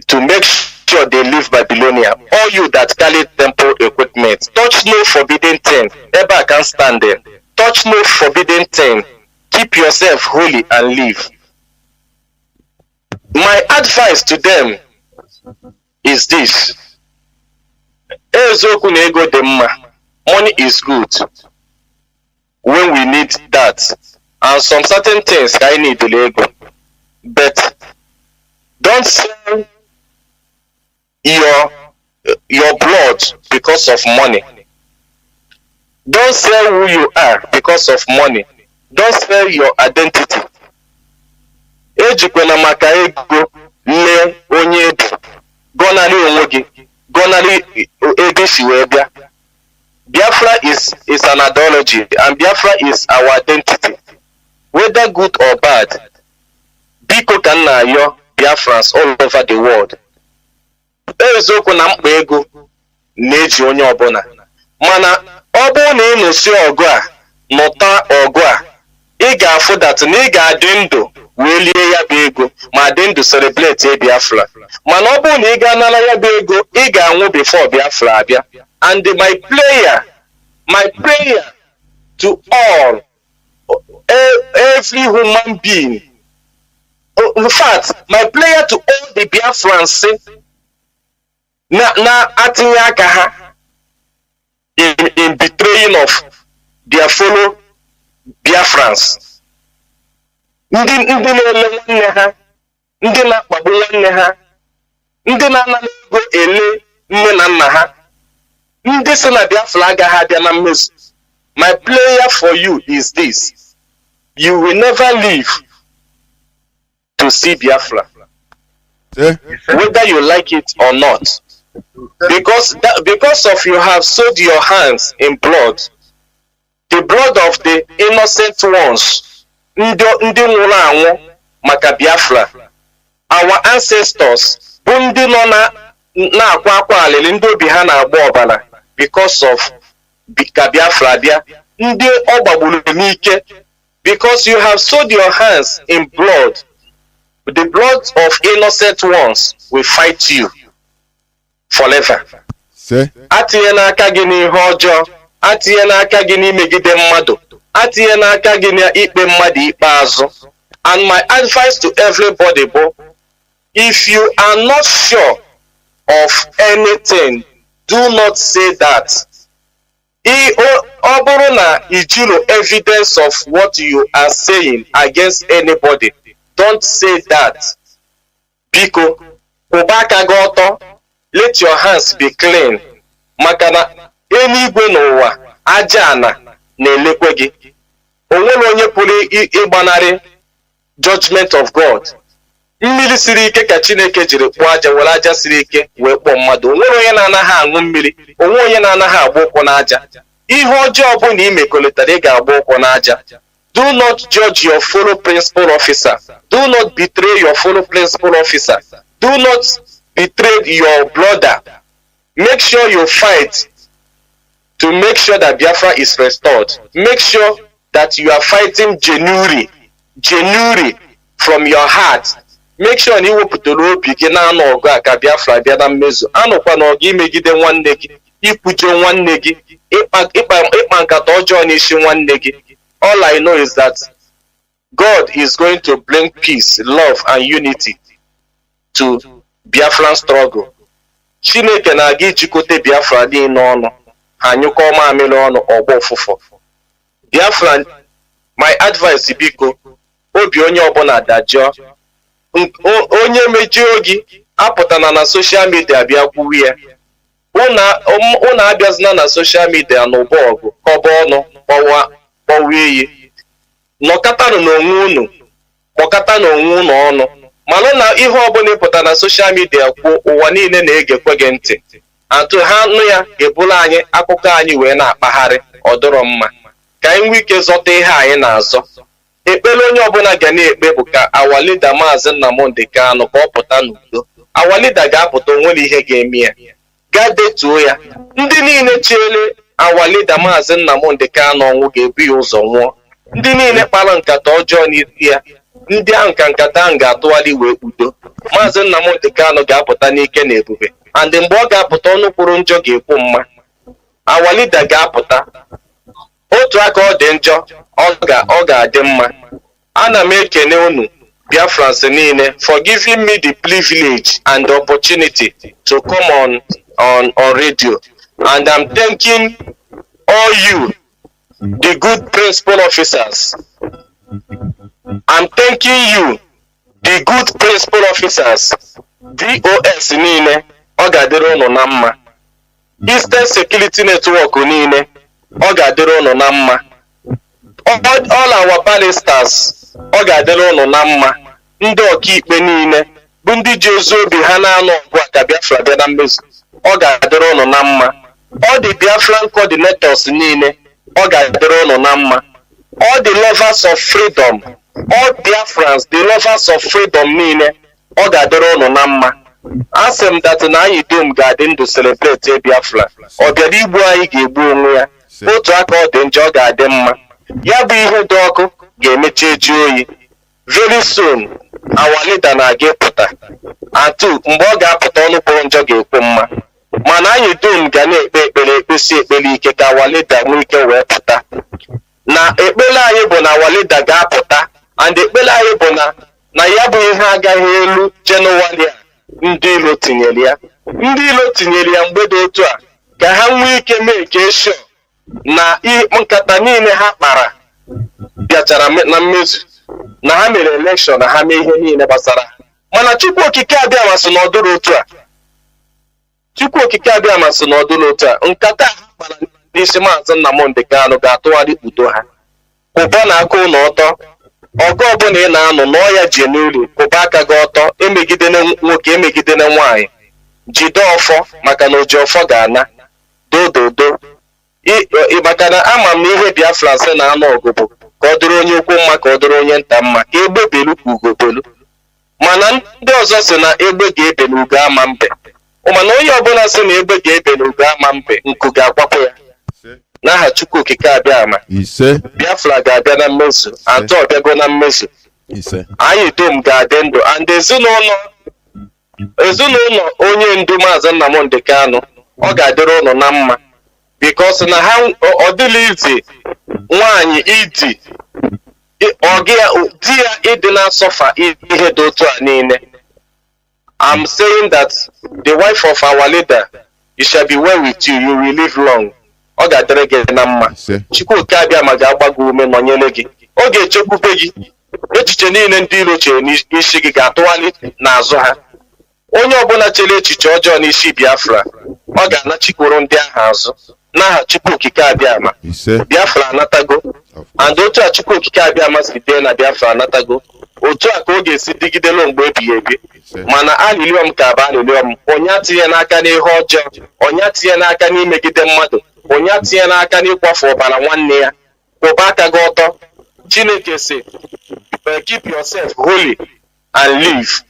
to make sure they leave Babylonia. All you that carry temple equipment, touch no forbidden thing. Ever I can't stand there. Touch no forbidden thing. Keep yourself holy and live. My advice to them is this. Money is good when we need that, and some certain things I need the ego, but don't sell your blood because of money. Don't sell who you are because of money. Don't sell your identity. Ejikwana maka ego le onye edu gonari onwe gị gonari ego si wee bịa. Biafra is an ideology, and Biafra is our identity. Whether good or bad, biko ka nna ayọ Biafrans all over the world. Eziokwu na mkpa ego na-eji onye ọbụla, mana ọ bụrụ na ị nụsi ọgụ a nụta ọgụ a, ị ga-afụ dat na ị ga-adị ndụ wee lie ya bụ ego ma dị ndụ celebrate Biafra. Mana ọ bụrụ na ị ga-anara ya bụ ego, ị ga-anwụ before Biafra abịa. And my prayer to all, every human being, in fact, my prayer to all the Biafrans, na atinye aka ha in betraying of their fellow Biafrans. Ndị na-ele nwanne ha, ndị na-akpagbu nwanne ha, ndị na-anara ego ele nne na nna ha, ndị si na Biafra agaghị abịa na mmezu. My prayer for you is this: you will never live to see Biafra, whether you like it or not, because of you have sold your hands in blood, the blood of the innocent ones, ndị nwụrụ anwụ maka Biafra. Our ancestors bụ ndị nọ na-akwa akwa alili, ndị obi ha na-agba ọbara because of ka Biafra bịa, ndị ọ gbagburu n'ike. Because you have sold your hands in blood, the blood of innocent ones will fight you forever. Atinye n'aka gị n'ihe ọjọọ, atinye n'aka gị n'imegide mmadụ, atinye n'aka gị n'ikpe mmadụ ikpeazụ. And my advice to everybody bụ, if you are not sure of anything, do not say that. Ọ bụrụ na ijiro evidence of what you are saying against anybody, don't say that. Biko, kwụba aka gị ọtọ, let your hands be clean. Maka na eluigwe n'ụwa aja ana na-elekwe gị. O nwere onye pụrụ ịgbanarị judgment of God. Mmiri siri ike ka Chineke jiri kpụọ aja, were aja siri ike wee kpọọ mmadụ. O nwere onye na-anaghị aṅụ mmiri, o nwere onye na-anaghị agba ụkwụ n'aja. Ihe ọjọọ bụ na imekọlịtara ị ga-agba ụkwụ n'aja. Do not judge your fellow principal officer. Do not betray your fellow principal officer. Do not betray your brother. Make sure you fight to make sure that Biafra is restored. Make sure that you are fighting genuinely from your heart. Make sure na iwepụtara obi gị na-anụ ọgụ a ka Biafra bịa na mmezu. Anụkwa na ọgụ imegide nwanne gị, ikwuje nwanne gị, ịkpa nkata ọjọọ n'isi nwanne gị. All I know is that God is going to bring peace, love, and unity to Biafran struggle. Chineke na-aga ijikọta Biafra niile ọnụ, ha nyụkọ mamịrị ọnụ ọgbọ ụfụfụ. Biafra, my advice biko, obi onye ọbụla dajụọ. Onye mejọọ gị apụtana na social media bịa kwuwe ya. Unu abịazina na social media n'ụba ọgụ, kọba ọnụ, kpọwa iyi. Nọkatanụ n'onwe unu, kpọkata n'onwe unu ọnụ. Malụ na ihe ọbụla ịpụta na social media kwuo, ụwa niile na-egekwe gị ntị. Atụ ha nụ ya ga-ebulu anyị akụkọ anyị wee na-akpagharị, ọ dọrọ mma. Ka anyị nwee ike zọta ihe anyị na-azọ. Ekpere onye ọbụla ga na-ekpe bụ ka our leader Mazi Nnamdi Kanu ka ọ pụta n'udo. Our leader ga-apụta, onwere ihe ga-eme ya. Gaa detuo ya. Ndị niile chere our leader Mazi Nnamdi Kanu ọnwụ ga-ebu ya ụzọ nwụọ. Ndị niile kpara nkata ọjọọ n'isi ya, ndị ahụ ka nkata ahụ ga-atụgharị wee udo. Mazi Nnamdi Kanu ga-apụta n'ike na ebube. And mgbe ọ ga-apụta, ọnụ kwuru njọ ga-ekwu mma. Our leader ga-apụta. Otu aka ọ dị njọ, ọ ga-adị mma. Ana m ekene unu Biafrans niile for giving me the privilege and the opportunity to come on radio. And I'm thanking all you, the good principal officers. I'm thanking you, the good principal officers. DOS niile, ọ ga-adịrị unu na mma. Eastern Security Network niile, ọ ga-adịrị unu na mma. All our barristers, ọ ga-adịrị unu na mma. Ndị ọkaikpe niile bụ ndị ji ozi obi ha na-anụ ọgụ a ka Biafra bịa na mmezu, ọ ga-adịrị unu na mma. all the Biafran coordinators niile ọ ga-adịrị unu na mma, all the lovers of freedom, all Biafrans, the lovers of freedom niile ọ ga-adịrị unu na mma. Asị m that na anyị dum ga-adị ndụ celebrate Biafra, ọ bịara igbu anyị ga-egbu onwe ya, otu aka ọ dị njọ ọ ga-adị mma. Ya bụ ihe dị ọkụ ga-emechi eji oyi. Very soon our leader na-aga ịpụta, atu mgbe ọ ga-apụta ọnụ kpọrọ njọ ga-ekwe mma, mana anyị dum ga na-ekpe ekpere ekpesi ekpere ike ka our leader nwee ike wee pụta. Na ekpere anyị bụ na our leader ga-apụta, and ekpere anyị bụ na ya bụ ihe agaghị elu Jenụwarị a ndị ilo tinyere ya. Ndị ilo tinyere ya mgbe dị otu a ka ha nwee ike mee ka sure na nkata niile ha kpara bịachara na mmezu, na ha mere election, na ha mee ihe niile gbasara. Mana Chukwu okike abịa masị na ọdụrụ otu a. Chukwu okike abịa masị na ọdụrụ otu a. Nkata ha kpara n'isi Maazị Nnamdi Kanu ga-atụgharị udo ha. Kwụba na aka ụlọ ọtọ. Ọgụ ọbụla ị na-anụ n'ọya ji n'ụlọ, kwụba aka gị ọtọ, emegidena nwoke, emegidena nwaanyị. Jide ọfọ maka na oji ọfọ ga-ana. Dododo. Maka na ama m na ihe Biafrans na-anụ ọgụ bụ ka ọ dịrị onye ukwu mma, ka ọ dịrị onye nta mma, ka egbe belu ka ugo belu. Mana ndị ọzọ si na egbe ga-ebe na ugo ama mbe. Mana onye ọbụla si na egbe ga-ebe na ugo ama mbe, nku ga-akwapụ ya. N'aha Chukwu okike abịa ama. Biafra ga-abịa na mmezu, atọ ọbịago na mmezu. Anyị dum ga-adị ndụ, and ezinụlọ onye ndu Maazị Nnamdi Kanu ọ ga-adịrị ụnụ na mma, because na ha ọ dịla izi nwaanyị idi di ya ịdị na-asọfa ihe dị otu a niile. I'm saying that the wife of our leader, you shall be well with you, you will live long. Ọ ga-adịrị gị na mma. Chukwu oke abịa ma ga-agba gị ume, nọnyere gị. Ọ ga-echekwube gị. Echiche niile ndị iro chere n'isi gị ga-atụgharị n'azụ ha. Onye ọbụla chere echiche ọjọọ n'isi Biafra, ọ ga-anachikwuru ndị ahụ azụ. N'aha Chukwu okike abịa ama. Biafra anatago. And otu a Chukwu okike abịa ama si dee na Biafra anatago, otu a ka ọ ga-esi dịgidelu mgbe ebighị ebi. Mana alịlịọ m ka bụ alịlịọ m. Onye atinye n'aka n'ihe ọjọọ, onye atinye n'aka n'imegide mmadụ, onye atinye n'aka n'ịkwafu ọbara nwanne ya. Kwụba aka gị ọtọ. Chineke si, keep yourself holy and live.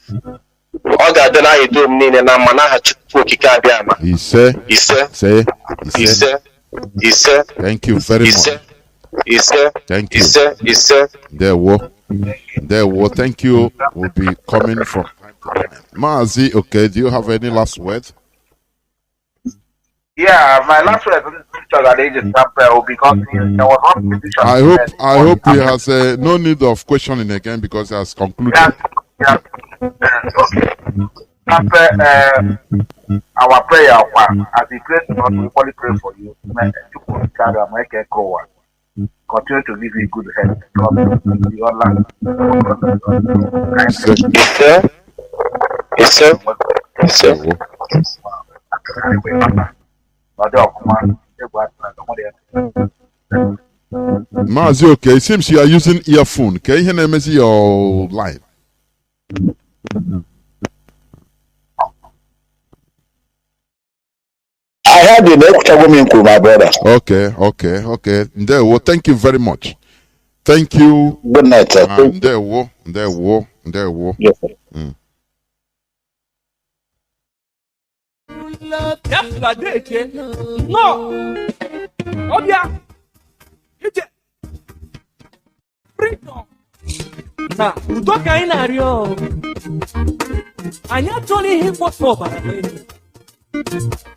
Ọ ga-adị na anyị dum niile na mma, n'aha Chukwu okike abịa ama. Ise. Thank you very much. Thank you. There were. Thank you. We'll be coming from Mazi. Okay, do you have any last words? Yeah, my last word is because there was one petition. I hope he has no need of questioning again because he has concluded. Yeah. Okay. After our prayer, as we pray to God, we only pray for you. Continue to give you good health. God bless your land. Yes, sir. Mazi, okay, it seems you are using earphone. Can you hear me your line? I had the next woman, my brother. Okay. There, well, thank you very much. Thank you. Good night, sir. There, well. Yes, sir. No. Obia. Freedom. Na, udo ka anyị na-arịọ. Anyị achọghị ihe mkpọtụ ọbara n'elu.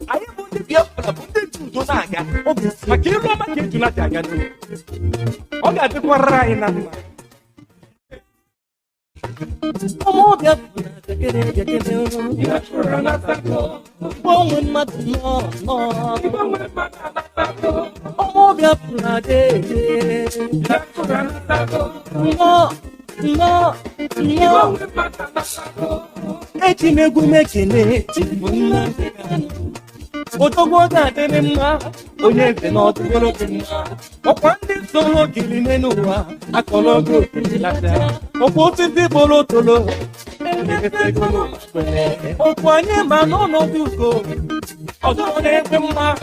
Anyị bụ ndị Biafra, bụ ndị ji udo na-aga. Maka ịrụ ọma ka eju na-adị aga n'elu. Ọ ga-adịkwara anyị na mma. Ọmụ Biafra gbanwe mmadụ nọ. Ọmụ Biafra nọ. Eji m egwu m ekele Odogwu ga-adịrị mma, onye eze na ọdụgoro dị mma. Ọkwa ndị soro ogiri n'ụwa akọrọ oge okiri lata. Ọkwa osisi bolo tolo okwu anyị ma n'ọnọdụ ugo ọzọ na-ekwe mma.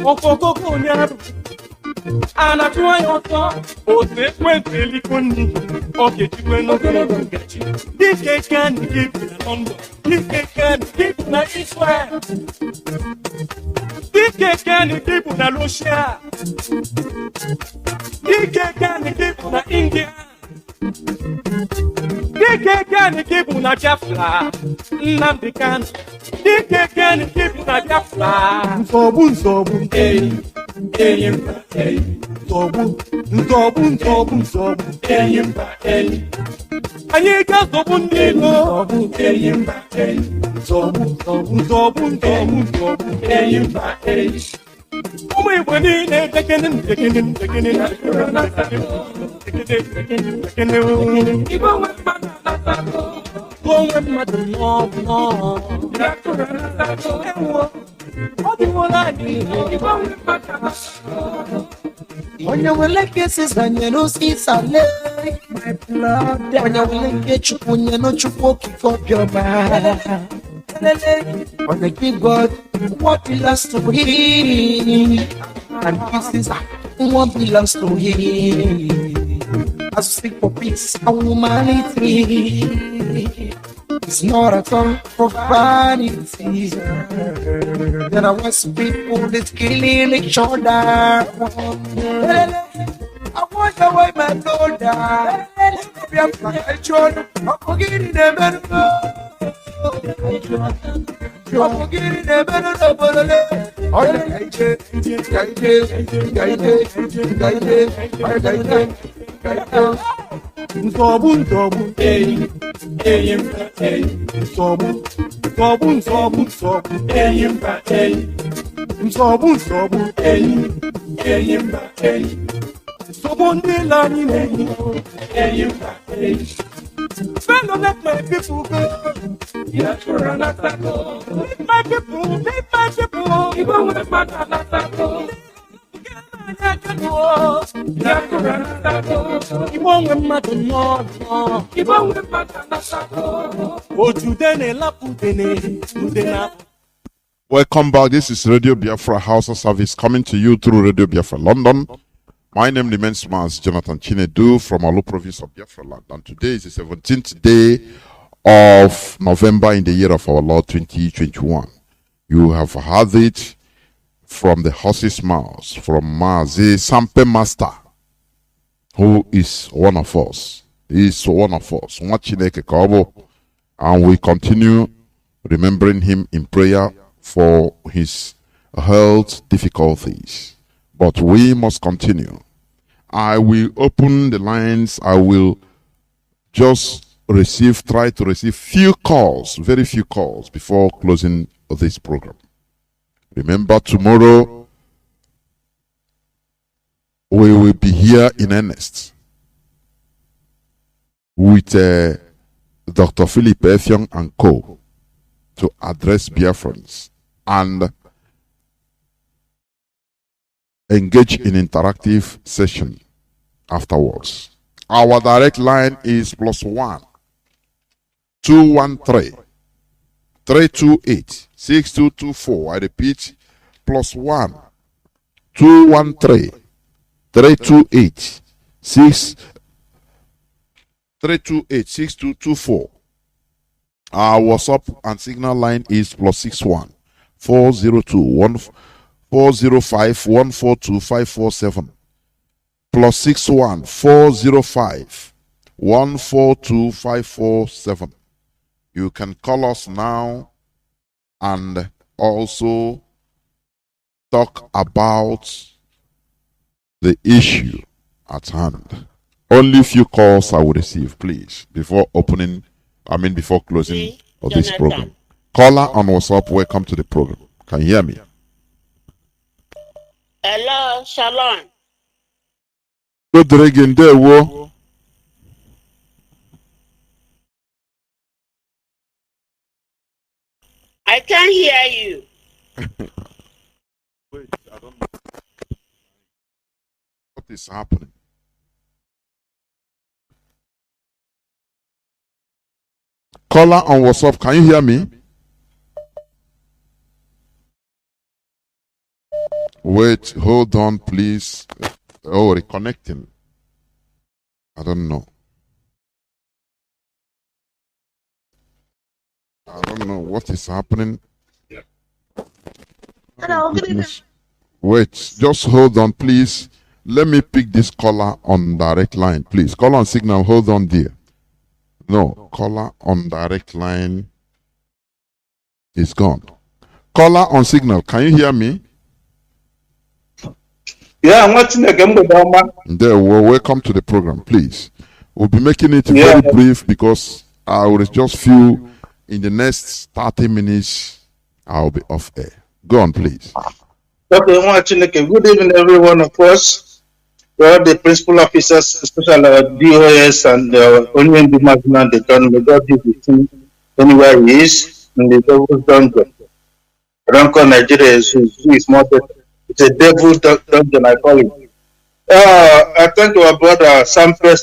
okokoko onyaru anachụwa ya ọtọ otu ekwentị eliko nni ọ ga-ejikwe n'ogologo ngaji dike kani gị bi na London, dike kani gị bi na Israel, dike kani gị bi na Russia, dike kani gị bi na India, dike kani gị bi na Biafra, Nnamdi Kanu, dike kani gị bi na Biafra. Nsogbu eyi eyi mba eyi nsogbu eyi mba eyi anyị ga-azọgbu ndị ilo eyi mba eyi nsogbu eyi mba eyi ụmụ Igbo niile dekene onwe mmadụ n'ọbụnọ ọ dịwola anyị onye nwere kesi zanyere osisale onye nwere nke chukwu nyere chukwu okike obiọma onye give God what belongs to him and this is what belongs to him. As we seek for peace and humanity, it's not a song for vanity. There are worse people that's killing each other. I want to wear my daughter. I'm forgetting them. I'm forgetting them. Nsogbu eyi eyi mba eyi nsogbu eyi mba eyi nsogbu eyi eyi mba eyi nsogbu ndị anyị na-eyi eyi mba eyi. Fellow, let my people go. Biafra not go. Let my people. Even when my not go. Welcome back. This is Radio Biafra HAUSA-SERVICE coming to you through Radio Biafra London. My name remains Marzi Jonathan Chinedu from Olu province of Biafra land. And today is the 17th day of November in the year of our Lord 2021. You have heard it from the horse's mouth, from Marzi Sampei Master, who is one of us. He is one of us. And we continue remembering him in prayer for his health difficulties. But we must continue. I will open the lines. I will just try to receive few calls, very few calls before closing this program. Remember, tomorrow we will be here in earnest with Dr. Philip Effiong and co. to address Biafrans and engage in interactive session afterwards. Our direct line is +1 213 328 6224. I repeat, +1 213 328 6224. Our WhatsApp and Signal line is +61 402 405 142 547. +61 405 142 547. You can call us now and also talk about the issue at hand. Only few calls I will receive, please, before closing of this program. Caller on WhatsApp, welcome to the program. Can you hear me? Hello, Shalom. Good again there, wo. I can't hear you. Wait, I don't know. What is happening? Caller on WhatsApp, can you hear me? Wait, hold on, please. Oh, reconnecting. I don't know. I don't know what is happening. Hello, good evening. Wait, just hold on, please. Let me pick this caller on direct line, please. Call on signal, hold on, dear. No, caller on direct line is gone. Caller on signal, can you hear me? Yeah, I'm watching the game with Oma. There, well, welcome to the program, please. We'll be making it very brief because I will just feel in the next 30 minutes I'll be off air. Go on, please. Okay, I'm watching the game. Good evening, every one of us. All the principal officers, especially our DOS and Onion Dimaginan, the gun, may God give the team anywhere he is in the devil's dungeon. I don't call Nigeria is more than it's a devil's dungeon, I call it. I thank our brother Sampei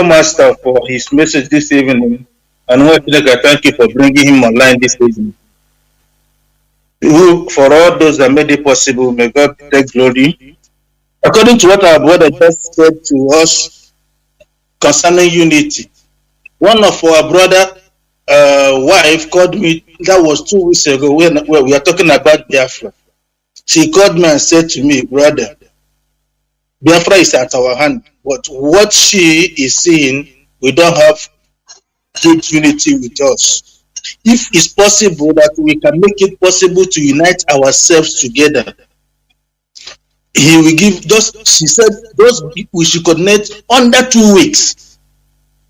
Master for his message this evening. And I thank you for bringing him online this evening. For all those that made it possible, may God take glory. According to what our brother just said to us concerning unity, one of our brother wife called me, that was 2 weeks ago, when we are talking about Biafra. She called me and said to me, brother, Biafra is at our hand, but what she is seeing, we don't have good unity with us. If it's possible that we can make it possible to unite ourselves together, he will give she said, we should connect under 2 weeks.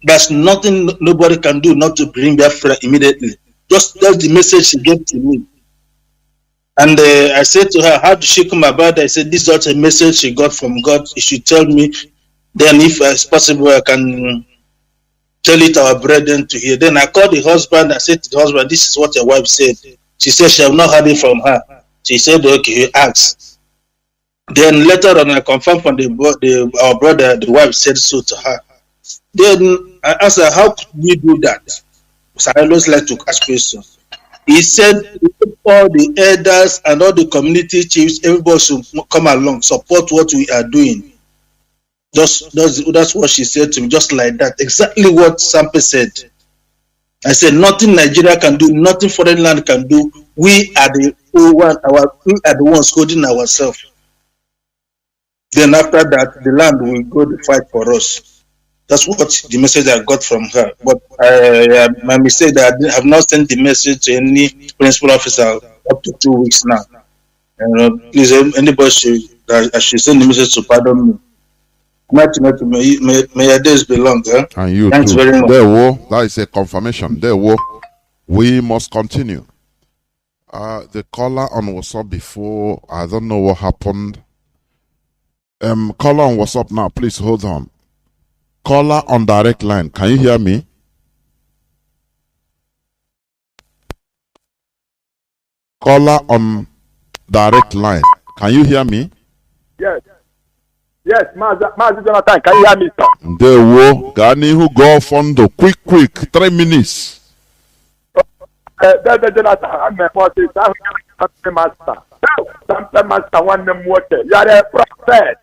There's nothing nobody can do not to bring Biafra immediately. That's the message she gave to me. And I said to her, how did she come about it? I said, this is not a message she got from God. She should tell me. Then if it's possible, I can tell it our brethren to hear. Then I called the husband. I said to the husband, this is what your wife said. She said she have not heard it from her. She said, okay, ask. Then later on, I confirmed from our brother, the wife said so to her. Then I asked her, how could we do that? So I always like to ask questions. He said, all the elders and all the community chiefs, everybody should come along, support what we are doing. That's what she said to me, just like that. Exactly what Sampei said. I said, nothing Nigeria can do, nothing foreign land can do. We are the ones holding ourselves. Then after that, the land will go to fight for us. That's what the message I got from her. But my mistake that I have not sent the message to any principal officer up to 2 weeks now. Please, anybody should send the message to pardon me. May your days be long. And you Thanks too. very much. That is a confirmation. We must continue. The caller on WhatsApp before, I don't know what happened. Caller on WhatsApp now, please hold on. Caller on direct line, can you hear me? Caller on direct line, can you hear me? Yes, Mazi Jonathan, can you hear me, sir? There wo Gani who go fondo quick 3 minutes. Jonathan, I'm a master. Sampei Master, one name water. You are a prophet.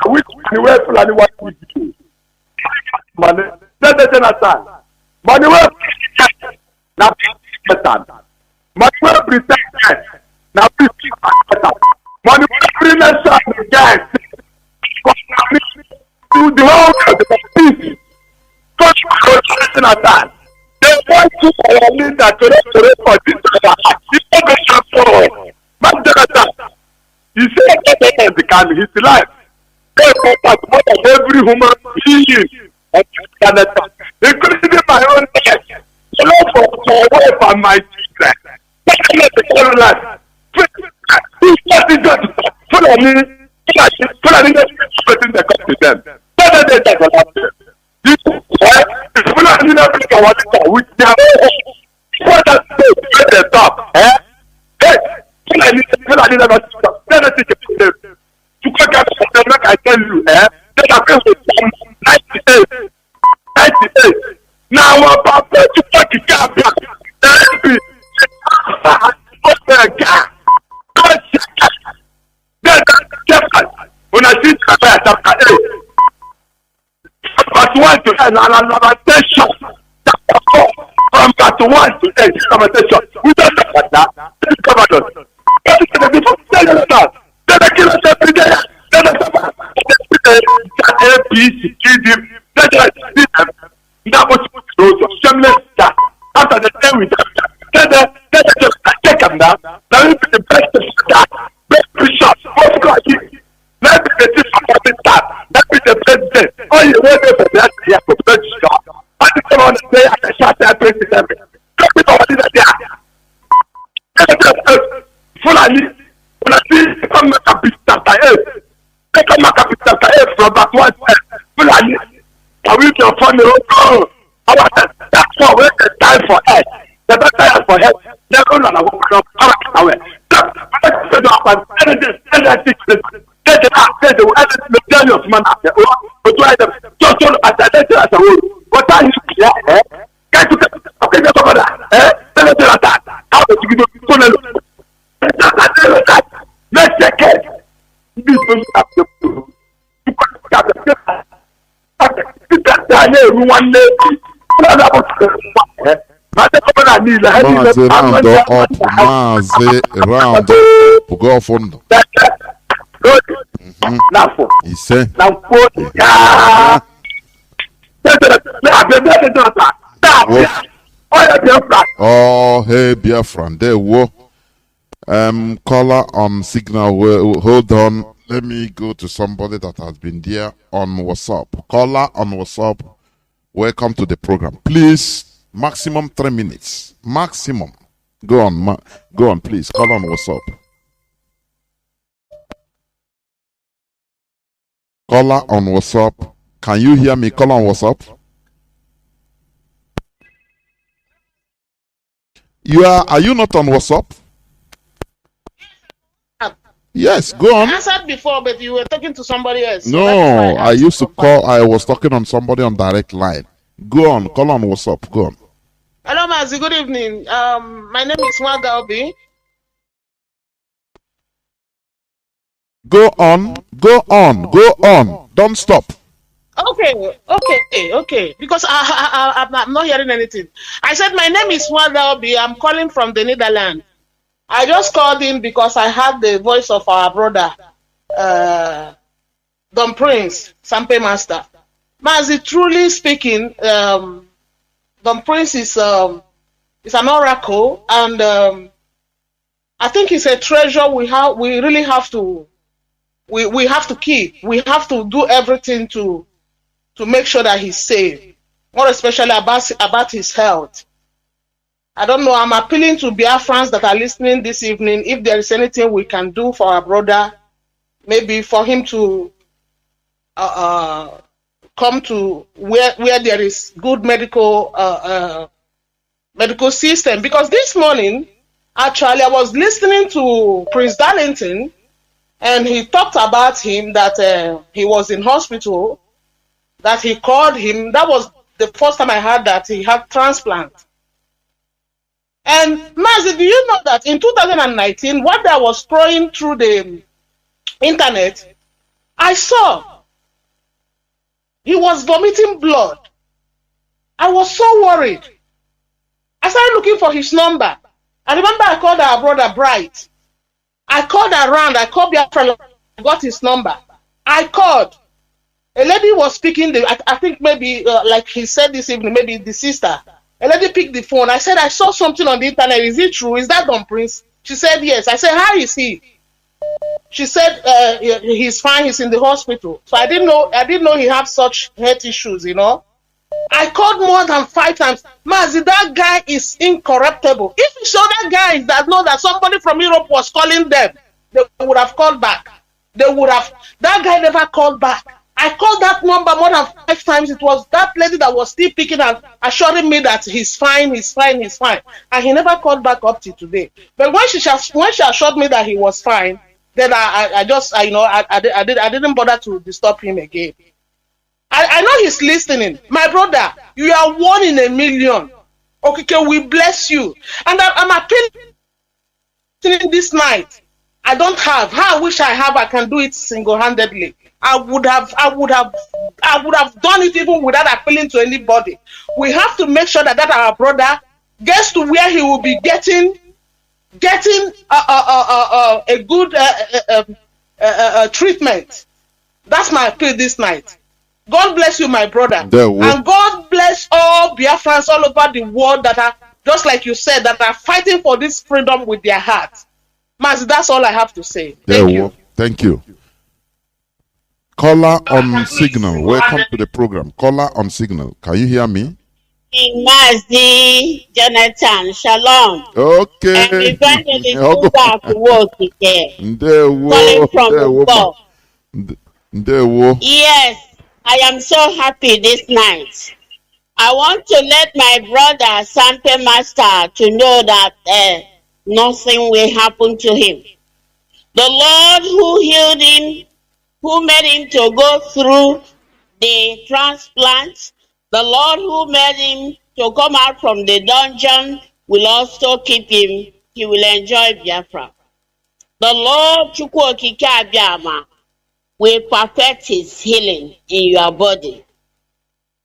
Which way Fulani what we do? Money, Jonathan. Money will now money will pretend now money will bring us up again. To the whole of the peace. Jonathan. They want to lead that to for this. Jonathan. You say that can his life. They more than every human being on Canada, including my own life. So for my wife and my children. The life. Who's starting to follow me? Follow me the country them. That's what happened. You follow me Africa with their what does the top? Hey, follow me never stop. To go get something, I tell you, that I feel with 98. Now, I'm about to fucking car back. lamentation chapter 4 from chapter 1 to 8 lamentation. We don't talk about that. This covered us. What is the difference? Tell us that. Then I kill us every day. Then I suffer. APC, GDP. Then I see them. That was shameless that. After the day with them. Then they just take them down. Now we be the best of that. Best bishop. What's going on? Let me get this supporting that. Let me the president. Oh, you want to be that here for president. I think come on and say I can shut that president. Come with all this there. Fulani, when I see come make a big chapter 8. Take a make a big chapter 8 from that one. Fulani, I will be upon the road. That's what we can time for us. The better for us. They're going to walk up away. Mazi round up, Mazi round up. Go fund. He said, oh, hey, Biafran, there were caller on signal. Hold on, let me go to somebody that has been there on WhatsApp. Caller on WhatsApp, welcome to the program. Please, maximum 3 minutes. Maximum. Go on, go on, please. Call on WhatsApp. Caller on WhatsApp. Can you hear me? Call on WhatsApp. Are you not on WhatsApp? Yes, go on. I answered before, but you were talking to somebody else. No, I used to call. I was talking on somebody on direct line. Go on, call on WhatsApp. Go on. Hello, Mazi. Good evening. My name is Wagaobi. Go on, go on, go on. Don't stop. Okay. Because I'm not hearing anything. I said my name is Wagaobi. I'm calling from the Netherlands. I just called in because I heard the voice of our brother, Don Prince, Sampei Master. Mazi, truly speaking, Don Prince is an oracle, and I think it's a treasure we really have to keep. We have to do everything to make sure that he's safe, more especially about his health. I don't know. I'm appealing to Biafrans that are listening this evening. If there is anything we can do for our brother, maybe for him to come to where there is good medical system. Because this morning, actually, I was listening to Prince Darlington, and he talked about him that he was in hospital, that he called him. That was the first time I heard that he had transplant. And Mazi, do you know that in 2019, what I was scrolling through the internet, I saw he was vomiting blood. I was so worried. I started looking for his number. I remember I called our brother Bright. I called around. I called Biafra. I got his number. I called. A lady was speaking. I think maybe, like he said this evening, maybe the sister. A lady picked the phone. I said, I saw something on the internet. Is it true? Is that Don Prince? She said, yes. I said, how is he? She said, he's fine. He's in the hospital. So I didn't know he had such health issues, you know. I called more than 5 times. Mazi, that guy is incorruptible. If you show that guy that know that somebody from Europe was calling them, they would have called back. That guy never called back. I called that number more than 5 times. It was that lady that was still picking and assuring me that he's fine. And he never called back up to today. But when she assured me that he was fine, then I didn't bother to disturb him again. I know he's listening. My brother, you are 1 in a million. Okay, we bless you. And I'm appealing this night. I don't have. How I wish I have, I can do it single-handedly. I would have done it even without appealing to anybody. We have to make sure that our brother gets to where he will be getting a good treatment. That's my appeal this night. God bless you, my brother. And God bless all Biafrans all over the world that are, just like you said, that are fighting for this freedom with their hearts. Mazi, that's all I have to say. Thank you. Thank you. Caller on signal. Welcome to the program. Caller on signal. Can you hear me? Marzi, Jonathan, Shalom. Okay. Everybody go back to work again. Calling from above. Yes, I am so happy this night. I want to let my brother Sampei Master to know that nothing will happen to him. The Lord who healed him, who made him to go through the transplant, the Lord who made him to come out from the dungeon will also keep him. He will enjoy Biafra. The Lord Chukwu Okike Abiama will perfect his healing in your body.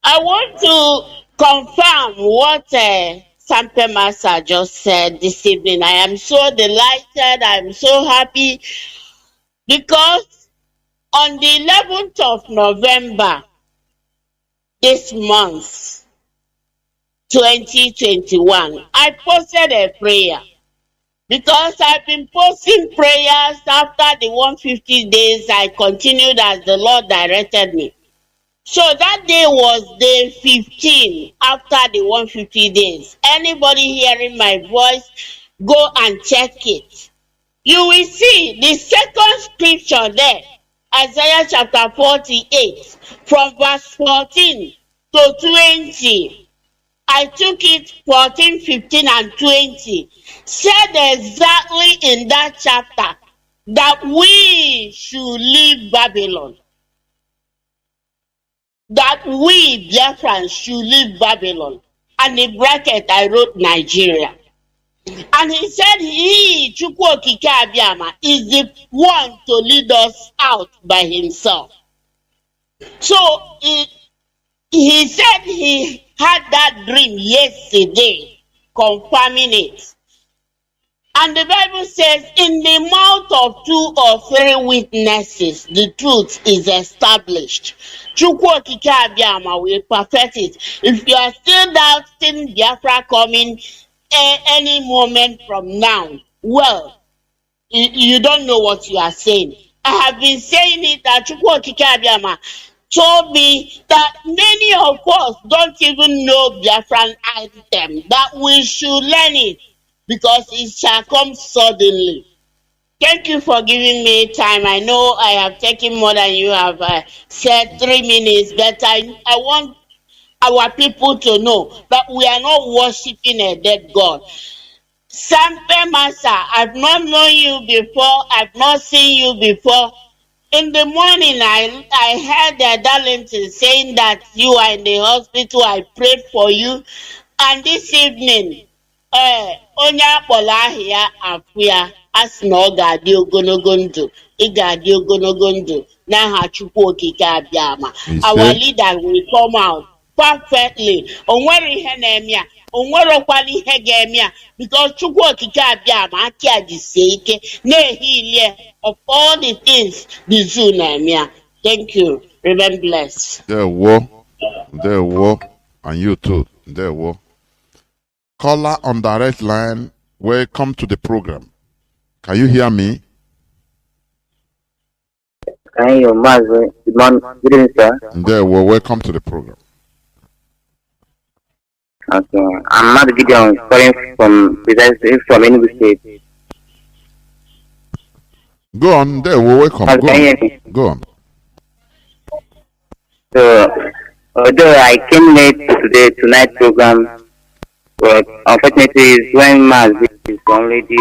I want to confirm what Sampei Master just said this evening. I am so delighted. I am so happy because on the 11th of November this month, 2021, I posted a prayer because I've been posting prayers after the 150 days. I continued as the Lord directed me. So that day was day 15 after the 150 days. Anybody hearing my voice, go and check it. You will see the second scripture there, Isaiah chapter 48, from verse 14 to 20. I took it 14, 15, and 20. Said exactly in that chapter that we should leave Babylon. That we, Biafrans, should leave Babylon. And in bracket, I wrote Nigeria. And he said, he, Chukwu Okike Abiama, is the one to lead us out by himself. So, he said he had that dream yesterday, confirming it. And the Bible says, in the mouth of 2 or 3 witnesses, the truth is established. Chukwu Okike Abiama will perfect it. If you are still doubting Biafra coming any moment from now, well, you don't know what you are saying. I have been saying it that Chukwu Okike Abiama told me that many of us don't even know Biafran anthem, that we should learn it because it shall come suddenly. Thank you for giving me time. I know I have taken more than you have said, 3 minutes, but I want our people to know that we are not worshiping a dead God. Sampei Master, I've not known you before, I've not seen you before. In the morning, I heard Darlington saying that you are in the hospital. I prayed for you. And this evening, onye akpọrọ ahịa afụya asị na ọ ga-adị ogologo ndụ, ị ga-adị ogologo ndụ n'aha Chukwu Okike Abiama. Our leader will come out perfectly. Onwere ihe na-eme ya, onwerekwala ihe ga-eme ya, because Chukwu Okike Abiama aka adịsie ike na-ehile of all the things the zoo na-eme ya. Thank you. Remain blessed. There, and you too. There, Caller on direct line, welcome to the program. Can you hear me? Can you, Mazi? Good morning, good evening, sir. There, welcome to the program. Okay, I'm Mazi Gideon, calling from Enugu State. Go on, there, welcome. Go on. So, although I came late to tonight's program, but unfortunately, when Mazi is already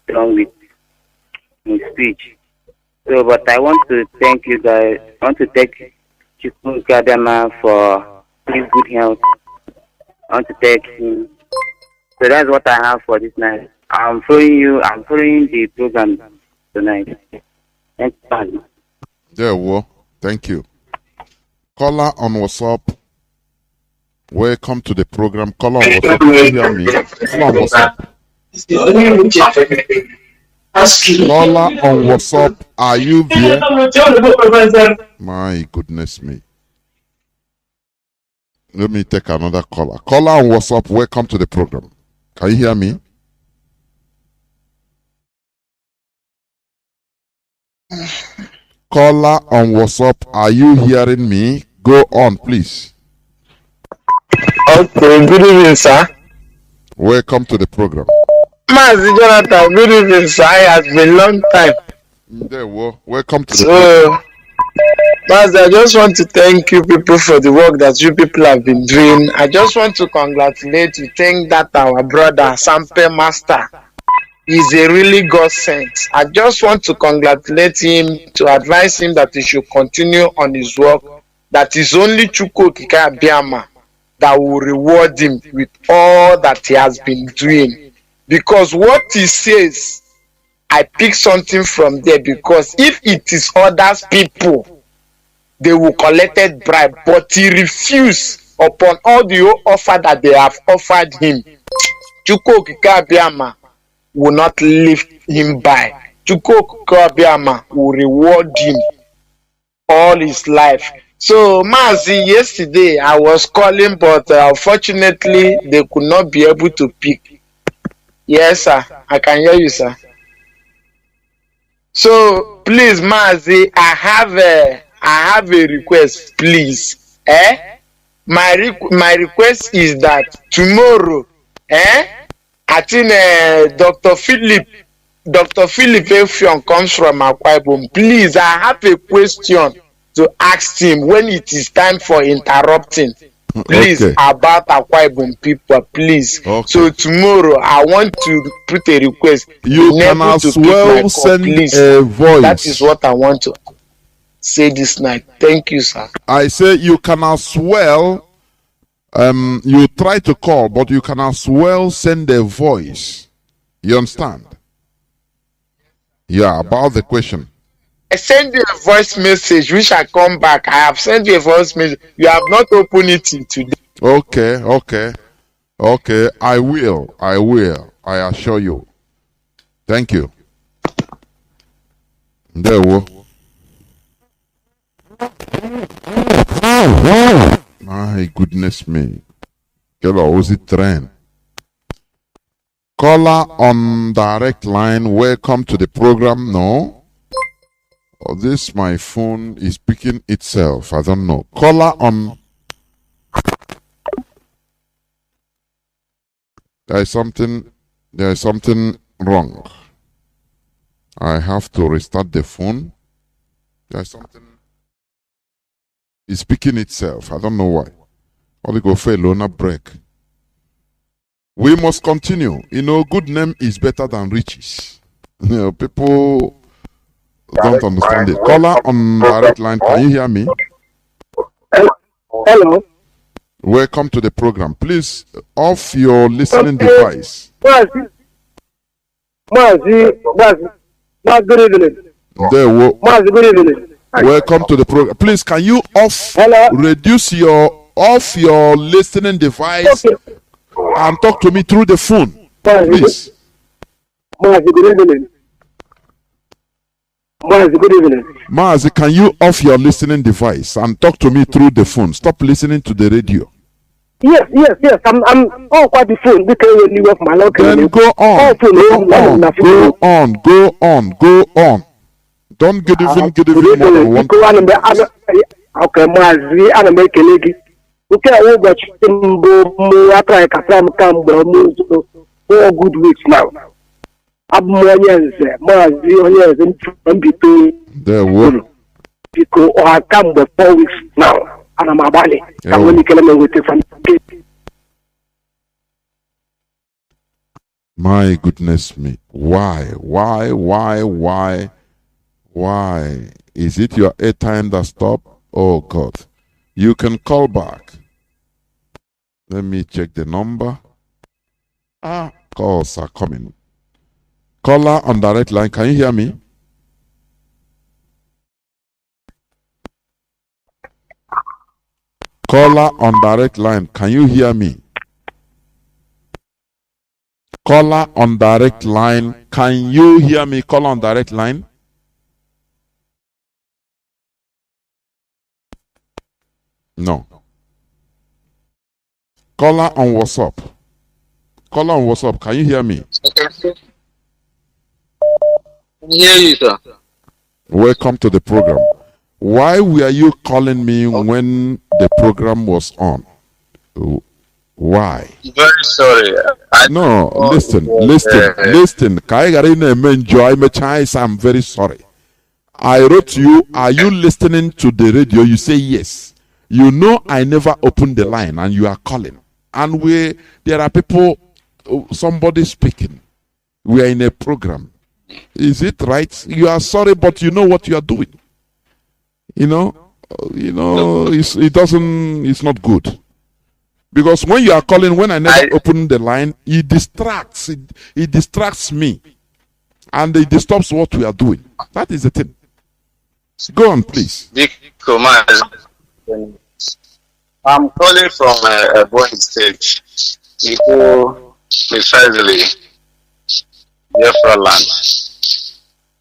done with his speech. So, but I want to thank you guys. I want to thank Chukwu Okike Abiama for his good health. I want to thank him. So that's what I have for this night. I'm following the program tonight. Thank you. There, Thank you. Caller on WhatsApp. Welcome to the program. Caller on WhatsApp. Can you hear me? Caller on WhatsApp. Caller on WhatsApp. Are you there? My goodness me. Let me take another caller. Caller on WhatsApp. Welcome to the program. Can you hear me? Caller on WhatsApp. Are you hearing me? Go on, please. Okay, good evening, sir. Welcome to the program. Mazi Jonathan, good evening, sir. It has been a long time. There, welcome to the program. Mazi, I just want to thank you people for the work that you people have been doing. I just want to congratulate you, thank that our brother Sampei Master is a really God sent. I just want to congratulate him, to advise him that he should continue on his work, that is only Chukwu Okike Abiama that will reward him with all that he has been doing. Because what he says, I pick something from there, because if it is others people, they will collected bribe, but he refused upon all the offer that they have offered him. Chukwu Okike Abiama will not leave him by. Chukwu Okike Abiama will reward him all his life. So, Mazi, yesterday I was calling, but unfortunately they could not be able to pick. Yes, sir. I can hear you, sir. So, please, Mazi, I have a request, please. My request is that tomorrow, I think Dr. Philip Effiong comes from Akwa Ibom. Please, I have a question to ask him when it is time for interrupting. Please, about Akwa Ibom people, please. Okay. So tomorrow, I want to put a request. You can as well send a voice. That is what I want to say this night. Thank you, sir. I say you can as well, you try to call, but you can as well send a voice. You understand? Yeah, about the question. I send you a voice message which I come back. I have sent you a voice message. You have not opened it today. Okay. I will. I assure you. Thank you. There we go. My goodness me. Hello, was it train? Caller on direct line. Welcome to the program. No. Oh, this my phone is picking itself. I don't know. Caller on. There is something wrong. I have to restart the phone. There's something. It's picking itself. I don't know why. Only go for a loaner break. We must continue. You know, good name is better than riches. You know, people don't understand it. Caller on direct line, can you hear me? Hello. Welcome to the program. Please off your listening device. Mazi, good evening. Mazi, good evening. Welcome to the program. Please, can you reduce your listening device and talk to me through the phone, please? Mazi, good evening. Mazi, good evening. Mazi, can you off your listening device and talk to me through the phone? Stop listening to the radio. Yes. I'm on quite the phone. Then go on. Don't get even more than one. Okay, Mazi, I'm making it. Okay, I will got four good weeks now. I'm more years, Mazi, in between. There were. Because I come with 4 weeks now, and I'm a body. I'm only killing with different. My goodness me. Why? Is it your airtime that stopped? Oh God. You can call back. Let me check the number. Calls are coming. Caller on direct line. Can you hear me? Caller on direct line, can you hear me? Caller on direct line, can you hear me? Caller on direct line. No. Caller on WhatsApp. Caller on WhatsApp, can you hear me? Okay. I hear you, sir. Welcome to the program. Why were you calling me when the program was on? Why? Very sorry. No, listen. I'm very sorry. I wrote to you, are you listening to the radio? You say yes. You know I never opened the line and you are calling. And there are people, somebody speaking. We are in a program. Is it right? You are sorry, but you know what you are doing. It's not good. Because when you are calling, when I never open the line, it distracts me. And it disturbs what we are doing. That is the thing. Go on, please. Big commands. I'm calling from a boy state. People precisely Biafra land.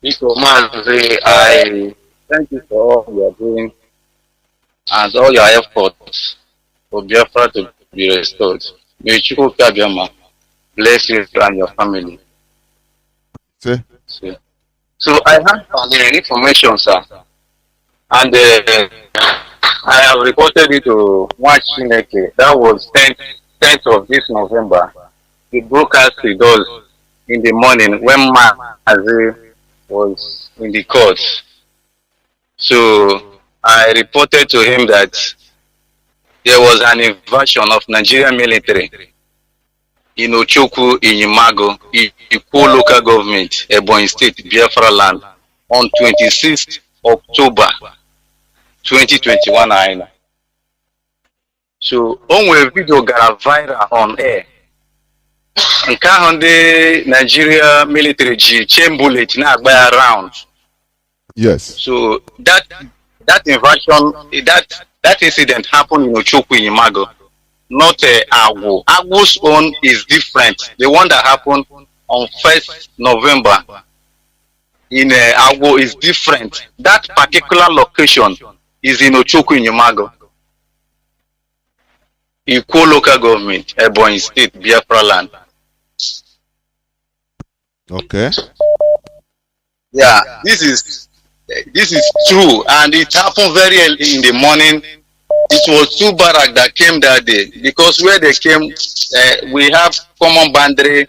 Big commands, I thank you for all you are doing and all your efforts for Biafra to be restored. May Chukwu Kabiyama bless you and your family. See? So I have some information, sir, and I have reported it to Chineke. That was 10th of this November. The broadcast he does in the morning when Mazi was in the court. So I reported to him that there was an invasion of Nigerian military in Ochukwu, in Imago, Ipob local government, Ebonyi State, Biafra land, on 26th October 2021. So, on video got viral on air. And the Nigeria military chain bullet now by around. Yes. So that invasion, that incident happened in Ochukwu, in Imago. Not Agwo. Agwo's own is different. The one that happened on 1st November in Agwo is different. That particular location is in Ochukwu in Imago. Equal local government, Ebonyi State, Biafra land. Okay. Yeah, this is true, and it happened very early in the morning. It was two barracks that came that day, because where they came, we have common boundary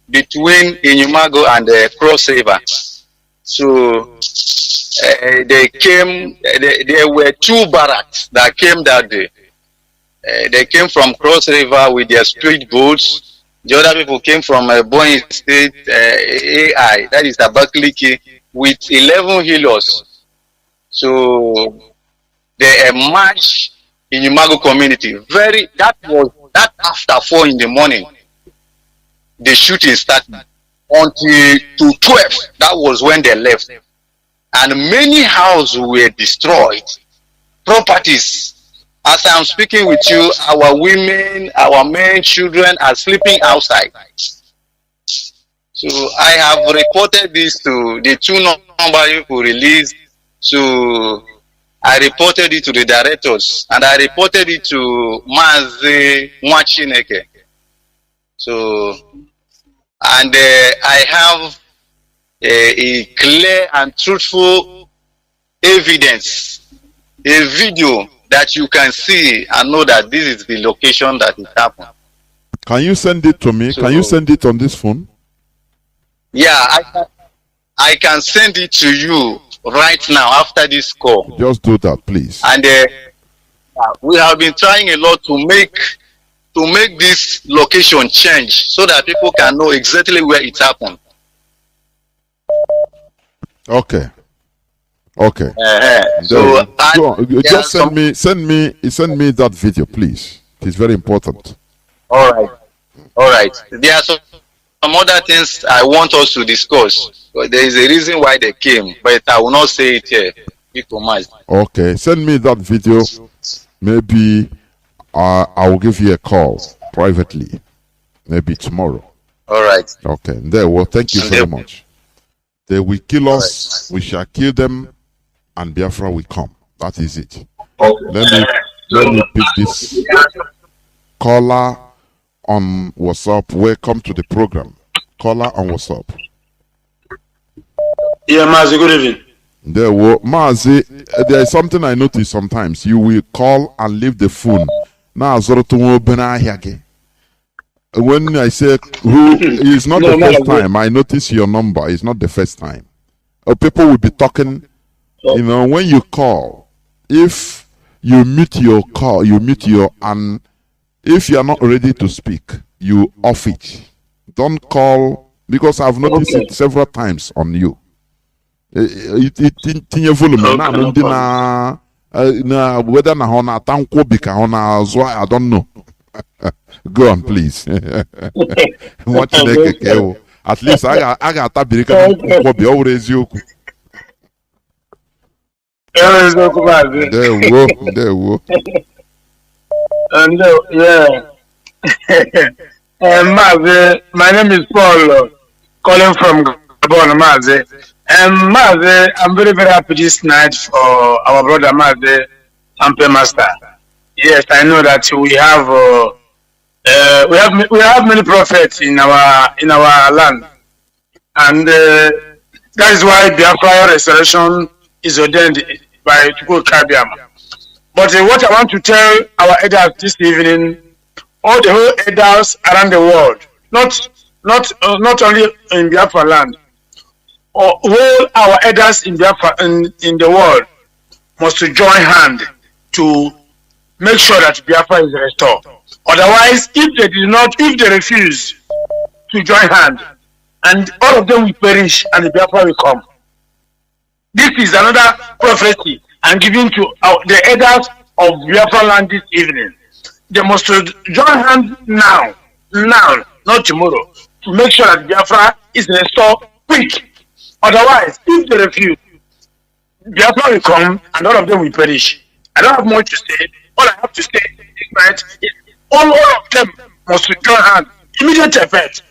between Inyumago and Cross River. So they came. There were two barracks that came that day. They came from Cross River with their speed boats. The other people came from Ebonyi State, AI, that is Abakaliki, with 11 healers. So they emerged in Imago community. That after 4 in the morning, the shooting started until to 12. That was when they left, and many houses were destroyed. Properties. As I'm speaking with you, our women, our men, children are sleeping outside. So I have reported this to the 2 number who released. So I reported it to the directors, and I reported it to Mazi Sampei. So, and I have a clear and truthful evidence, a video that you can see and know that this is the location that it happened. Can you send it to me? So, can you send it on this phone? Yeah, I can send it to you right now after this call. Just do that, please. And we have been trying a lot to make this location change so that people can know exactly where it happened. Okay. Okay. So just send me that video, please. It is very important. All right. There are some other things I want us to discuss. But there is a reason why they came, but I will not say it here. Okay. Send me that video. Maybe I will give you a call privately, maybe tomorrow. All right. Okay. There. Well, thank you very much. They will kill us. We shall kill them, and Biafra will come. That is it. Let me pick this caller on WhatsApp. Welcome to the program. Caller on WhatsApp. Yeah, Mazi, good evening. There is something I notice sometimes. You will call and leave the phone. Now, when I say who is not the first time, I notice your number. It's not the first time. People will be talking. You know, when you call, if you mute your call, and if you are not ready to speak, you off it. Don't call, because I've noticed it several times on you. Tinye volume na ndị na whether na ho na tankwo bika ho na zo, I don't know. Go on, please. What at least I got tabiri ka nkwo bi o eziokwu. There wo. And yeah. Mazi, my name is Paul, calling from Gabon, Mazi. Mazi, I'm very, very happy this night for our brother Mazi Sampei Master. Yes, I know that we have many prophets in our land, and that is why Biafra restoration is ordained by Chukwu Kabiama. But what I want to tell our elders this evening, all the whole elders around the world, not only in Biafra land, all our elders in Biafra in the world must join hand to make sure that Biafra is restored. Otherwise, if they refuse to join hand, and all of them will perish, and the Biafra will come. This is another prophecy I'm giving to the elders of Biafra land this evening. They must join hands now, not tomorrow, to make sure that Biafra is restored quick. Otherwise, if they refuse, Biafra will come and all of them will perish. I don't have much to say. All I have to say is that all of them must join hands, immediate effect.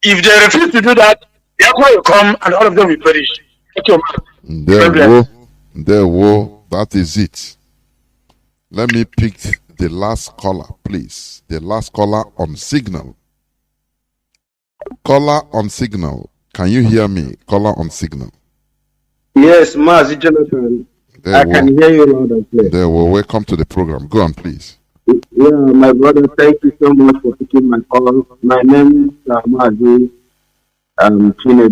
If they refuse to do that, Biafra will come and all of them will perish. Thank you. There wo. That is it. Let me pick the last caller, please. The last caller on signal. Caller on signal. Can you hear me? Caller on signal. Yes, Marzi Jonathan. I can hear you loud and clear. There we welcome to the program. Go on, please. Yeah, my brother, thank you so much for taking my call. My name is Mazi. I'm calling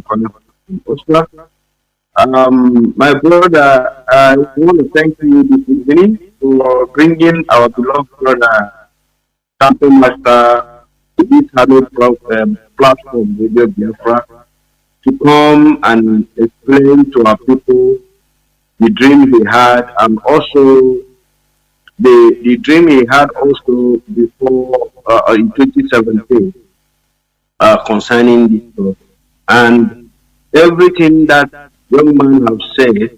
from Oslo. My brother, I want to thank you this evening for bringing our beloved brother, Sampei Master, to this platform, Radio Biafra, to come and explain to our people the dream he had, and also the dream he had also before in 2017 concerning this stuff. And everything that young man have said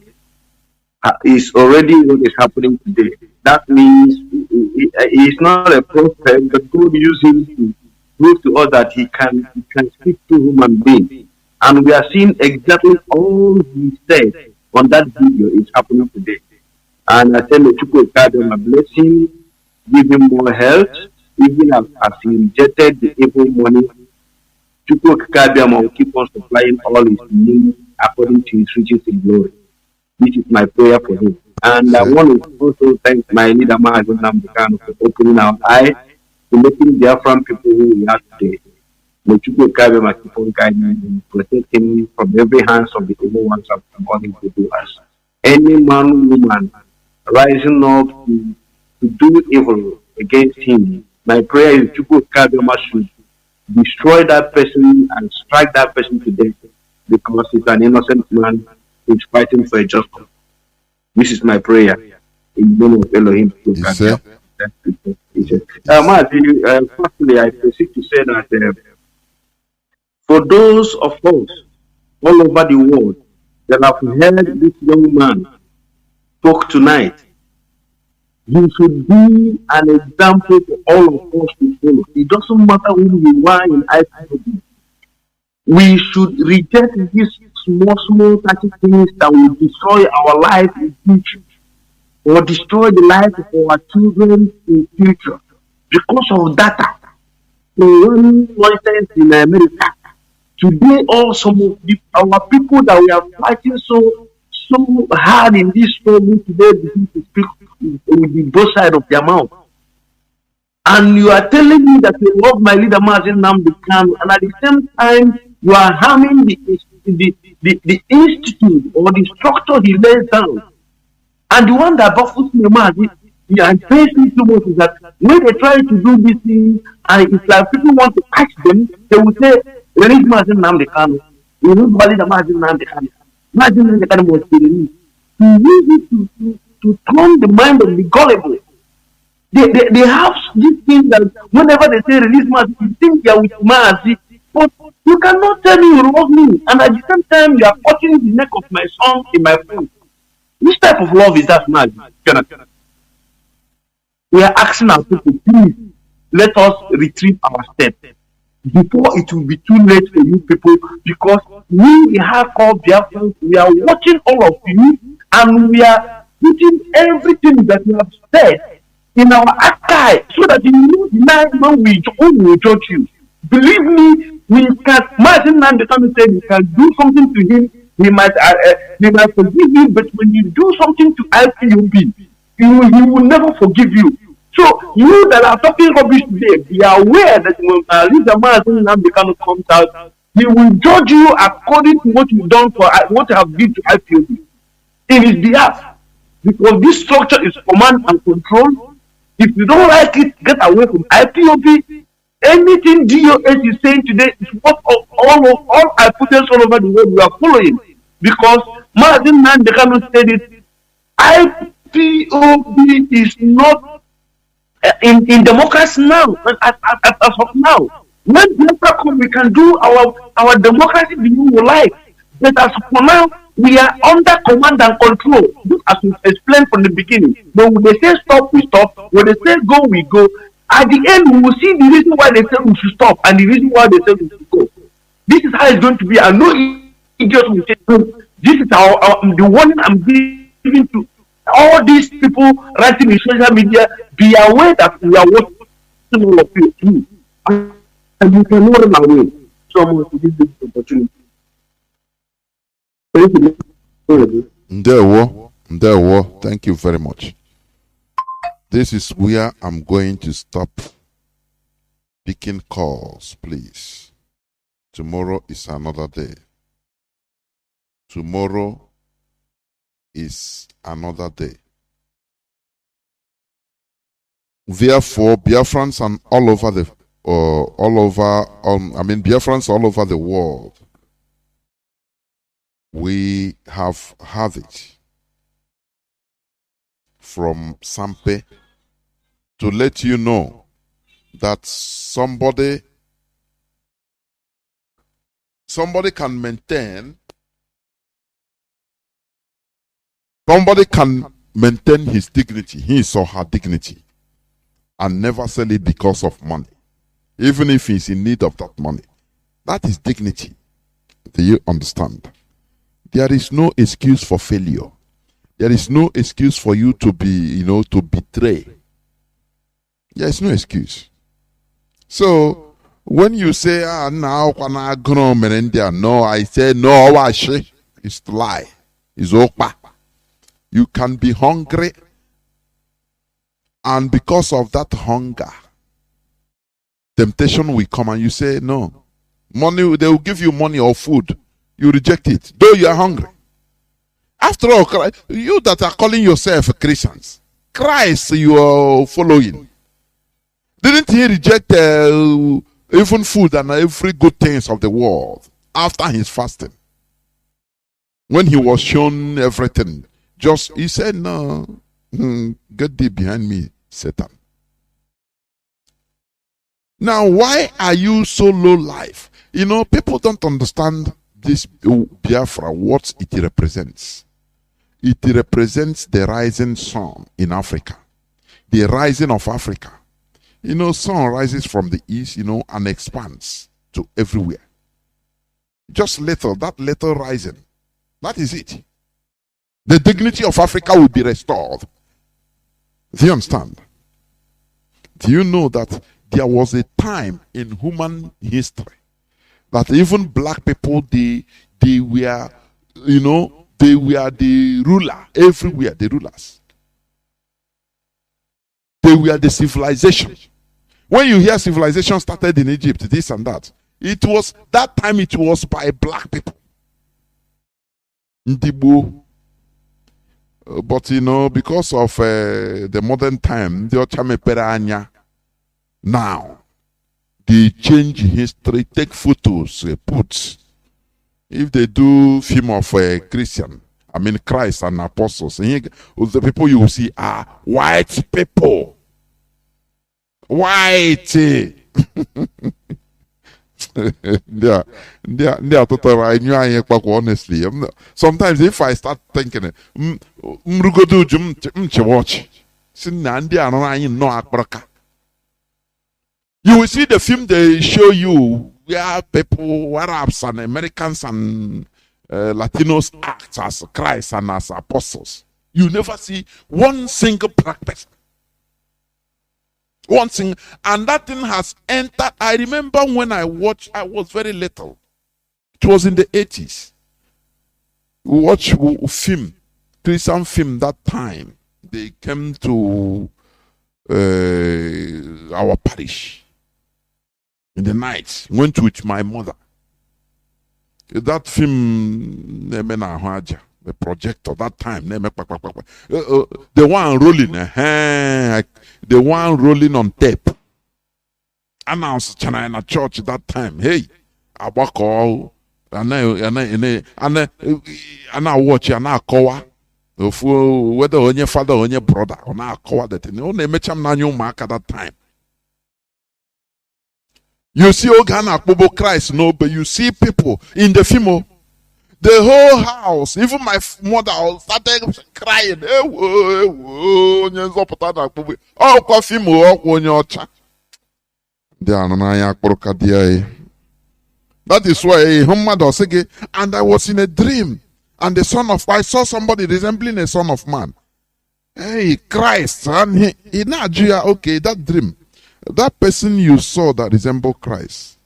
is already what is happening today. That means he is not a prophet, but God used him to prove to us that he can speak to human beings. And we are seeing exactly all he said on that video is happening today. And I tell you, Chukwu God bless him, give him more health, even as he rejected the evil money. Chukwu Kabiama will keep on supplying all his needs according to his riches in glory. This is my prayer for him. And I want to also thank my leader, Nnamdi, for opening our eyes to making Biafran people who we are today. May Chukwu Kabiama keep on guiding him, protect him from every hands of the evil ones of the body to do us. Any man, woman rising up to do evil against him, my prayer is Chukwu Kabiama should destroy that person and strike that person to death, because it's an innocent man who's fighting for a just cause. This is my prayer in the name of Elohim. Firstly, I proceed to say that for those of us all over the world that have heard this young man talk tonight, You should be an example for all of us to follow. It doesn't matter who we are in IPOB. We should reject these small petty things that will destroy our life in future or destroy the life of our children in future because of data. One instance in America, today all some of our people that we are fighting so hard in this struggle today begin to speak with the both side of their mouth. And you are telling me that you love my leader Marzi Nnamdi Kanu, and at the same time you are harming the institute or the structure he lays down. And the one that baffles me, Mazi, and pains me so much is that when they try to do this thing, and it's like people want to catch them, they will say, release Marzi Nnamdi Kanu. You know, valid Marzi Nnamdi Kanu. Marzi Nnamdi Kanu was released. To turn the mind of the gullible. They have this thing that whenever they say release Marzi, you think they are with Marzi, but you cannot tell me you love me, and at the same time you are touching the neck of my son in my phone. Which type of love is that, Marzi? We are asking our people, please let us retrieve our steps before it will be too late for you people, because we have called Biafrans, we are watching all of you, and we are putting everything that you have said in our archive so that you know the night when we judge you. Believe me, we can. Marzi Nnamdi Kanu said you can do something to him, he might forgive you, but when you do something to IPOB, he will never forgive you. So you that are talking rubbish today, be aware that when leader Marzi Nnamdi Kanu comes out, he will judge you according to what you've done for what you have done to IPOB in his behalf. Because this structure is command and control. If you don't like it, get away from IPOB. Anything DOS is saying today is what all IPOBs all over the world we are following. Because Marzi Nnamdi Kanu said it, IPOB is not in democracy now, as of now. When Biafra come, we can do our democracy the way we like. But as for now, we are under command and control, just as we explained from the beginning. But when they say stop, we stop. When they say go, we go. At the end, we will see the reason why they say we should stop and the reason why they say we should go. This is how it's going to be. I know idiots will say, this is the warning I'm giving to all these people writing in social media. Be aware that we are watching all of you too. And you can run away. So I'm going to give this opportunity. Ndewo, thank you very much. This is where I'm going to stop picking calls, please. Tomorrow is another day. Tomorrow is another day. Therefore, Biafrans and Biafrans all over the world, we have had it from Sampei to let you know that somebody can maintain his dignity, his or her dignity, and never sell it because of money, even if he's in need of that money. That is dignity. Do you understand? There is no excuse for failure. There is no excuse for you to be, to betray. There is no excuse. So, when you say, now, no, I say, no, it's to lie. It's okpa. You can be hungry, and because of that hunger, temptation will come and you say, no. Money, they will give you money or food. You reject it, though you are hungry. After all, you that are calling yourself Christians, Christ you are following. Didn't he reject even food and every good things of the world after his fasting? When he was shown everything, he said, no, get thee behind me, Satan. Now, why are you so low life? People don't understand this Biafra, what it represents. It represents the rising sun in Africa. the rising of Africa. You know, sun rises from the east, you know, and expands to everywhere. Just little, that little rising. That is it. The dignity of Africa will be restored. Do you understand? Do you know that there was a time in human history that even black people, they were, you know, they were the ruler everywhere, the rulers. They were the civilization. When you hear civilization started in Egypt, this and that, it was, that time it was by black people. Ndibo. But you know, because of the modern time, the Ochameperanya, now they change history, take photos, put. If they do film of Christian, I mean Christ and apostles, and the people you will see are white people. White. They are totally, I knew I honestly. Sometimes if I start thinking, you will see the film they show you where people, Arabs and Americans and Latinos act as Christ and as apostles. You never see one single black person. One thing, and that thing has entered. I remember when I watched, I was very little. It was in the 80s. We watched a film, Christian film that time. They came to our parish in the night. Went with my mother. That film, the projector, that time, the one rolling, the one rolling on tape. Announced China church that time. Hey, Abako, and I watch and I call whether on your father or your brother, on our call that only mecham na new mark at that time. You see Ogana Bobo Christ, no, but you see people in the film. The whole house, even my mother started crying. Oh, coffee more when you're that is why and I was in a dream, and I saw somebody resembling a son of man. Hey, Christ, and he Nigeria, okay, that dream. That person you saw that resembled Christ.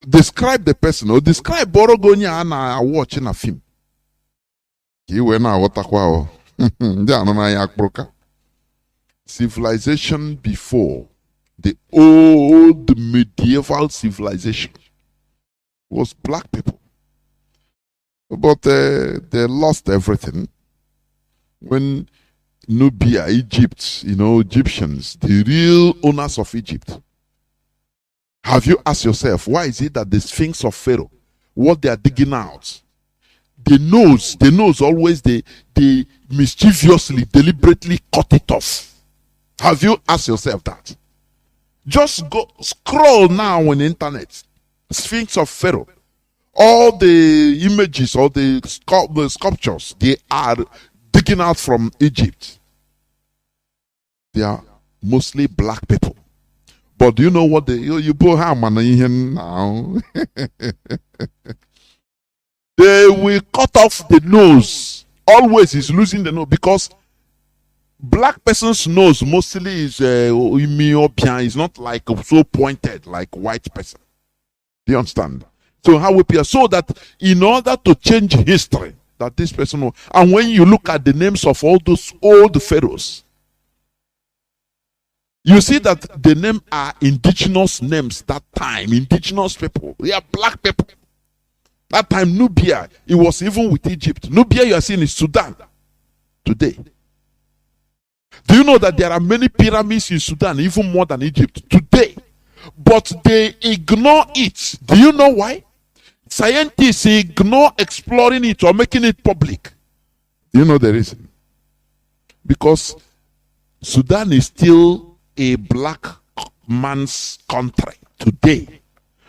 Describe the person or describe Borogonia and I watching a film. Civilization before, the old medieval civilization, was black people. But they lost everything. When Nubia, Egypt, you know, Egyptians, the real owners of Egypt. Have you asked yourself, why is it that the Sphinx of Pharaoh, what they are digging out, they knows always they mischievously, deliberately cut it off? Have you asked yourself that? Just go scroll now on the internet, Sphinx of Pharaoh. All the images, all the sculptures, they are digging out from Egypt. They are mostly black people. But do you know what you put ham on now? They will cut off the nose. Always is losing the nose because black person's nose mostly is myopian. It's not like so pointed like white person. Do you understand? So how we appear so that in order to change history, that this person, and when you look at the names of all those old pharaohs, you see that the name are indigenous names that time, indigenous people. They are black people. That time, Nubia, it was even with Egypt. Nubia, you are seeing is Sudan today. Do you know that there are many pyramids in Sudan, even more than Egypt today? But they ignore it. Do you know why? Scientists ignore exploring it or making it public. Do you know the reason? Because Sudan is still a black man's country today.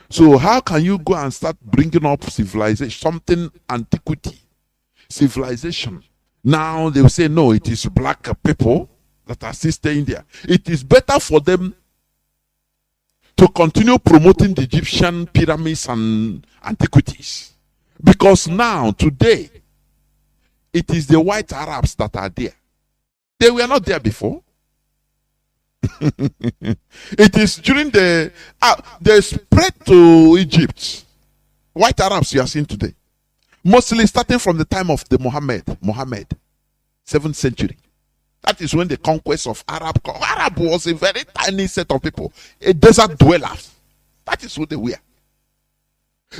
So how can you go and start bringing up civilization, something antiquity, civilization? Now they will say, no, it is black people that are still staying there. It is better for them to continue promoting the Egyptian pyramids and antiquities. Because now, today, it is the white Arabs that are there. They were not there before. It is during the spread to Egypt. White Arabs you are seeing today. Mostly starting from the time of the Muhammad, 7th century. That is when the conquest of Arab was a very tiny set of people, a desert dwellers. That is who they were.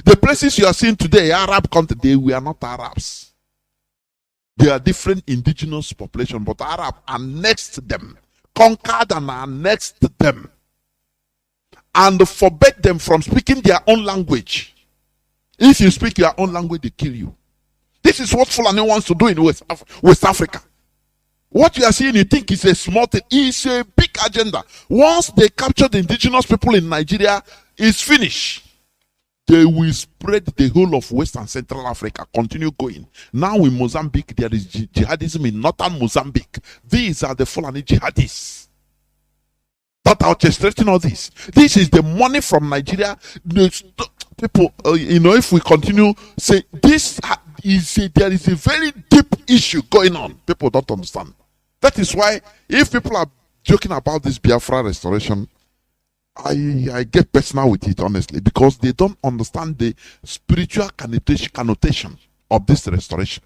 The places you are seeing today, Arab country, they were not Arabs. They are different indigenous population, but Arab annexed them, conquered and annexed them, and forbade them from speaking their own language. If you speak your own language, they kill you. This is what Fulani wants to do in West Africa. What you are seeing, you think is a small thing. It's a big agenda. Once they capture the indigenous people in Nigeria, it's finished. They will spread the whole of West and Central Africa, continue going. Now in Mozambique, there is jihadism in northern Mozambique. These are the Fulani jihadists that are orchestrating all this. This is the money from Nigeria. People, if we continue, say this there is a very deep issue going on. People don't understand. That is why, if people are joking about this Biafra restoration, I get personal with it, honestly, because they don't understand the spiritual connotation of this restoration.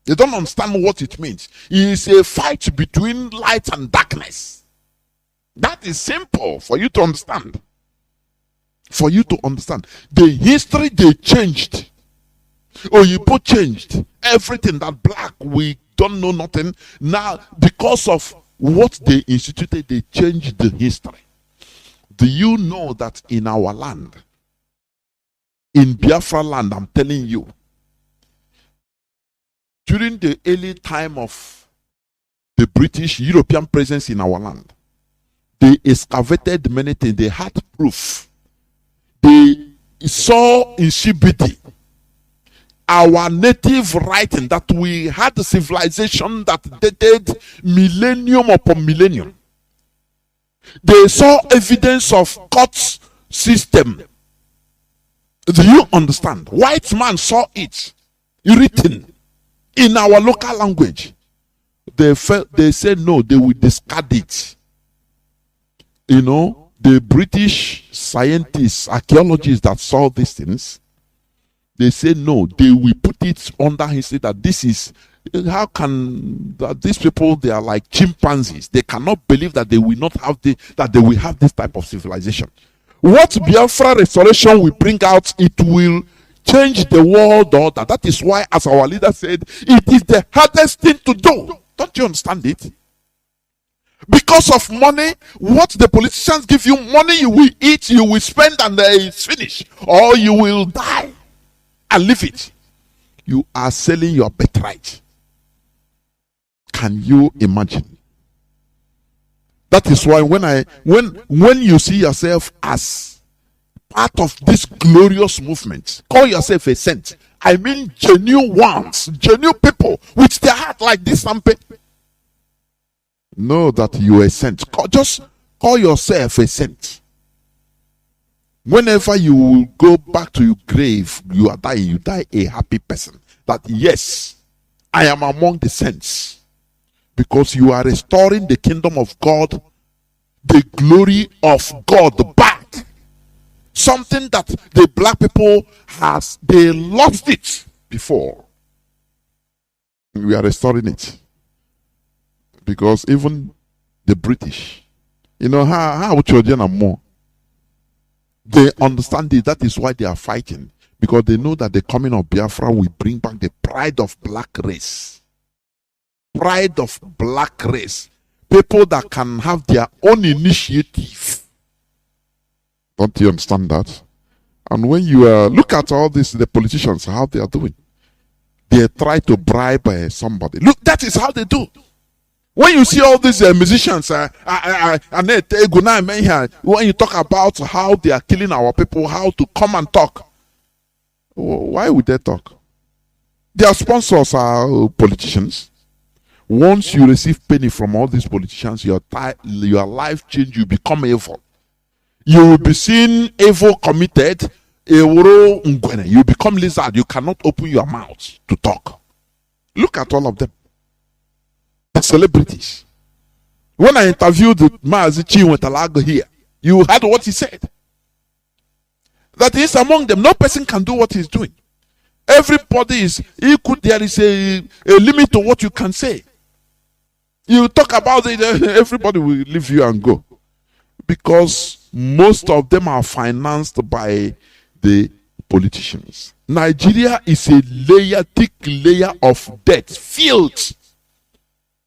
They don't understand what it means. It is a fight between light and darkness. That is simple for you to understand. For you to understand. The history they changed. Oyibo changed. Everything that black, we don't know nothing. Now, because of what they instituted, they changed the history. Do you know that in our land, in Biafra land, I'm telling you, during the early time of the British European presence in our land, they excavated many things. They had proof. They saw in CBD our native writing that we had a civilization that dated millennium upon millennium. They saw evidence of court system. Do you understand? White man saw it written in our local language. They said no, they will discard it. The British scientists, archaeologists that saw these things, they said no, they will put it under history that this is, how can these people, they are like chimpanzees. They cannot believe that they will not have that they will have this type of civilization. What Biafra restoration will bring out, it will change the world order. That is why, as our leader said, it is the hardest thing to do. Don't you understand it? Because of money, what the politicians give you, money you will eat, you will spend, and it's finished. Or you will die and leave it. You are selling your birthright. Can you imagine? That is why when you see yourself as part of this glorious movement, call yourself a saint. I mean genuine ones, genuine people with their heart like this Sampei. Know that you are a saint. Just call yourself a saint. Whenever you go back to your grave, you are dying. You die a happy person. That yes, I am among the saints. Because you are restoring the kingdom of God, the glory of God back. Something that the black people they lost it before. We are restoring it. Because even the British, how children are more. They understand it. That is why they are fighting. Because they know that the coming of Biafra will bring back the pride of black race. Pride of black race. People that can have their own initiative. Don't you understand that? And when you look at all this, the politicians, how they are doing. They try to bribe somebody. Look, that is how they do. When you see all these musicians, when you talk about how they are killing our people, how to come and talk, why would they talk? Their sponsors are politicians. Once you receive penny from all these politicians, your life change, you become evil. You will be seen evil committed. You become lizard. You cannot open your mouth to talk. Look at all of them. The celebrities. When I interviewed Marzi Sampei here, you heard what he said. That is among them. No person can do what he's doing. Everybody is equal. There is a limit to what you can say. You talk about it, everybody will leave you and go. Because most of them are financed by the politicians. Nigeria is a thick layer of debt, filth.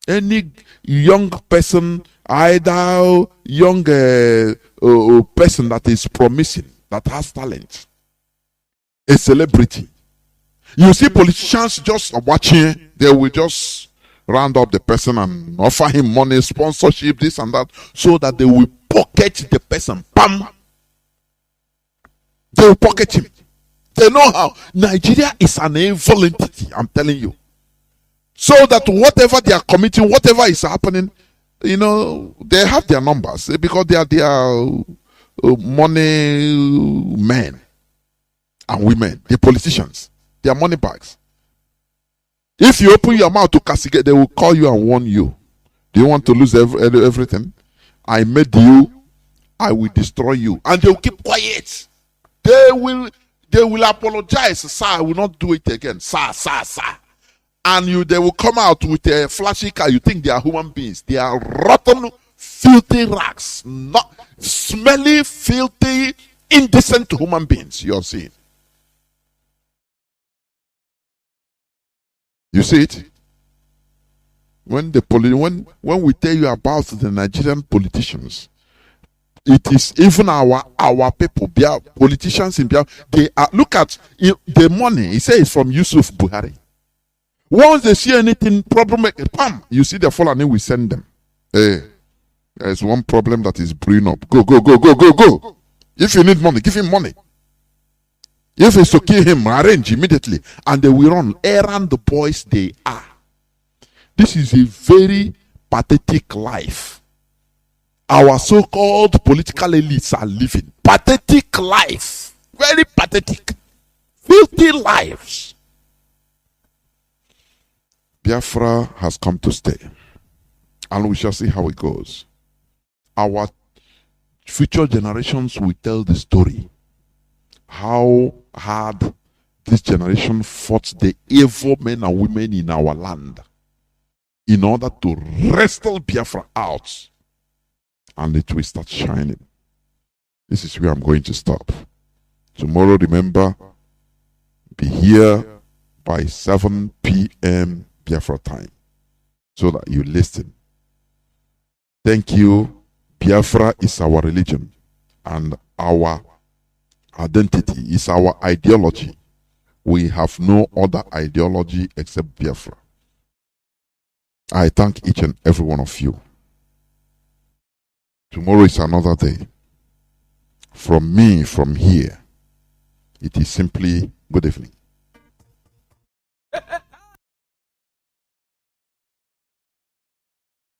Any young person, either young person that is promising, that has talent, a celebrity. You see politicians just watching, they will just round up the person and offer him money, sponsorship, this and that, so that they will pocket the person. Bam! They will pocket him. They know how. Nigeria is an evil entity, I'm telling you. So that whatever they are committing, whatever is happening, you know, they have their numbers because they are money men and women, the politicians. They are money bags. If you open your mouth to castigate, they will call you and warn you. Do you want to lose everything? I made you, I will destroy you. And they will keep quiet. They will apologize. Sir, I will not do it again. Sir. And they will come out with a flashy car. You think they are human beings. They are rotten, filthy rags. Not smelly, filthy, indecent human beings. You're seeing. You see it? When we tell you about the Nigerian politicians, it is even our people, politicians in Biafra. They are, look at the money. He says from Yusuf Buhari. Once they see anything problem, bam, you see the Fulani, we send them. Hey, there's one problem that is brewing up. Go. If you need money, give him money. If it's to kill him, arrange immediately. And they will run. Errand the boys they are. This is a very pathetic life. Our so-called political elites are living. Pathetic life. Very pathetic. Filthy lives. Biafra has come to stay. And we shall see how it goes. Our future generations will tell the story. How hard this generation fought the evil men and women in our land in order to wrestle Biafra out. And it will start shining. This is where I'm going to stop. Tomorrow, remember, be here by 7 p.m. Biafra time so that you listen. Thank you. Biafra is our religion and our identity is our ideology. We have no other ideology except Biafra. I thank each and every one of you. Tomorrow is another day. From me, from here, it is simply good evening.